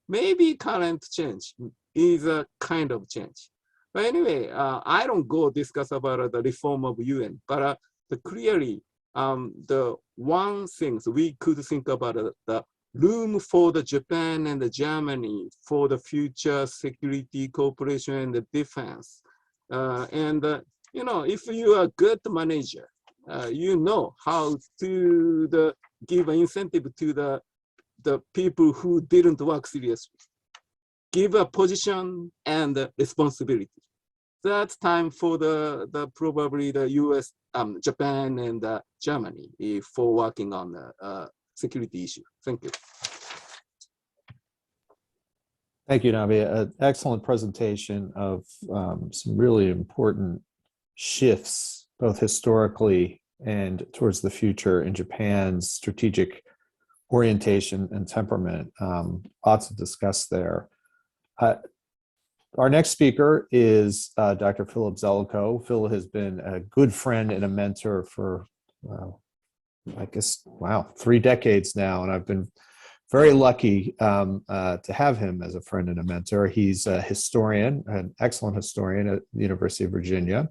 Maybe current change is a kind of change. But anyway, I don't go discuss about the reform of UN, but clearly the one things we could think about the room for the Japan and the Germany for the future security cooperation and the defense. If you are a good manager, you know how to give an incentive to the people who didn't work seriously. Give a position and responsibility. That's time for probably the US, Japan, and Germany for working on the security issue. Thank you. Thank you, Navi. An excellent presentation of some really important shifts, both historically and towards the future in Japan's strategic orientation and temperament. Lots to discuss there. Our next speaker is Dr. Phillip Zeliko. Phil has been a good friend and a mentor for, I guess, 3 decades now, and I've been very lucky to have him as a friend and a mentor. He's a historian, an excellent historian at the University of Virginia.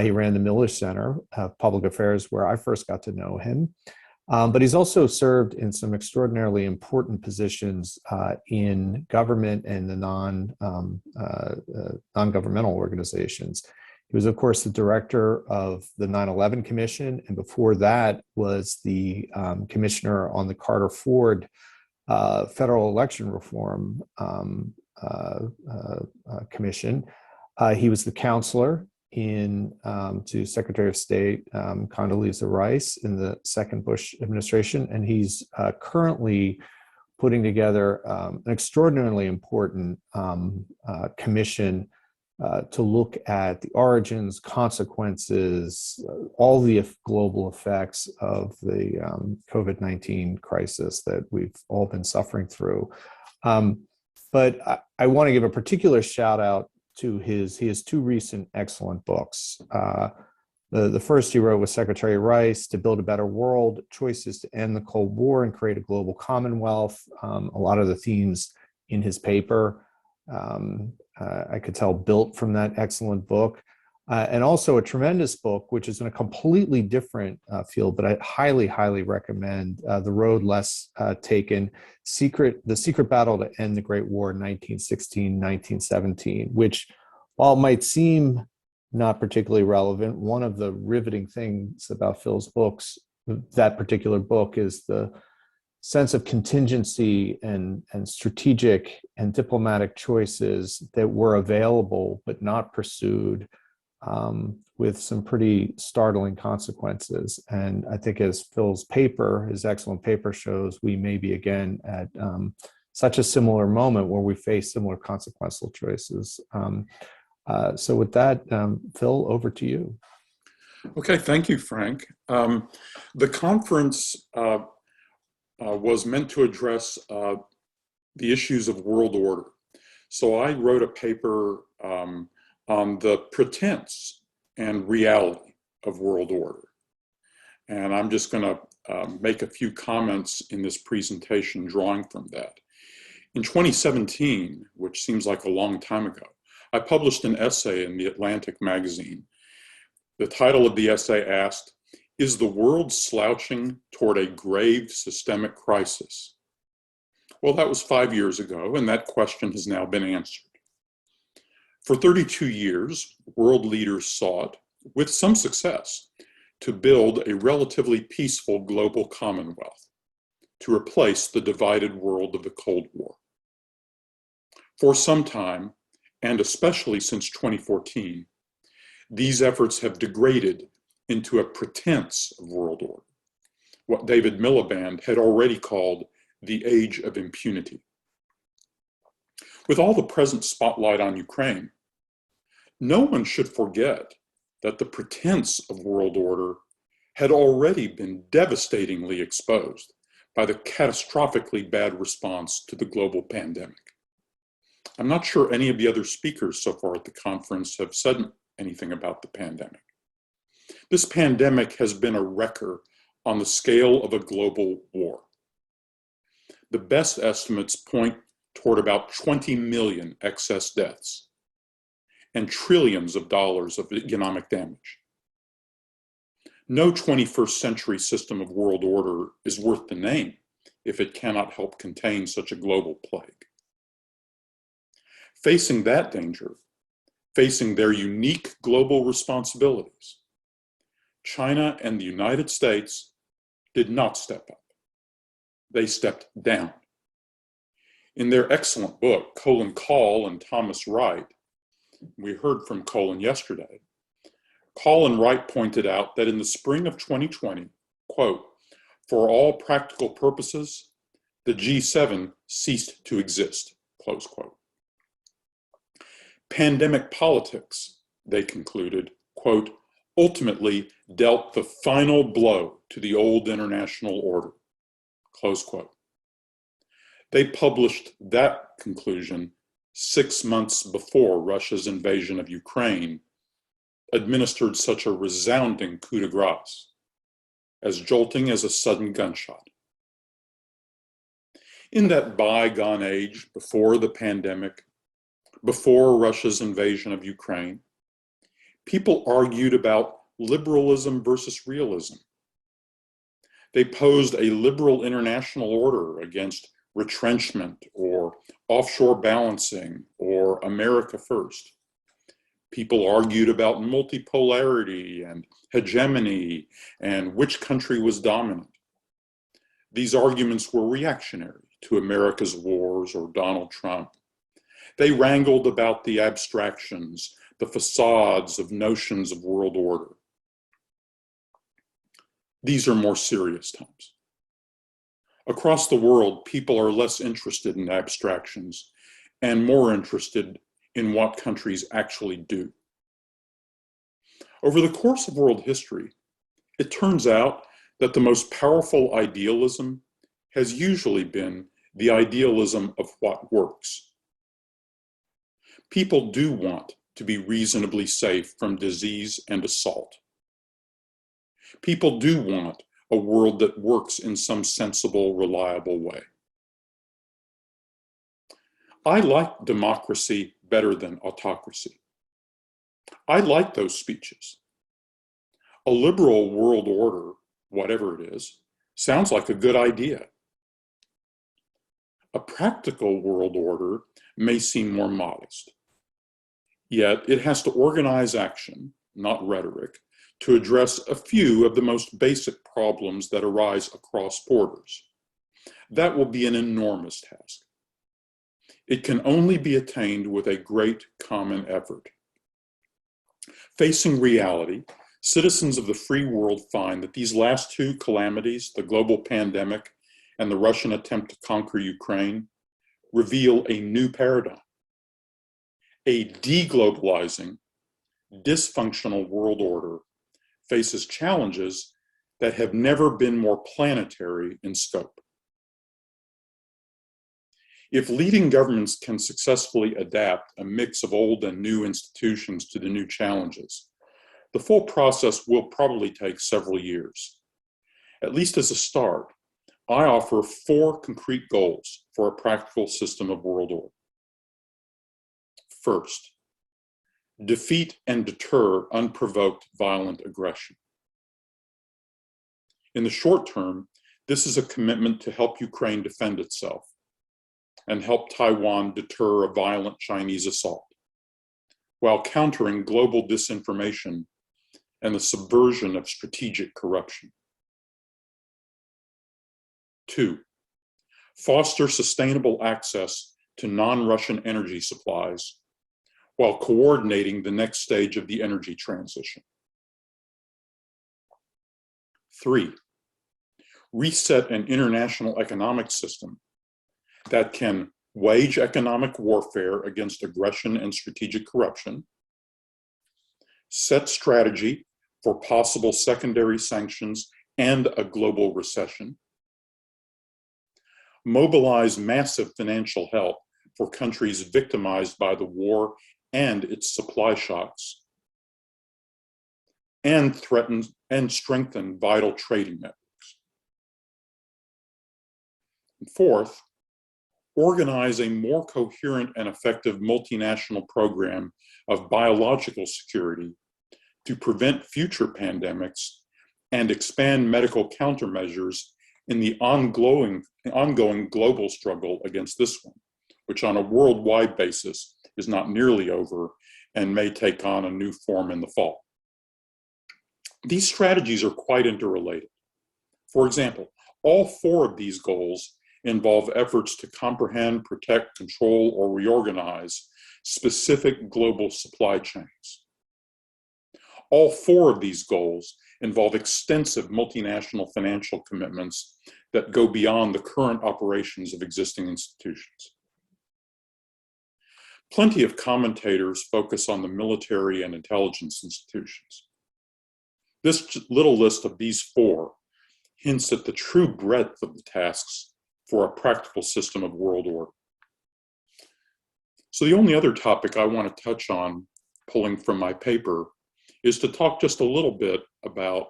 He ran the Miller Center of Public Affairs, where I first got to know him. But he's also served in some extraordinarily important positions in government and the non-governmental organizations. He was, of course, the director of the 9/11 Commission, and before that was the commissioner on the Carter-Ford Federal Election Reform Commission. He was the counselor to Secretary of State Condoleezza Rice in the second Bush administration, and he's currently putting together an extraordinarily important commission to look at the origins, consequences, all the global effects of the COVID-19 crisis that we've all been suffering through. But I want to give a particular shout out to he has 2 recent excellent books. The first he wrote with Secretary Rice, To Build a Better World, Choices to End the Cold War and Create a Global Commonwealth. A lot of the themes in his paper, I could tell, built from that excellent book. And also a tremendous book, which is in a completely different field, but I highly, highly recommend The Road Less Taken, The Secret Battle to End the Great War in 1916-1917, which, while it might seem not particularly relevant, one of the riveting things about Phil's books, that particular book, is the sense of contingency and strategic and diplomatic choices that were available but not pursued, with some pretty startling consequences. And I think, as Phil's paper, his excellent paper shows, we may be again at such a similar moment where we face similar consequential choices. So with that, Phil, over to you. Okay, thank you, Frank. The conference was meant to address the issues of world order. So I wrote a paper on the pretense and reality of world order. And I'm just going to make a few comments in this presentation drawing from that. In 2017, which seems like a long time ago, I published an essay in the Atlantic magazine. The title of the essay asked, "Is the world slouching toward a grave systemic crisis?" Well, that was 5 years ago, and that question has now been answered. For 32 years, world leaders sought, with some success, to build a relatively peaceful global commonwealth to replace the divided world of the Cold War. For some time, and especially since 2014, these efforts have degraded into a pretense of world order, what David Miliband had already called the age of impunity. With all the present spotlight on Ukraine, no one should forget that the pretense of world order had already been devastatingly exposed by the catastrophically bad response to the global pandemic. I'm not sure any of the other speakers so far at the conference have said anything about the pandemic. This pandemic has been a wrecker on the scale of a global war. The best estimates point toward about 20 million excess deaths and trillions of dollars of economic damage. No 21st century system of world order is worth the name if it cannot help contain such a global plague. Facing that danger, facing their unique global responsibilities, China and the United States did not step up. They stepped down. In their excellent book, Colin Call and Thomas Wright, we heard from Colin yesterday, Call and Wright pointed out that in the spring of 2020, quote, "For all practical purposes, the G7 ceased to exist," close quote. Pandemic politics, they concluded, quote, "ultimately dealt the final blow to the old international order," close quote. They published that conclusion 6 months before Russia's invasion of Ukraine administered such a resounding coup de grace, as jolting as a sudden gunshot. In that bygone age before the pandemic, before Russia's invasion of Ukraine, people argued about liberalism versus realism. They posed a liberal international order against retrenchment or offshore balancing or America first. People argued about multipolarity and hegemony and which country was dominant. These arguments were reactionary to America's wars or Donald Trump. They wrangled about the abstractions, the facades of notions of world order. These are more serious times. Across the world, people are less interested in abstractions and more interested in what countries actually do. Over the course of world history, it turns out that the most powerful idealism has usually been the idealism of what works. People do want to be reasonably safe from disease and assault. People do want a world that works in some sensible, reliable way. I like democracy better than autocracy. I like those speeches. A liberal world order, whatever it is, sounds like a good idea. A practical world order may seem more modest. Yet it has to organize action, not rhetoric, to address a few of the most basic problems that arise across borders. That will be an enormous task. It can only be attained with a great common effort. Facing reality, citizens of the free world find that these last two calamities, the global pandemic and the Russian attempt to conquer Ukraine, reveal a new paradigm. A deglobalizing, dysfunctional world order faces challenges that have never been more planetary in scope. If leading governments can successfully adapt a mix of old and new institutions to the new challenges, the full process will probably take several years, At least as a start, I offer 4 concrete goals for a practical system of world order. First, defeat and deter unprovoked violent aggression. In the short term, this is a commitment to help Ukraine defend itself and help Taiwan deter a violent Chinese assault, while countering global disinformation and the subversion of strategic corruption. 2, foster sustainable access to non-Russian energy supplies while coordinating the next stage of the energy transition. 3, reset an international economic system that can wage economic warfare against aggression and strategic corruption, set strategy for possible secondary sanctions and a global recession, mobilize massive financial help for countries victimized by the war and its supply shocks, and threaten and strengthen vital trading networks. And 4th, organize a more coherent and effective multinational program of biological security to prevent future pandemics and expand medical countermeasures in the ongoing global struggle against this one, which on a worldwide basis is not nearly over and may take on a new form in the fall. These strategies are quite interrelated. For example, all 4 of these goals involve efforts to comprehend, protect, control, or reorganize specific global supply chains. All 4 of these goals involve extensive multinational financial commitments that go beyond the current operations of existing institutions. Plenty of commentators focus on the military and intelligence institutions. This little list of these 4 hints at the true breadth of the tasks for a practical system of world order. So the only other topic I want to touch on, pulling from my paper, is to talk just a little bit about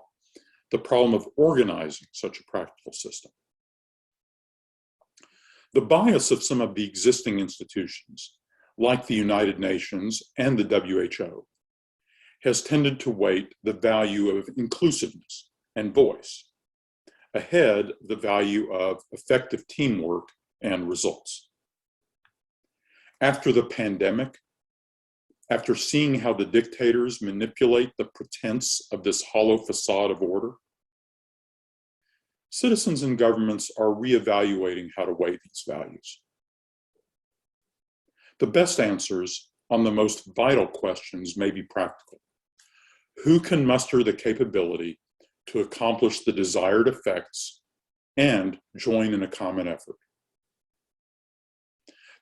the problem of organizing such a practical system. The bias of some of the existing institutions, like the United Nations and the WHO, has tended to weight the value of inclusiveness and voice ahead of the value of effective teamwork and results. After the pandemic, after seeing how the dictators manipulate the pretense of this hollow facade of order, citizens and governments are reevaluating how to weigh these values. The best answers on the most vital questions may be practical. Who can muster the capability to accomplish the desired effects and join in a common effort?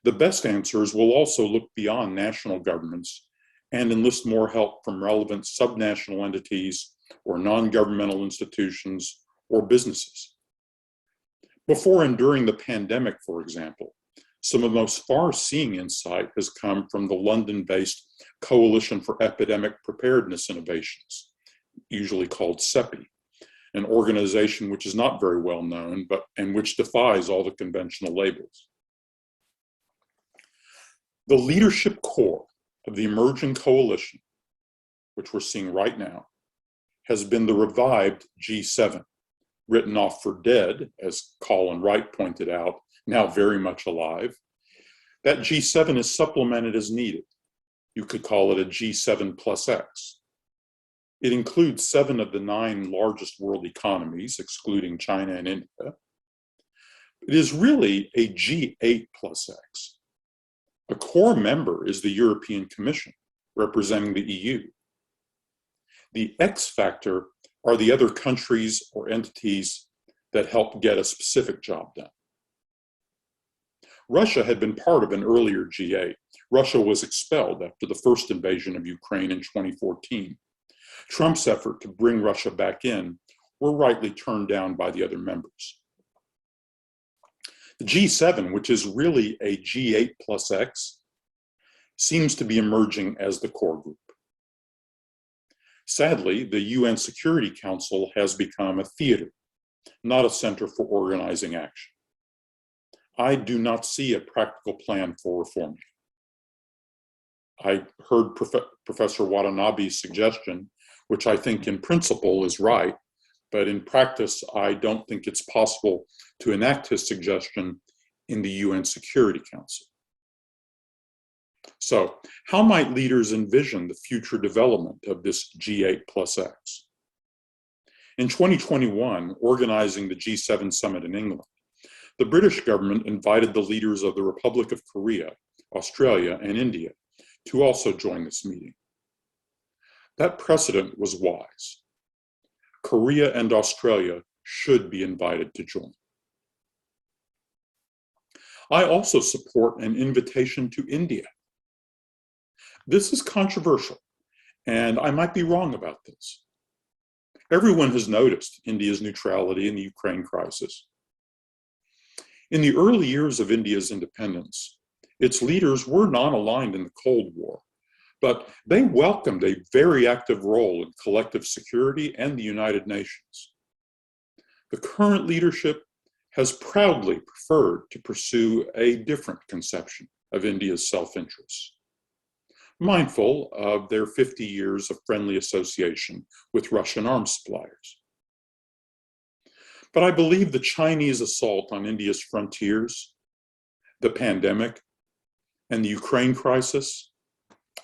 The best answers will also look beyond national governments and enlist more help from relevant subnational entities or non-governmental institutions or businesses. Before and during the pandemic, for example, some of the most far-seeing insight has come from the London-based Coalition for Epidemic Preparedness Innovations, usually called CEPI, an organization which is not very well known, and which defies all the conventional labels. The leadership core of the emerging coalition, which we're seeing right now, has been the revived G7, written off for dead, as Colin Wright pointed out, now very much alive. That G7 is supplemented as needed. You could call it a G7 plus X. It includes 7 of the 9 largest world economies, excluding China and India. It is really a G8 plus X. A core member is the European Commission, representing the EU. The X factor are the other countries or entities that help get a specific job done. Russia had been part of an earlier G8. Russia was expelled after the first invasion of Ukraine in 2014. Trump's effort to bring Russia back in were rightly turned down by the other members. The G7, which is really a G8 plus X, seems to be emerging as the core group. Sadly, the UN Security Council has become a theater not a center for organizing action. I do not see a practical plan for reforming. I heard Professor Watanabe's suggestion, which I think in principle is right, but in practice, I don't think it's possible to enact his suggestion in the UN Security Council. So how might leaders envision the future development of this G8+X? In 2021, organizing the G7 summit in England, the British government invited the leaders of the Republic of Korea, Australia, and India to also join this meeting. That precedent was wise. Korea and Australia should be invited to join. I also support an invitation to India. This is controversial, and I might be wrong about this. Everyone has noticed India's neutrality in the Ukraine crisis. In the early years of India's independence, its leaders were non-aligned in the Cold War, but they welcomed a very active role in collective security and the United Nations. The current leadership has proudly preferred to pursue a different conception of India's self-interest, mindful of their 50 years of friendly association with Russian arms suppliers. But I believe the Chinese assault on India's frontiers, the pandemic, and the Ukraine crisis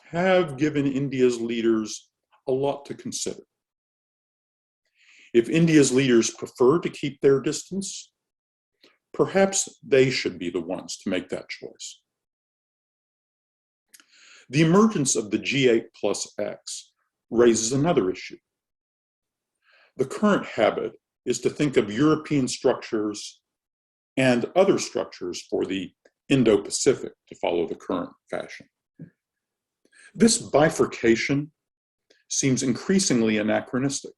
have given India's leaders a lot to consider. If India's leaders prefer to keep their distance, perhaps they should be the ones to make that choice. The emergence of the G8+X raises another issue. The current habit is to think of European structures and other structures for the Indo-Pacific, to follow the current fashion. This bifurcation seems increasingly anachronistic.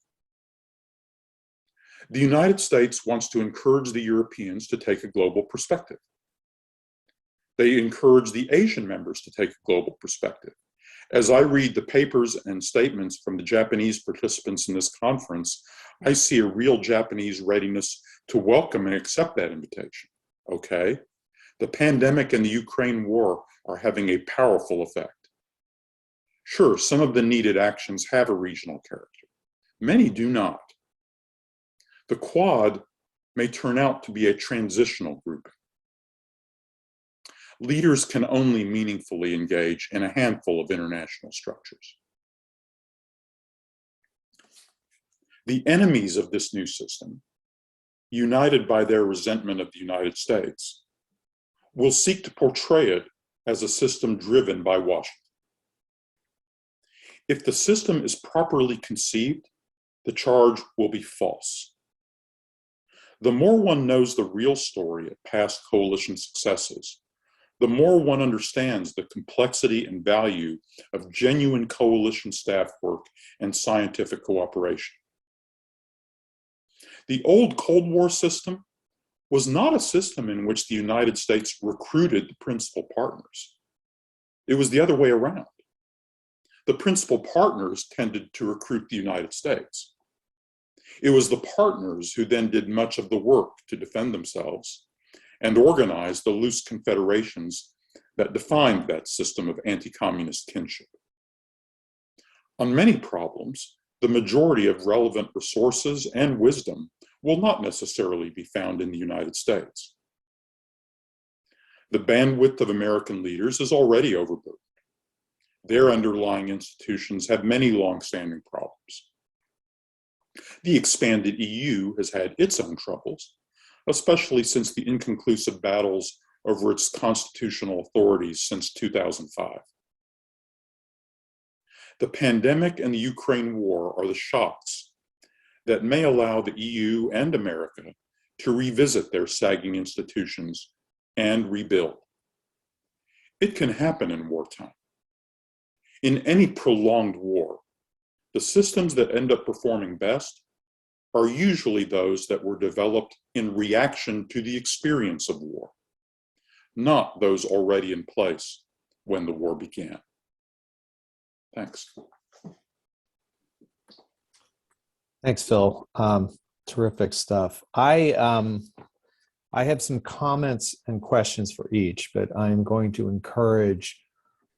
The United States wants to encourage the Europeans to take a global perspective. They encourage the Asian members to take a global perspective. As I read the papers and statements from the Japanese participants in this conference, I see a real Japanese readiness to welcome and accept that invitation. Okay, the pandemic and the Ukraine war are having a powerful effect. Sure, some of the needed actions have a regional character. Many do not. The Quad may turn out to be a transitional grouping. Leaders can only meaningfully engage in a handful of international structures. The enemies of this new system, united by their resentment of the United States, will seek to portray it as a system driven by Washington. If the system is properly conceived, the charge will be false. The more one knows the real story of past coalition successes, the more one understands the complexity and value of genuine coalition staff work and scientific cooperation. The old Cold War system was not a system in which the United States recruited the principal partners. It was the other way around. The principal partners tended to recruit the United States. It was the partners who then did much of the work to defend themselves and organized the loose confederations that defined that system of anti-communist kinship. On many problems, the majority of relevant resources and wisdom will not necessarily be found in the United States. The bandwidth of American leaders is already overburdened. Their underlying institutions have many long-standing problems. The expanded EU has had its own troubles, especially since the inconclusive battles over its constitutional authorities since 2005. The pandemic and the Ukraine war are the shocks that may allow the EU and America to revisit their sagging institutions and rebuild. It can happen in wartime. In any prolonged war, the systems that end up performing best are usually those that were developed in reaction to the experience of war, not those already in place when the war began. Thanks. Thanks, Phil. Terrific stuff. I have some comments and questions for each, but I'm going to encourage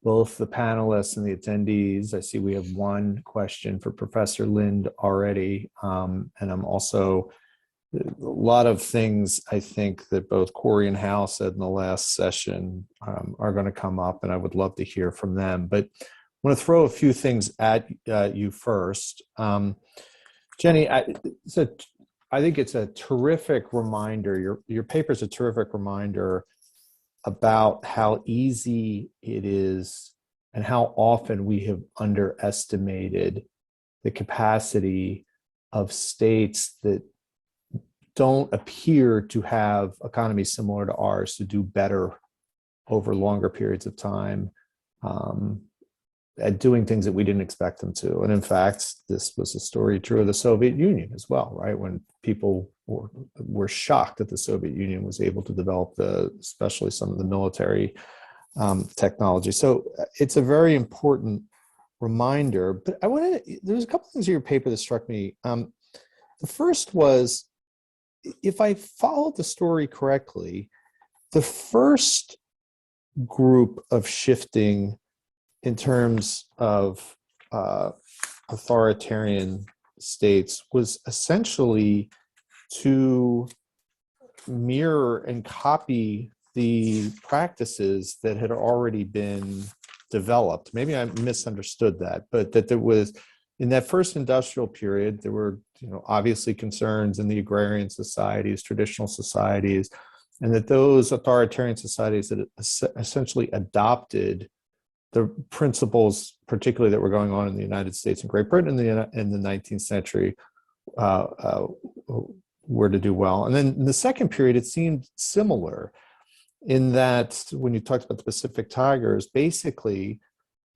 both the panelists and the attendees. I see we have one question for Professor Lind already, and I'm also, a lot of things I think that both Corey and Hal said in the last session are going to come up, and I would love to hear from them. But I want to throw a few things at you first. Jenny, I think it's a terrific reminder. Your paper is a terrific reminder about how easy it is and how often we have underestimated the capacity of states that don't appear to have economies similar to ours to do better over longer periods of time at doing things that we didn't expect them to. And in fact, this was a story true of the Soviet Union as well, right? When people were shocked that the Soviet Union was able to develop especially some of the military technology. So it's a very important reminder, but there's a couple things in your paper that struck me. The first was, if I followed the story correctly, the first group of shifting in terms of authoritarian states was essentially to mirror and copy the practices that had already been developed. Maybe I misunderstood that, but that there was, in that first industrial period, there were, obviously concerns in the agrarian societies, traditional societies, and that those authoritarian societies that essentially adopted the principles, particularly that were going on in the United States and Great Britain in the 19th century, were to do well. And then in the second period, it seemed similar in that when you talked about the Pacific Tigers, basically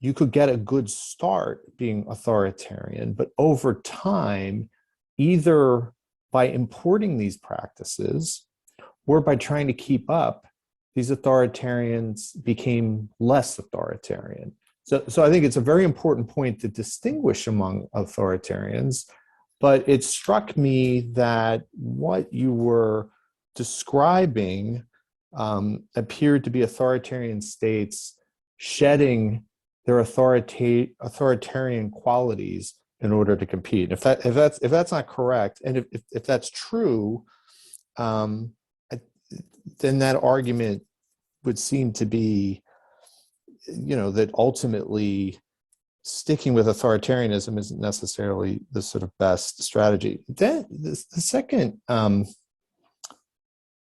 you could get a good start being authoritarian, but over time, either by importing these practices or by trying to keep up, these authoritarians became less authoritarian. So I think it's a very important point to distinguish among authoritarians, but it struck me that what you were describing appeared to be authoritarian states shedding their authoritarian qualities in order to compete. If that's not correct, and if that's true, then that argument would seem to be, that ultimately sticking with authoritarianism isn't necessarily the sort of best strategy. Then the second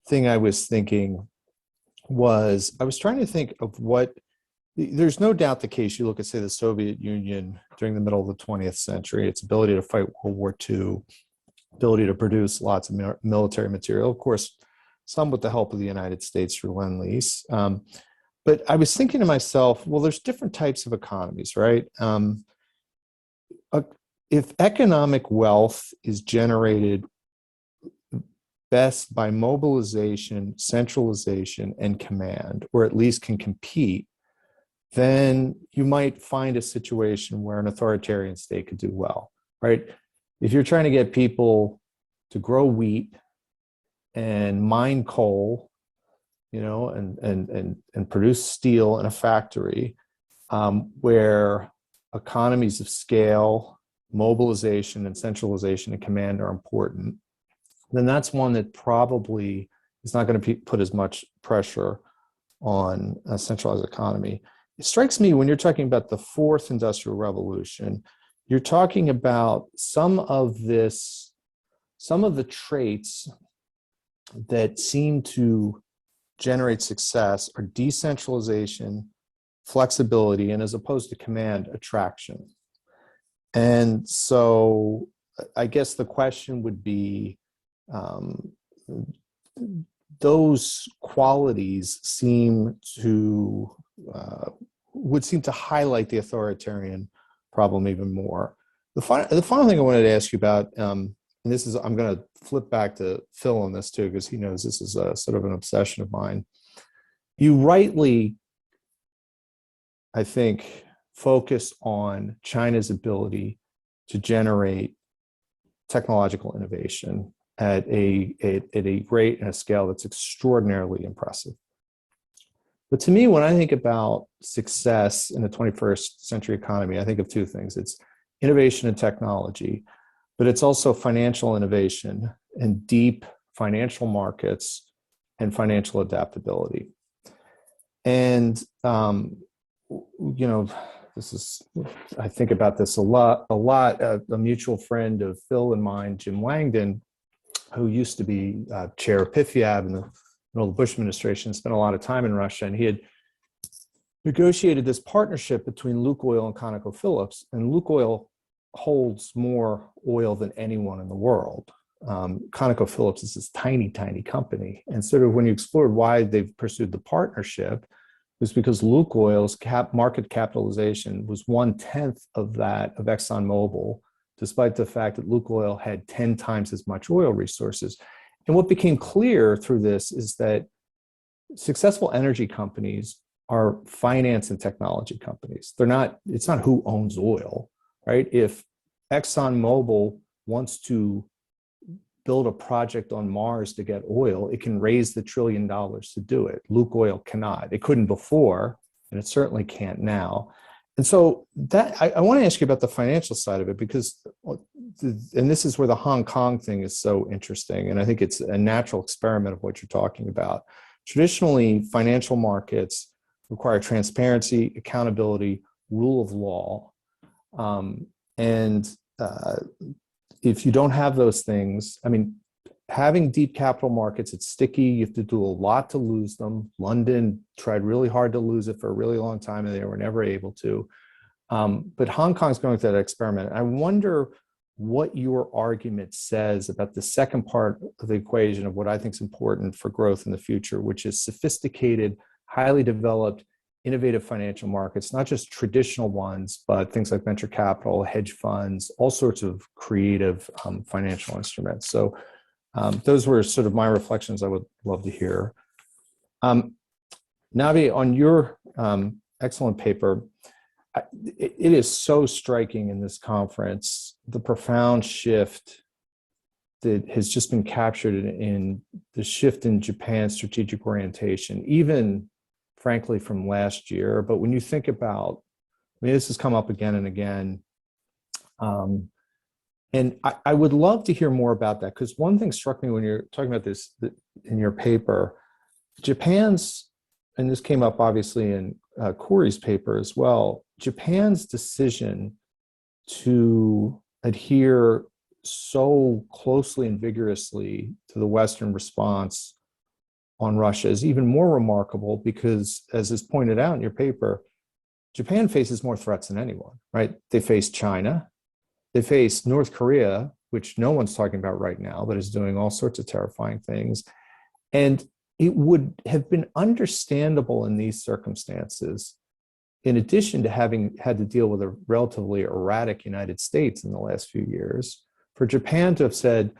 thing I was thinking was, I was trying to think of there's no doubt the case. You look at, say, the Soviet Union during the middle of the 20th century, its ability to fight World War II, ability to produce lots of military material, of course, some with the help of the United States through Lend-Lease. But I was thinking to myself, well, there's different types of economies, right? If economic wealth is generated best by mobilization, centralization, and command, or at least can compete, then you might find a situation where an authoritarian state could do well, right? If you're trying to get people to grow wheat and mine coal, and produce steel in a factory, where economies of scale, mobilization, and centralization and command are important, then that's one that probably is not going to put as much pressure on a centralized economy. It strikes me when you're talking about the fourth industrial revolution, you're talking about some of the traits that seem to generate success are decentralization, flexibility, and as opposed to command, attraction. And so I guess the question would be, those qualities would seem to highlight the authoritarian problem even more. The final thing I wanted to ask you about, and this is, I'm going to flip back to Phil on this too, because he knows this is a sort of an obsession of mine. You rightly, I think, focus on China's ability to generate technological innovation at a rate and a scale that's extraordinarily impressive. But to me, when I think about success in the 21st century economy, I think of two things. It's innovation and technology, but it's also financial innovation and deep financial markets and financial adaptability. And, I think about this a lot. A mutual friend of Phil and mine, Jim Langdon, who used to be chair of PIFIAB in the middle of the Bush administration, spent a lot of time in Russia, and he had negotiated this partnership between Lukoil and ConocoPhillips, and Lukoil holds more oil than anyone in the world. ConocoPhillips is this tiny, tiny company. And sort of when you explored why they've pursued the partnership, it was because Lukoil's market capitalization was 1/10 of that of ExxonMobil, despite the fact that Lukoil had 10 times as much oil resources. And what became clear through this is that successful energy companies are finance and technology companies. It's not who owns oil, right? If ExxonMobil wants to build a project on Mars to get oil, it can raise the $1 trillion to do it. Lukoil cannot. It couldn't before, and it certainly can't now. And so that I want to ask you about the financial side of it, because, and this is where the Hong Kong thing is so interesting, and I think it's a natural experiment of what you're talking about. Traditionally, financial markets require transparency, accountability, rule of law. If you don't have those things, I mean, having deep capital markets, it's sticky. You have to do a lot to lose them. London tried really hard to lose it for a really long time, and they were never able to. But Hong Kong's going through that experiment. I wonder what your argument says about the second part of the equation of what I think is important for growth in the future, which is sophisticated, highly developed, innovative financial markets, not just traditional ones, but things like venture capital, hedge funds, all sorts of creative financial instruments. So those were sort of my reflections I would love to hear. Navi, on your excellent paper, it is so striking in this conference, the profound shift that has just been captured in the shift in Japan's strategic orientation, even frankly from last year. But when you think about, I mean, this has come up again and again. And I would love to hear more about that, because one thing struck me when you're talking about this in your paper, Japan's, and this came up obviously in Corey's paper as well, Japan's decision to adhere so closely and vigorously to the Western response on Russia is even more remarkable because, as is pointed out in your paper, Japan faces more threats than anyone, right? They face China, they face North Korea, which no one's talking about right now, but is doing all sorts of terrifying things. And it would have been understandable in these circumstances, in addition to having had to deal with a relatively erratic United States in the last few years, for Japan to have said,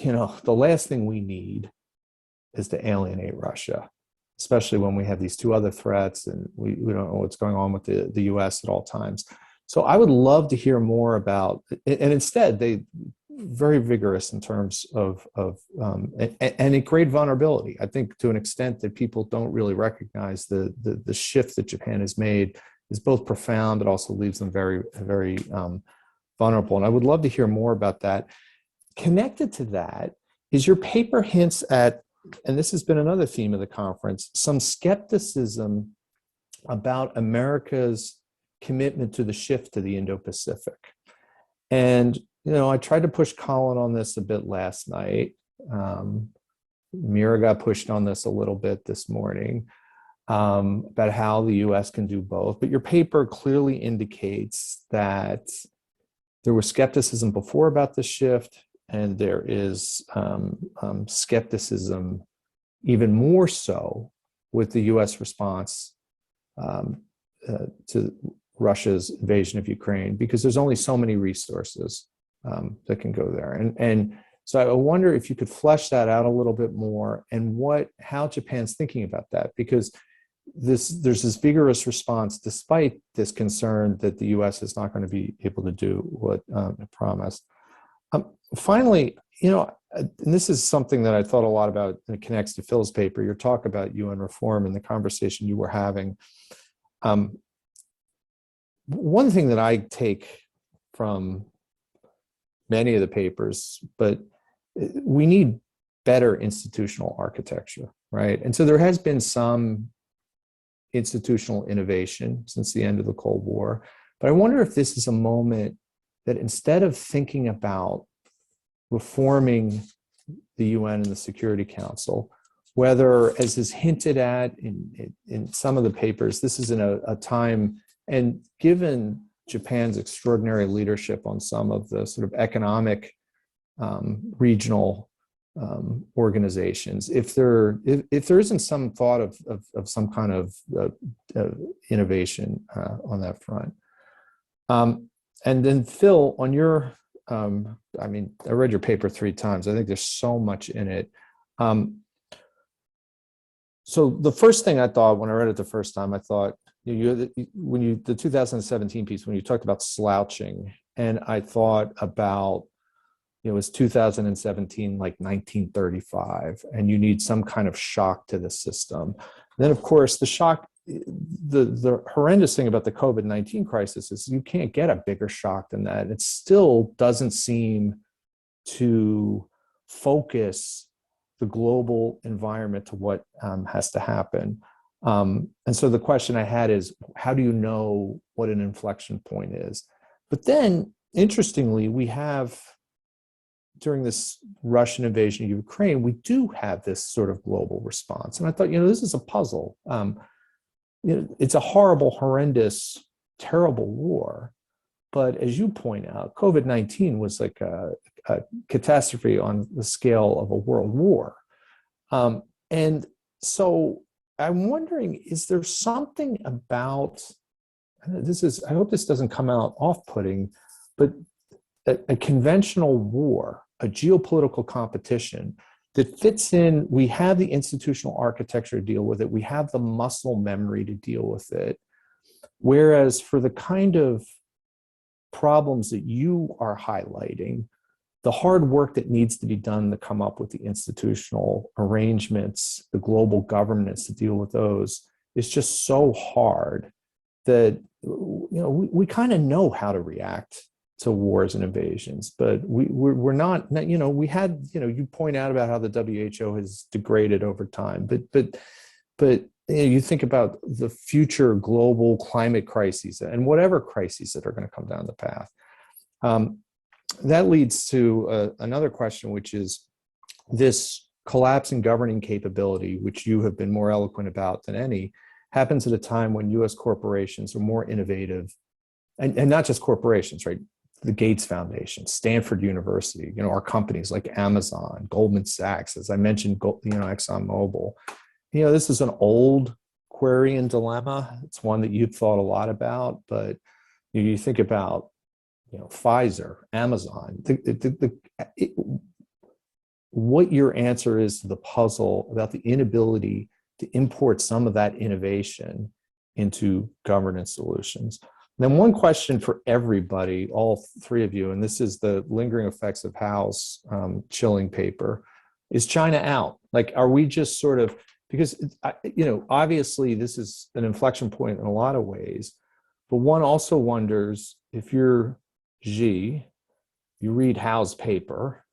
the last thing we need is to alienate Russia, especially when we have these two other threats and we don't know what's going on with the US at all times. So I would love to hear more about, and instead they very vigorous in terms of and a great vulnerability. I think to an extent that people don't really recognize the shift that Japan has made is both profound, but also leaves them very, very vulnerable. And I would love to hear more about that. Connected to that is your paper hints at, and this has been another theme of the conference, some skepticism about America's commitment to the shift to the Indo-Pacific. And, I tried to push Colin on this a bit last night. Mira got pushed on this a little bit this morning about how the US can do both. But your paper clearly indicates that there was skepticism before about the shift, and there is skepticism even more so with the US response to Russia's invasion of Ukraine, because there's only so many resources that can go there. And so I wonder if you could flesh that out a little bit more, and how Japan's thinking about that, because there's this vigorous response despite this concern that the US is not going to be able to do what it promised. Finally, and this is something that I thought a lot about, and it connects to Phil's paper, your talk about UN reform and the conversation you were having. One thing that I take from many of the papers, but we need better institutional architecture, right? And so there has been some institutional innovation since the end of the Cold War, but I wonder if this is a moment that instead of thinking about reforming the UN and the Security Council, whether, as is hinted at in some of the papers, this is in a time, and given Japan's extraordinary leadership on some of the sort of economic regional organizations, if there isn't some thought of some kind of innovation on that front. And then Phil, on your, I read your paper 3 times. I think there's so much in it. So the first thing I thought when I read it the first time, I thought, the 2017 piece, when you talked about slouching, and I thought about, it was 2017, like 1935, and you need some kind of shock to the system. Then, of course, the shock, the horrendous thing about the COVID-19 crisis is you can't get a bigger shock than that. It still doesn't seem to focus the global environment to what has to happen. And so the question I had is, how do you know what an inflection point is? But then, interestingly, we have, during this Russian invasion of Ukraine, we do have this sort of global response. And I thought, this is a puzzle. It's a horrible, horrendous, terrible war. But as you point out, COVID-19 was like a catastrophe on the scale of a world war. And so I'm wondering, is there something about, I hope this doesn't come out off-putting, but a conventional war, a geopolitical competition that fits in, we have the institutional architecture to deal with it, we have the muscle memory to deal with it. Whereas for the kind of problems that you are highlighting, the hard work that needs to be done to come up with the institutional arrangements, the global governance to deal with those, is just so hard that we kind of know how to react to wars and invasions, but we're not, we had, you point out about how the WHO has degraded over time, but you think about the future global climate crises and whatever crises that are going to come down the path. That leads to another question, which is this collapse in governing capability, which you have been more eloquent about than any, happens at a time when US corporations are more innovative, and not just corporations, right? The Gates Foundation, Stanford University, our companies like Amazon, Goldman Sachs, as I mentioned, ExxonMobil. This is an old query and dilemma. It's one that you've thought a lot about, but you think about, Pfizer, Amazon, what your answer is to the puzzle about the inability to import some of that innovation into governance solutions. Then one question for everybody, all 3 of you, and this is the lingering effects of Hal's chilling paper, is China out? Like, are we just sort of, because, obviously this is an inflection point in a lot of ways, but one also wonders, if you're Xi, you read Hal's paper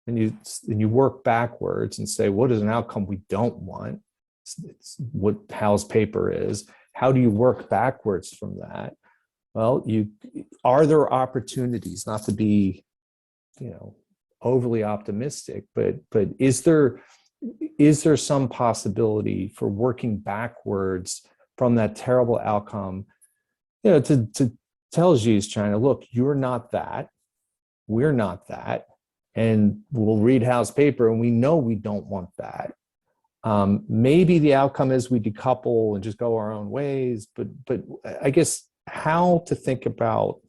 and you work backwards and say, what is an outcome we don't want? It's what Hal's paper is. How do you work backwards from that? Well, are there opportunities, not to be, overly optimistic, but is there some possibility for working backwards from that terrible outcome, to tell Xi's China, look, you're not that, we're not that, and we'll read Hal's paper and we know we don't want that. Maybe the outcome is we decouple and just go our own ways, but I guess how to think about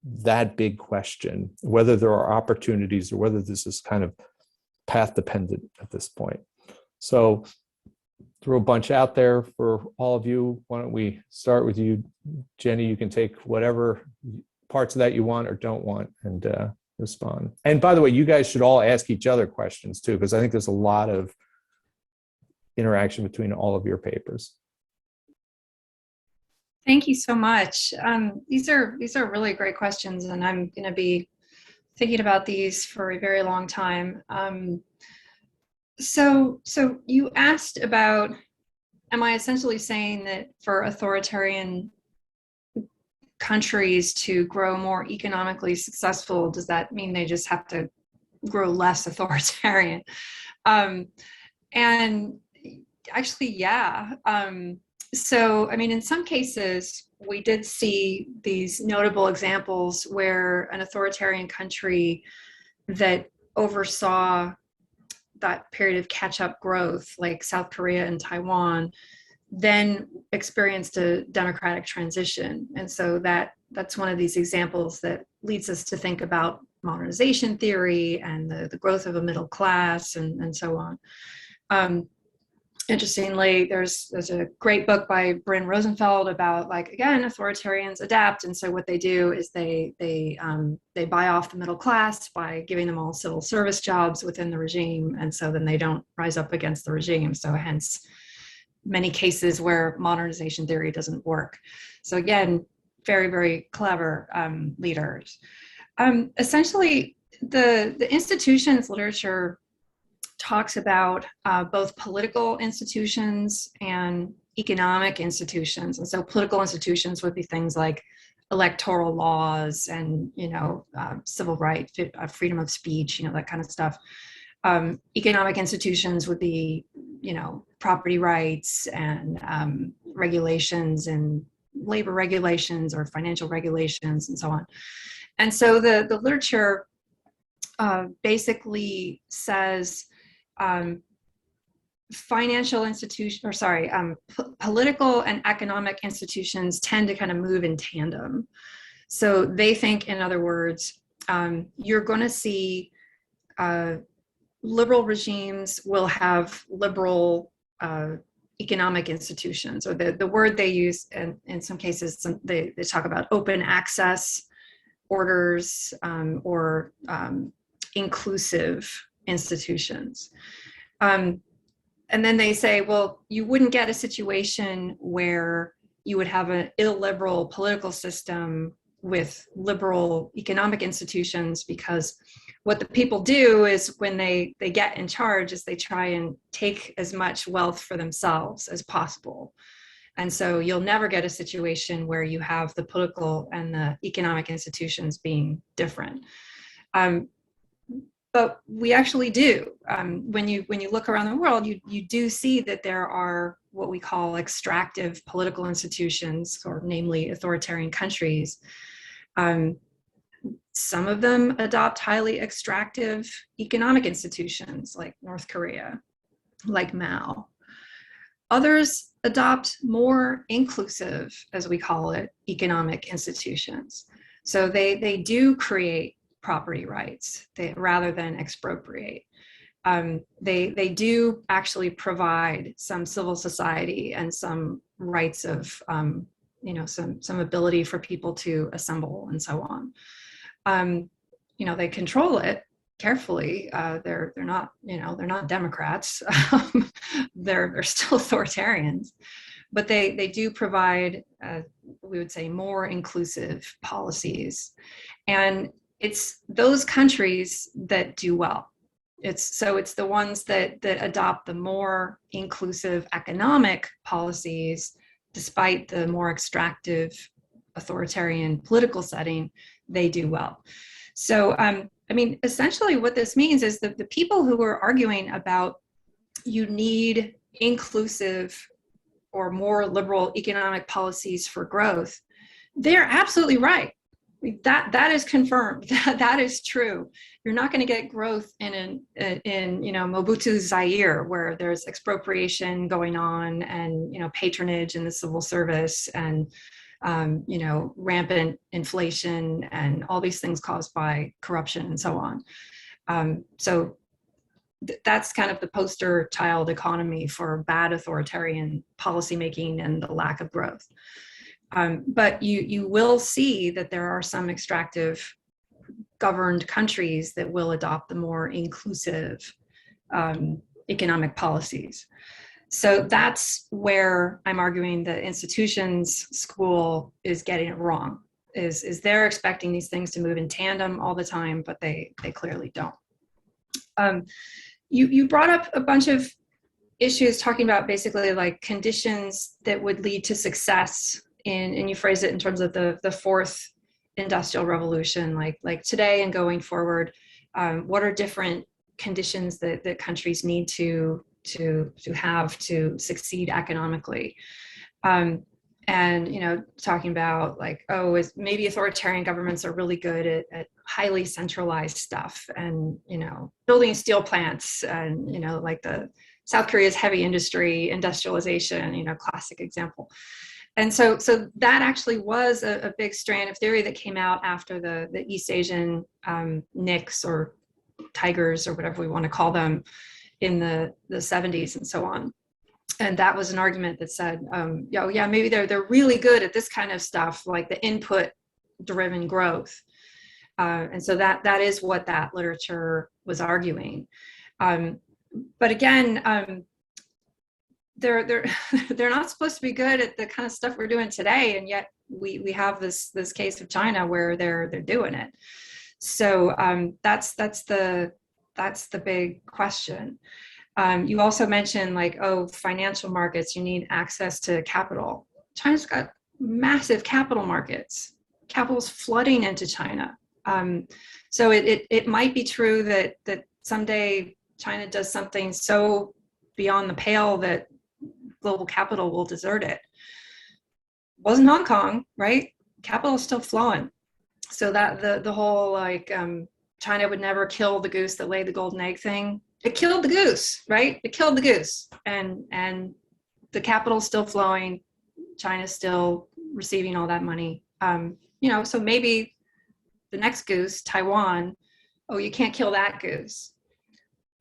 that big question, whether there are opportunities or whether this is kind of path dependent at this point. So throw a bunch out there for all of you. Why don't we start with you, Jenny? You can take whatever parts of that you want or don't want, and respond. And by the way, you guys should all ask each other questions too, because I think there's a lot of interaction between all of your papers. Thank you so much. These are really great questions, and I'm going to be thinking about these for a very long time. So you asked about, am I essentially saying that for authoritarian countries to grow more economically successful, does that mean they just have to grow less authoritarian? And actually, yeah. So, I mean, in some cases, we did see these notable examples where an authoritarian country that oversaw that period of catch-up growth, like South Korea and Taiwan, then experienced a democratic transition. And so that's one of these examples that leads us to think about modernization theory and the growth of a middle class and so on. Interestingly, there's a great book by Bryn Rosenfeld about, like, again, authoritarians adapt, and so what they do is they buy off the middle class by giving them all civil service jobs within the regime, and so then they don't rise up against the regime. So hence, many cases where modernization theory doesn't work. So again, very, very clever leaders. Essentially, the institutions literature talks about both political institutions and economic institutions. And so political institutions would be things like electoral laws and, civil rights, freedom of speech, that kind of stuff. Economic institutions would be, property rights and regulations and labor regulations or financial regulations and so on. And so the literature basically says financial institutions, political and economic institutions tend to kind of move in tandem. So they think, in other words, you're going to see liberal regimes will have liberal economic institutions, or the word they use in some cases, they talk about open access orders or inclusive institutions. And then they say, well, you wouldn't get a situation where you would have an illiberal political system with liberal economic institutions, because what the people do is when they get in charge is they try and take as much wealth for themselves as possible. And so you'll never get a situation where you have the political and the economic institutions being different. But we actually do. When you look around the world, you do see that there are what we call extractive political institutions, or namely authoritarian countries. Some of them adopt highly extractive economic institutions, like North Korea, like Mao. Others adopt more inclusive, as we call it, economic institutions. So they do create property rights rather than expropriate. They do actually provide some civil society and some rights of some ability for people to assemble and so on. They control it carefully. They're not Democrats. They're still authoritarians, but they do provide, we would say, more inclusive policies. And it's those countries that do well. It's the ones that adopt the more inclusive economic policies, despite the more extractive authoritarian political setting, they do well. So, essentially what this means is that the people who are arguing about you need inclusive or more liberal economic policies for growth, they're absolutely right. That is confirmed. That is true. You're not going to get growth in Mobutu's Zaire, where there's expropriation going on and patronage in the civil service and rampant inflation and all these things caused by corruption and so on. So that's kind of the poster child economy for bad authoritarian policymaking and the lack of growth. But you will see that there are some extractive governed countries that will adopt the more inclusive economic policies. So that's where I'm arguing the institutions school is getting it wrong, is they're expecting these things to move in tandem all the time, but they clearly don't. You brought up a bunch of issues talking about basically like conditions that would lead to success and you phrase it in terms of the fourth industrial revolution, like today and going forward. What are different conditions that countries need to have to succeed economically? And talking about like, maybe authoritarian governments are really good at highly centralized stuff, and building steel plants, and like the South Korea's heavy industry industrialization, classic example. And so that actually was a big strand of theory that came out after the East Asian NICs or tigers or whatever we want to call them in the 70s and so on. And that was an argument that said, maybe they're really good at this kind of stuff, like the input-driven growth. And so that is what that literature was arguing. But again, they're not supposed to be good at the kind of stuff we're doing today, and yet we have this case of China where they're doing it. So that's the big question. You also mentioned like, financial markets, you need access to capital. China's got massive capital markets. Capital's flooding into China. So it might be true that someday China does something so beyond the pale that global capital will desert it. Wasn't Hong Kong, right? Capital is still flowing. So that the whole like China would never kill the goose that laid the golden egg thing. It killed the goose, right? It killed the goose, and the capital's still flowing. China's still receiving all that money. So maybe the next goose, Taiwan, you can't kill that goose.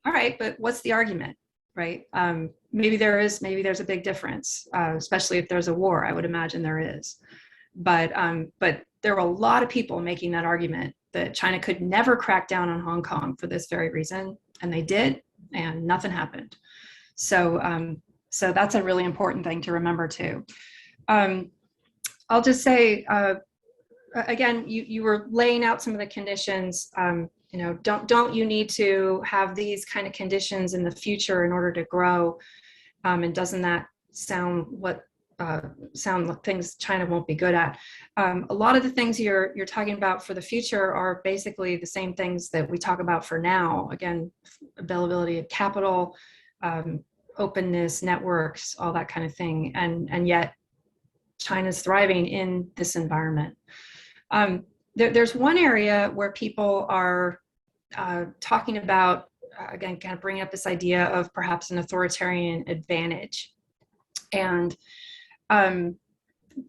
All right, but what's the argument, right? Maybe there's a big difference, especially if there's a war. I would imagine there is, but there were a lot of people making that argument that China could never crack down on Hong Kong for this very reason, and they did, and nothing happened. So that's a really important thing to remember too. I'll just say, again, you were laying out some of the conditions. Don't you need to have these kind of conditions in the future in order to grow? And doesn't that sound like things China won't be good at? A lot of the things you're talking about for the future are basically the same things that we talk about for now. Again, availability of capital, openness, networks, all that kind of thing. And yet China's thriving in this environment. There's one area where people are talking about, again, kind of bringing up this idea of perhaps an authoritarian advantage. And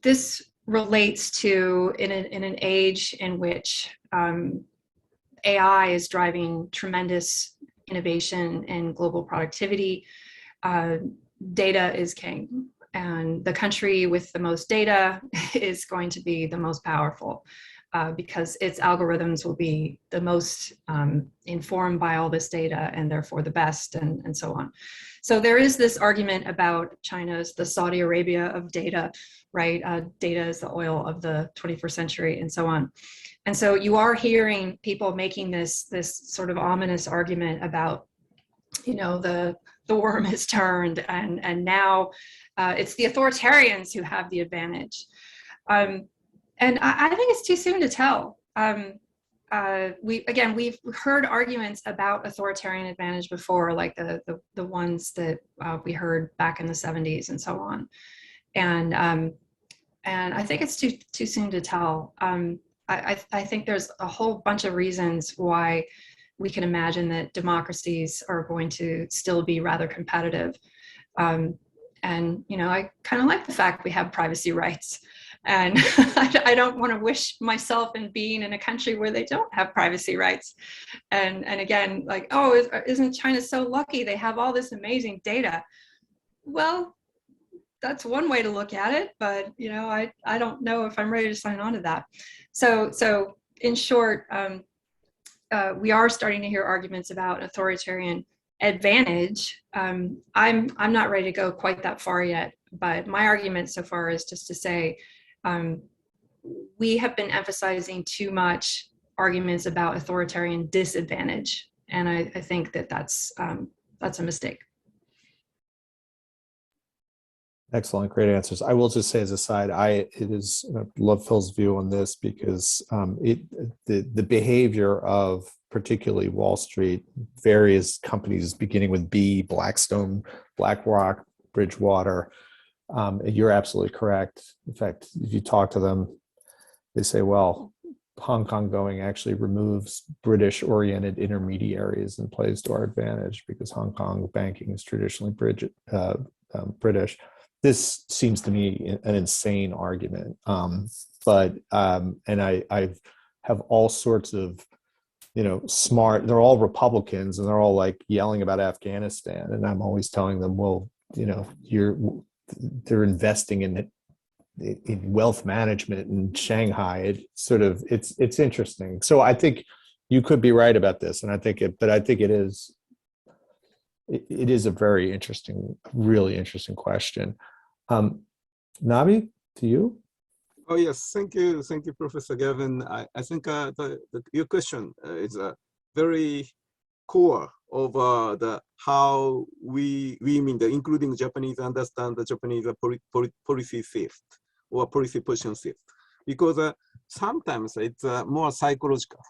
this relates to in an age in which AI is driving tremendous innovation and global productivity. Data is king, and the country with the most data is going to be the most powerful because its algorithms will be the most informed by all this data and therefore the best, and so on. So there is this argument about China's the Saudi Arabia of data, right? Data is the oil of the 21st century, and so on. And so you are hearing people making this sort of ominous argument about, the worm has turned, and now it's the authoritarians who have the advantage. And I think it's too soon to tell. We've heard arguments about authoritarian advantage before, like the ones that we heard back in the 70s and so on. And I think it's too soon to tell. I think there's a whole bunch of reasons why we can imagine that democracies are going to still be rather competitive. And I kind of like the fact we have privacy rights. And I don't want to wish myself in being in a country where they don't have privacy rights. And again, like, isn't China so lucky? They have all this amazing data. Well, that's one way to look at it, but I don't know if I'm ready to sign on to that. So in short, we are starting to hear arguments about authoritarian advantage. I'm not ready to go quite that far yet, but my argument so far is just to say we have been emphasizing too much arguments about authoritarian disadvantage, and I think that that's a mistake. Excellent, great answers. I will just say as a side, I love Phil's view on this because the behavior of particularly Wall Street, various companies beginning with B, Blackstone, BlackRock, Bridgewater, you're absolutely correct. In fact, if you talk to them, they say, well, Hong Kong going actually removes British-oriented intermediaries and plays to our advantage because Hong Kong banking is traditionally British. This seems to me an insane argument, and I have all sorts of, smart. They're all Republicans, and they're all like yelling about Afghanistan, and I'm always telling them, well, they're investing in wealth management in Shanghai. It's interesting. So I think you could be right about this, and I think it is. It is a very interesting, really interesting question. Nabi, to you? Oh yes, thank you, Professor Gavin. I think your question is a very core of how we mean including Japanese understand the Japanese policy shift or policy position shift, because sometimes it's more psychological.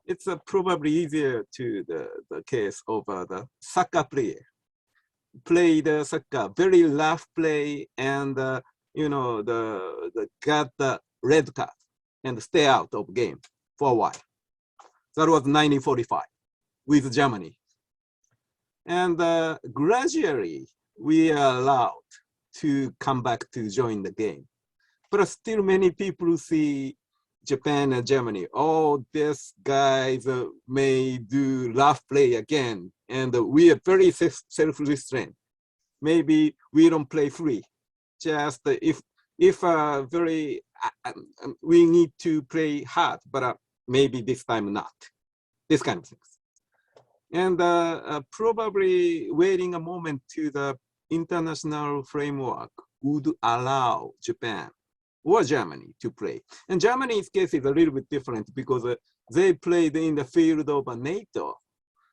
It's probably easier to the case of the soccer player. Play the soccer, very rough play, and got the red card and stay out of game for a while. That was 1945 with Germany. And gradually, we are allowed to come back to join the game. But still many people see Japan and Germany, oh, this guys may do rough play again. And we are very self-restrained. Maybe we don't play free. Just if we need to play hard, but maybe this time not. This kind of things. And probably waiting a moment to the international framework would allow Japan or Germany to play. And Germany's case is a little bit different because they played in the field of NATO.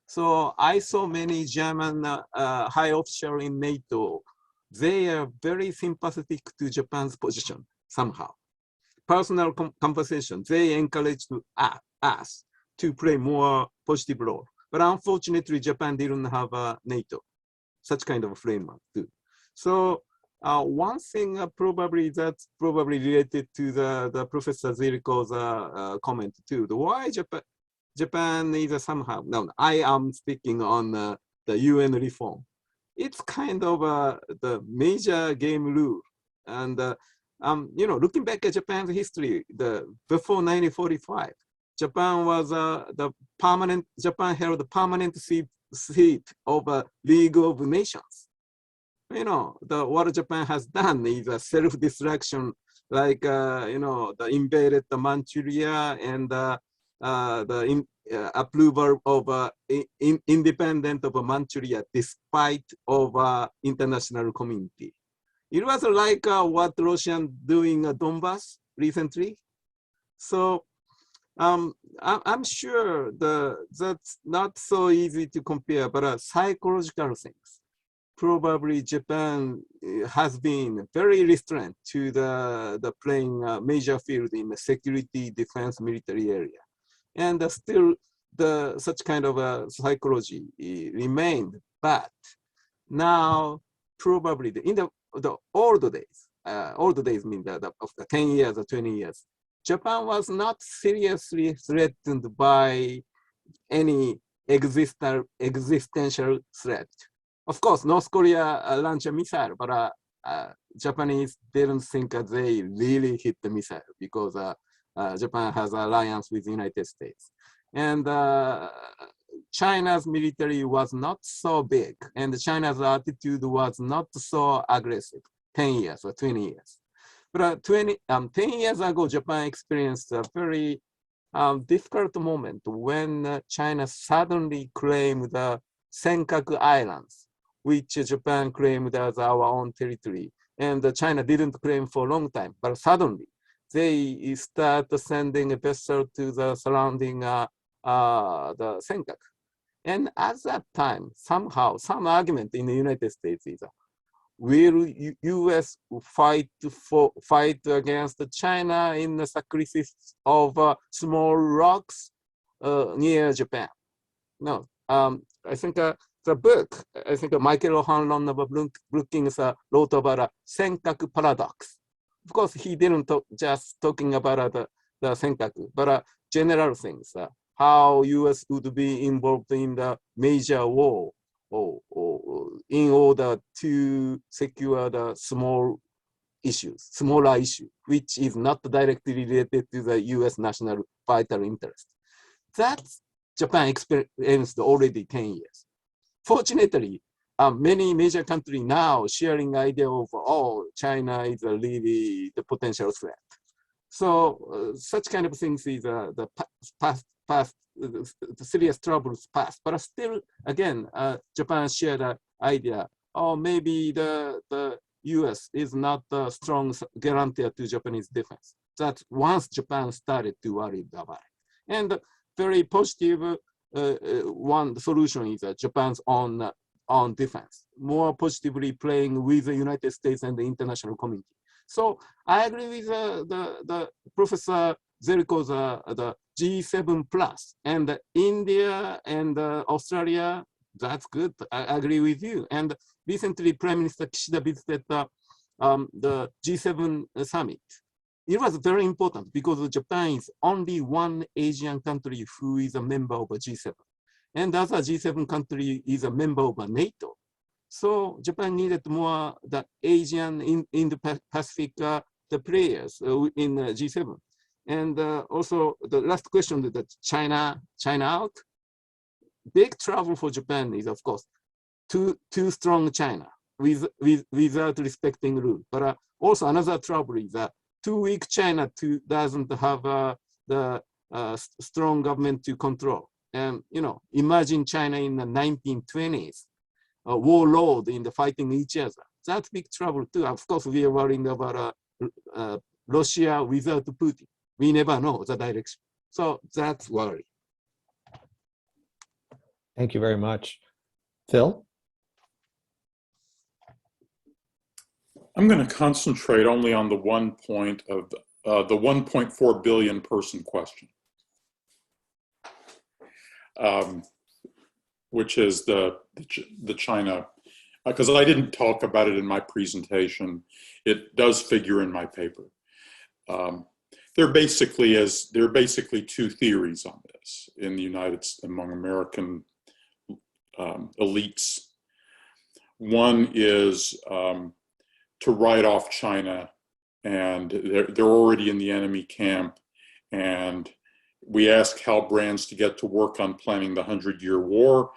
So I saw many German high officials in NATO. They are very sympathetic to Japan's position somehow. Personal conversation, they encouraged us to play more positive role. But unfortunately, Japan didn't have NATO, such kind of a framework too. So one thing probably that's probably related to the Professor Zeliko's comment too. Why Japan is somehow, no, I am speaking on the UN reform. It's kind of the major game rule. And, looking back at Japan's history, before 1945, Japan was Japan held the permanent seat of League of Nations. What Japan has done is a self-destruction, like, the invaded the Manchuria and the approval of independent of Manchuria despite of international community. It was like what Russian doing Donbass recently. So I'm sure that's not so easy to compare, but psychological things. Probably Japan has been very restrained to the playing major field in the security, defense, military area. And still such kind of psychology remained. But now probably in the old days mean of the 10 years or 20 years, Japan was not seriously threatened by any existential threat. Of course, North Korea launched a missile, but Japanese didn't think they really hit the missile because Japan has an alliance with the United States. And China's military was not so big, and China's attitude was not so aggressive 10 years or 20 years. But 10 years ago, Japan experienced a very difficult moment when China suddenly claimed the Senkaku Islands, which Japan claimed as our own territory. And China didn't claim for a long time, but suddenly they start sending a vessel to the surrounding the Senkaku. And at that time, somehow, some argument in the United States is, will U.S. fight against China in the sacrifice of small rocks near Japan? No, I think the book, I think Michael O'Hanlon of Brookings wrote about a Senkaku paradox. Of course, he didn't just talking about the Senkaku, but general things, how U.S. would be involved in the major war or in order to secure the smaller issue, which is not directly related to the U.S. national vital interest. That's Japan experienced already 10 years. Fortunately, many major countries now sharing idea of, oh, China is really the potential threat. So such kind of things is the past, the serious troubles past. But still, again, Japan shared the idea, oh, maybe the US is not a strong guarantee to Japanese defense. That once Japan started to worry about it. And very positive one solution is Japan's own defense, more positively playing with the United States and the international community. So I agree with the Professor Zeliko's the G7 plus and India and Australia. That's good. I agree with you. And recently, Prime Minister Kishida visited the G7 summit. It was very important because Japan is only one Asian country who is a member of a G7. And the other G7 country is a member of a NATO. So Japan needed more the Asian in the Pacific the players in G7. And also the last question that China out. Big trouble for Japan is of course too strong China without respecting rule. But also another trouble is that too weak China doesn't have the strong government to control. And imagine China in the 1920s, warlord in the fighting each other. That's big trouble too. Of course, we are worrying about Russia without Putin. We never know the direction. So that's worry. Thank you very much. Phil? I'm going to concentrate only on the one point of the 1.4 billion person question, which is the China, because I didn't talk about it in my presentation. It does figure in my paper. There are basically two theories on this in the United States among American elites. One is to write off China, and they're already in the enemy camp. And we ask Hal Brandt to get to work on planning the 100-year war.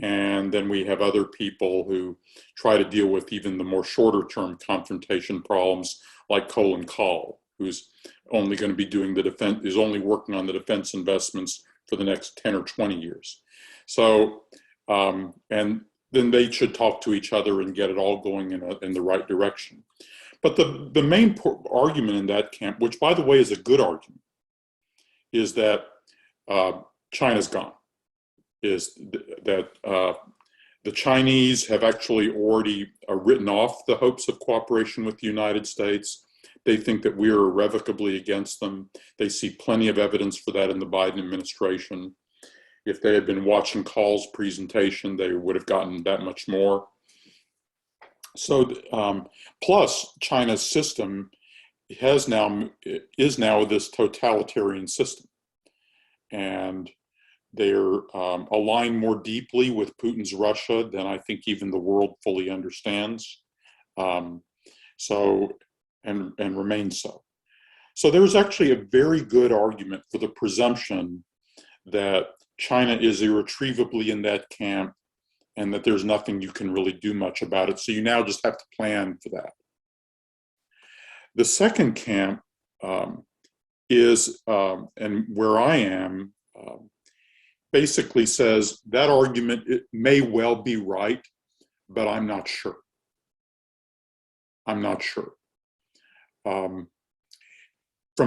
And then we have other people who try to deal with even the more shorter-term confrontation problems, like Colin Kahl, who's only going to be doing the defense, is only working on the defense investments for the next 10 or 20 years. So, and then they should talk to each other and get it all going in the right direction. But the main argument in that camp, which by the way is a good argument, is that China's gone. Is that the Chinese have actually already written off the hopes of cooperation with the United States. They think that we are irrevocably against them. They see plenty of evidence for that in the Biden administration. If they had been watching Kahl's presentation, they would have gotten that much more. So, plus China's system is now this totalitarian system, and they're aligned more deeply with Putin's Russia than I think even the world fully understands. So, and remains so. So there's actually a very good argument for the presumption that China is irretrievably in that camp and that there's nothing you can really do much about it. So you now just have to plan for that. The second camp is, and where I am, basically says that argument, it may well be right, but I'm not sure. I'm not sure. From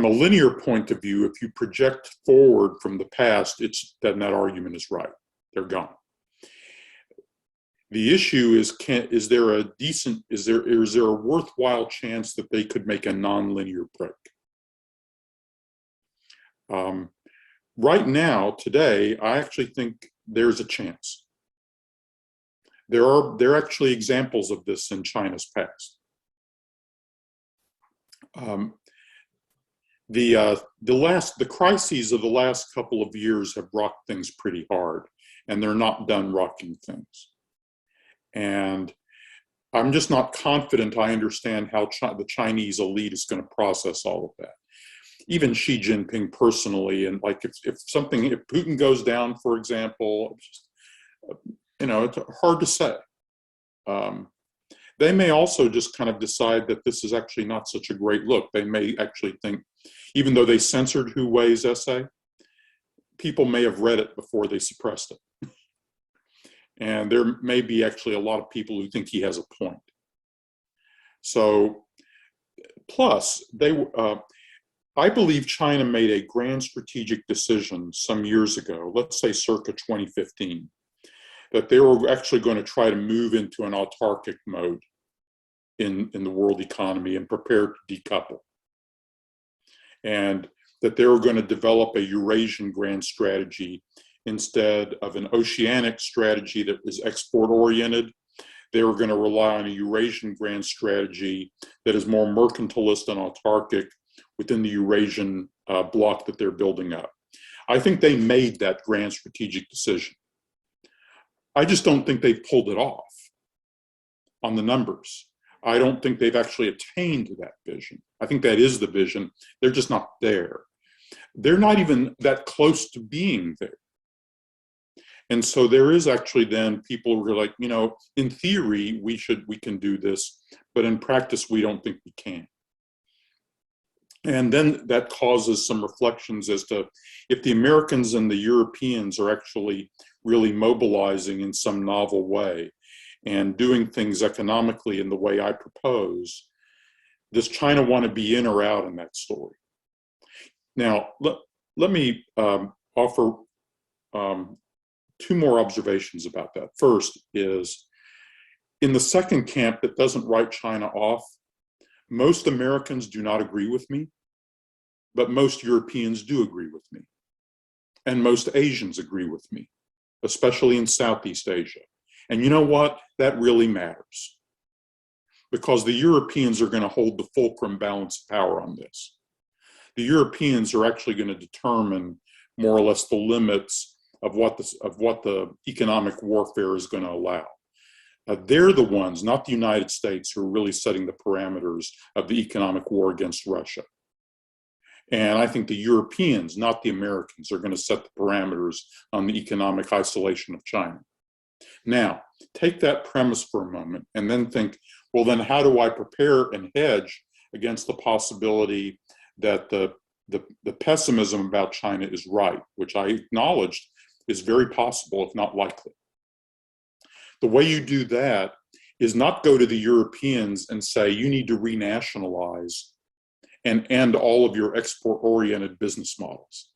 a linear point of view, if you project forward from the past, then that argument is right. They're gone. The issue is, is there a worthwhile chance that they could make a nonlinear break? Right now, today, I actually think there's a chance. There are actually examples of this in China's past. The crises of the last couple of years have rocked things pretty hard, and they're not done rocking things. And I'm just not confident I understand how the Chinese elite is going to process all of that. Even Xi Jinping personally, and like if Putin goes down, for example, it's hard to say. They may also just kind of decide that this is actually not such a great look. They may actually think, even though they censored Hu Wei's essay, people may have read it before they suppressed it. And there may be actually a lot of people who think he has a point. So, plus, I believe China made a grand strategic decision some years ago, let's say circa 2015, that they were actually going to try to move into an autarkic mode in the world economy and prepare to decouple. And that they were going to develop a Eurasian grand strategy instead of an oceanic strategy that is export-oriented. They were going to rely on a Eurasian grand strategy that is more mercantilist and autarkic within the Eurasian bloc that they're building up. I think they made that grand strategic decision. I just don't think they've pulled it off on the numbers. I don't think they've actually attained that vision. I think that is the vision. They're just not there. They're not even that close to being there. And so there is actually then people who are like, in theory, we can do this, but in practice, we don't think we can. And then that causes some reflections as to if the Americans and the Europeans are actually really mobilizing in some novel way and doing things economically in the way I propose, does China want to be in or out in that story? Now, let me offer two more observations about that. First is, in the second camp that doesn't write China off, most Americans do not agree with me, but most Europeans do agree with me. And most Asians agree with me, especially in Southeast Asia. And you know what? That really matters, because the Europeans are going to hold the fulcrum balance of power on this. The Europeans are actually going to determine more or less the limits of what the economic warfare is going to allow. They're the ones, not the United States, who are really setting the parameters of the economic war against Russia. And I think the Europeans, not the Americans, are going to set the parameters on the economic isolation of China. Now, take that premise for a moment and then think, well, then how do I prepare and hedge against the possibility that the pessimism about China is right, which I acknowledged is very possible, if not likely. The way you do that is not go to the Europeans and say, you need to renationalize and end all of your export-oriented business models.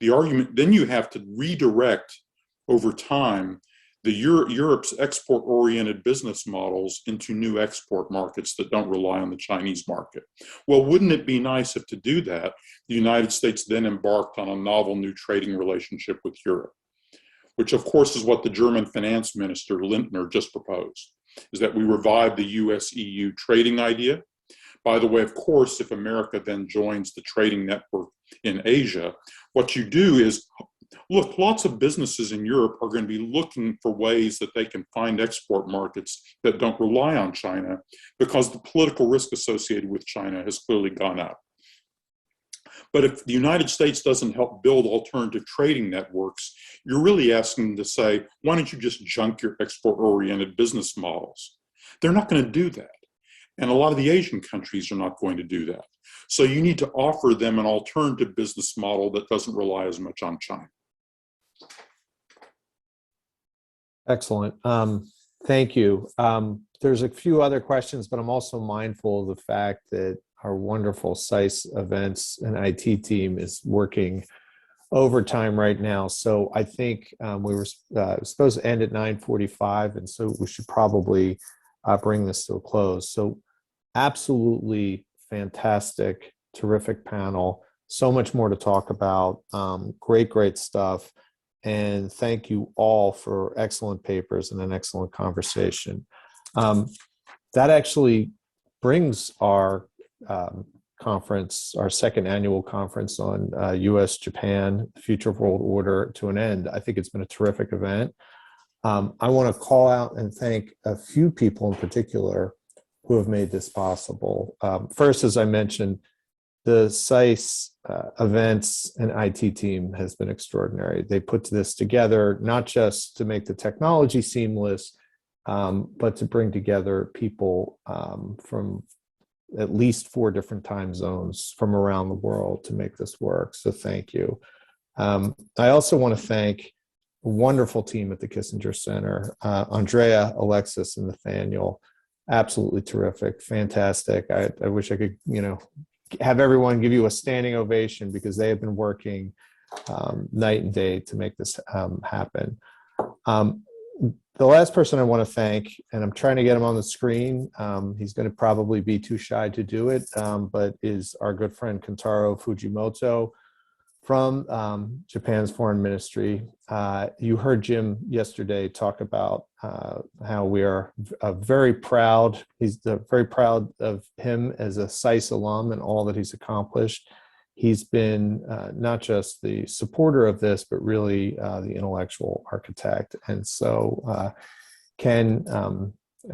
The argument, then you have to redirect over time Europe's export-oriented business models into new export markets that don't rely on the Chinese market. Well, wouldn't it be nice if, to do that, the United States then embarked on a novel new trading relationship with Europe, which of course is what the German finance minister Lindner just proposed, is that we revive the US-EU trading idea. By the way, of course, if America then joins the trading network in Asia, what you do is, look, lots of businesses in Europe are going to be looking for ways that they can find export markets that don't rely on China, because the political risk associated with China has clearly gone up. But if the United States doesn't help build alternative trading networks, you're really asking them to say, why don't you just junk your export-oriented business models? They're not going to do that. And a lot of the Asian countries are not going to do that. So you need to offer them an alternative business model that doesn't rely as much on China. Excellent. Thank you. There's a few other questions, but I'm also mindful of the fact that our wonderful SICE events and IT team is working overtime right now. So I think we were supposed to end at 9:45, and so we should probably bring this to a close. So absolutely fantastic, terrific panel. So much more to talk about. Great stuff. And thank you all for excellent papers and an excellent conversation. That actually brings our conference, our second annual conference on U.S.-Japan, Future of World Order, to an end. I think it's been a terrific event. I want to call out and thank a few people in particular who have made this possible. First, as I mentioned, the SICE events and IT team has been extraordinary. They put this together not just to make the technology seamless, but to bring together people from at least 4 different time zones from around the world to make this work. So thank you. I also want to thank a wonderful team at the Kissinger Center, Andrea, Alexis, and Nathaniel. Absolutely terrific, fantastic. I wish I could, have everyone give you a standing ovation because they have been working night and day to make this happen. The last person I want to thank, and I'm trying to get him on the screen, he's going to probably be too shy to do it, but is our good friend Kentaro Fujimoto from Japan's foreign ministry. You heard Jim yesterday talk about how we are very proud. He's very proud of him as a SICE alum and all that he's accomplished. He's been not just the supporter of this, but really the intellectual architect. And so, Ken,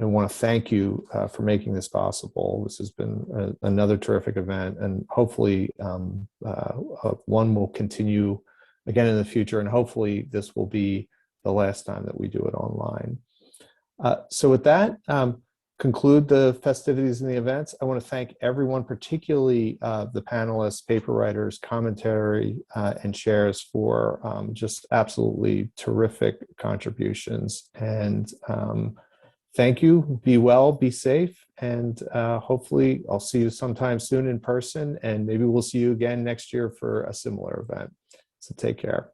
I want to thank you for making this possible. This has been another terrific event, and hopefully one will continue again in the future, and hopefully this will be the last time that we do it online. So with that, conclude the festivities and the events. I want to thank everyone, particularly the panelists, paper writers, commentary, and chairs for just absolutely terrific contributions. And thank you. Be well, be safe, and hopefully I'll see you sometime soon in person, and maybe we'll see you again next year for a similar event. So take care.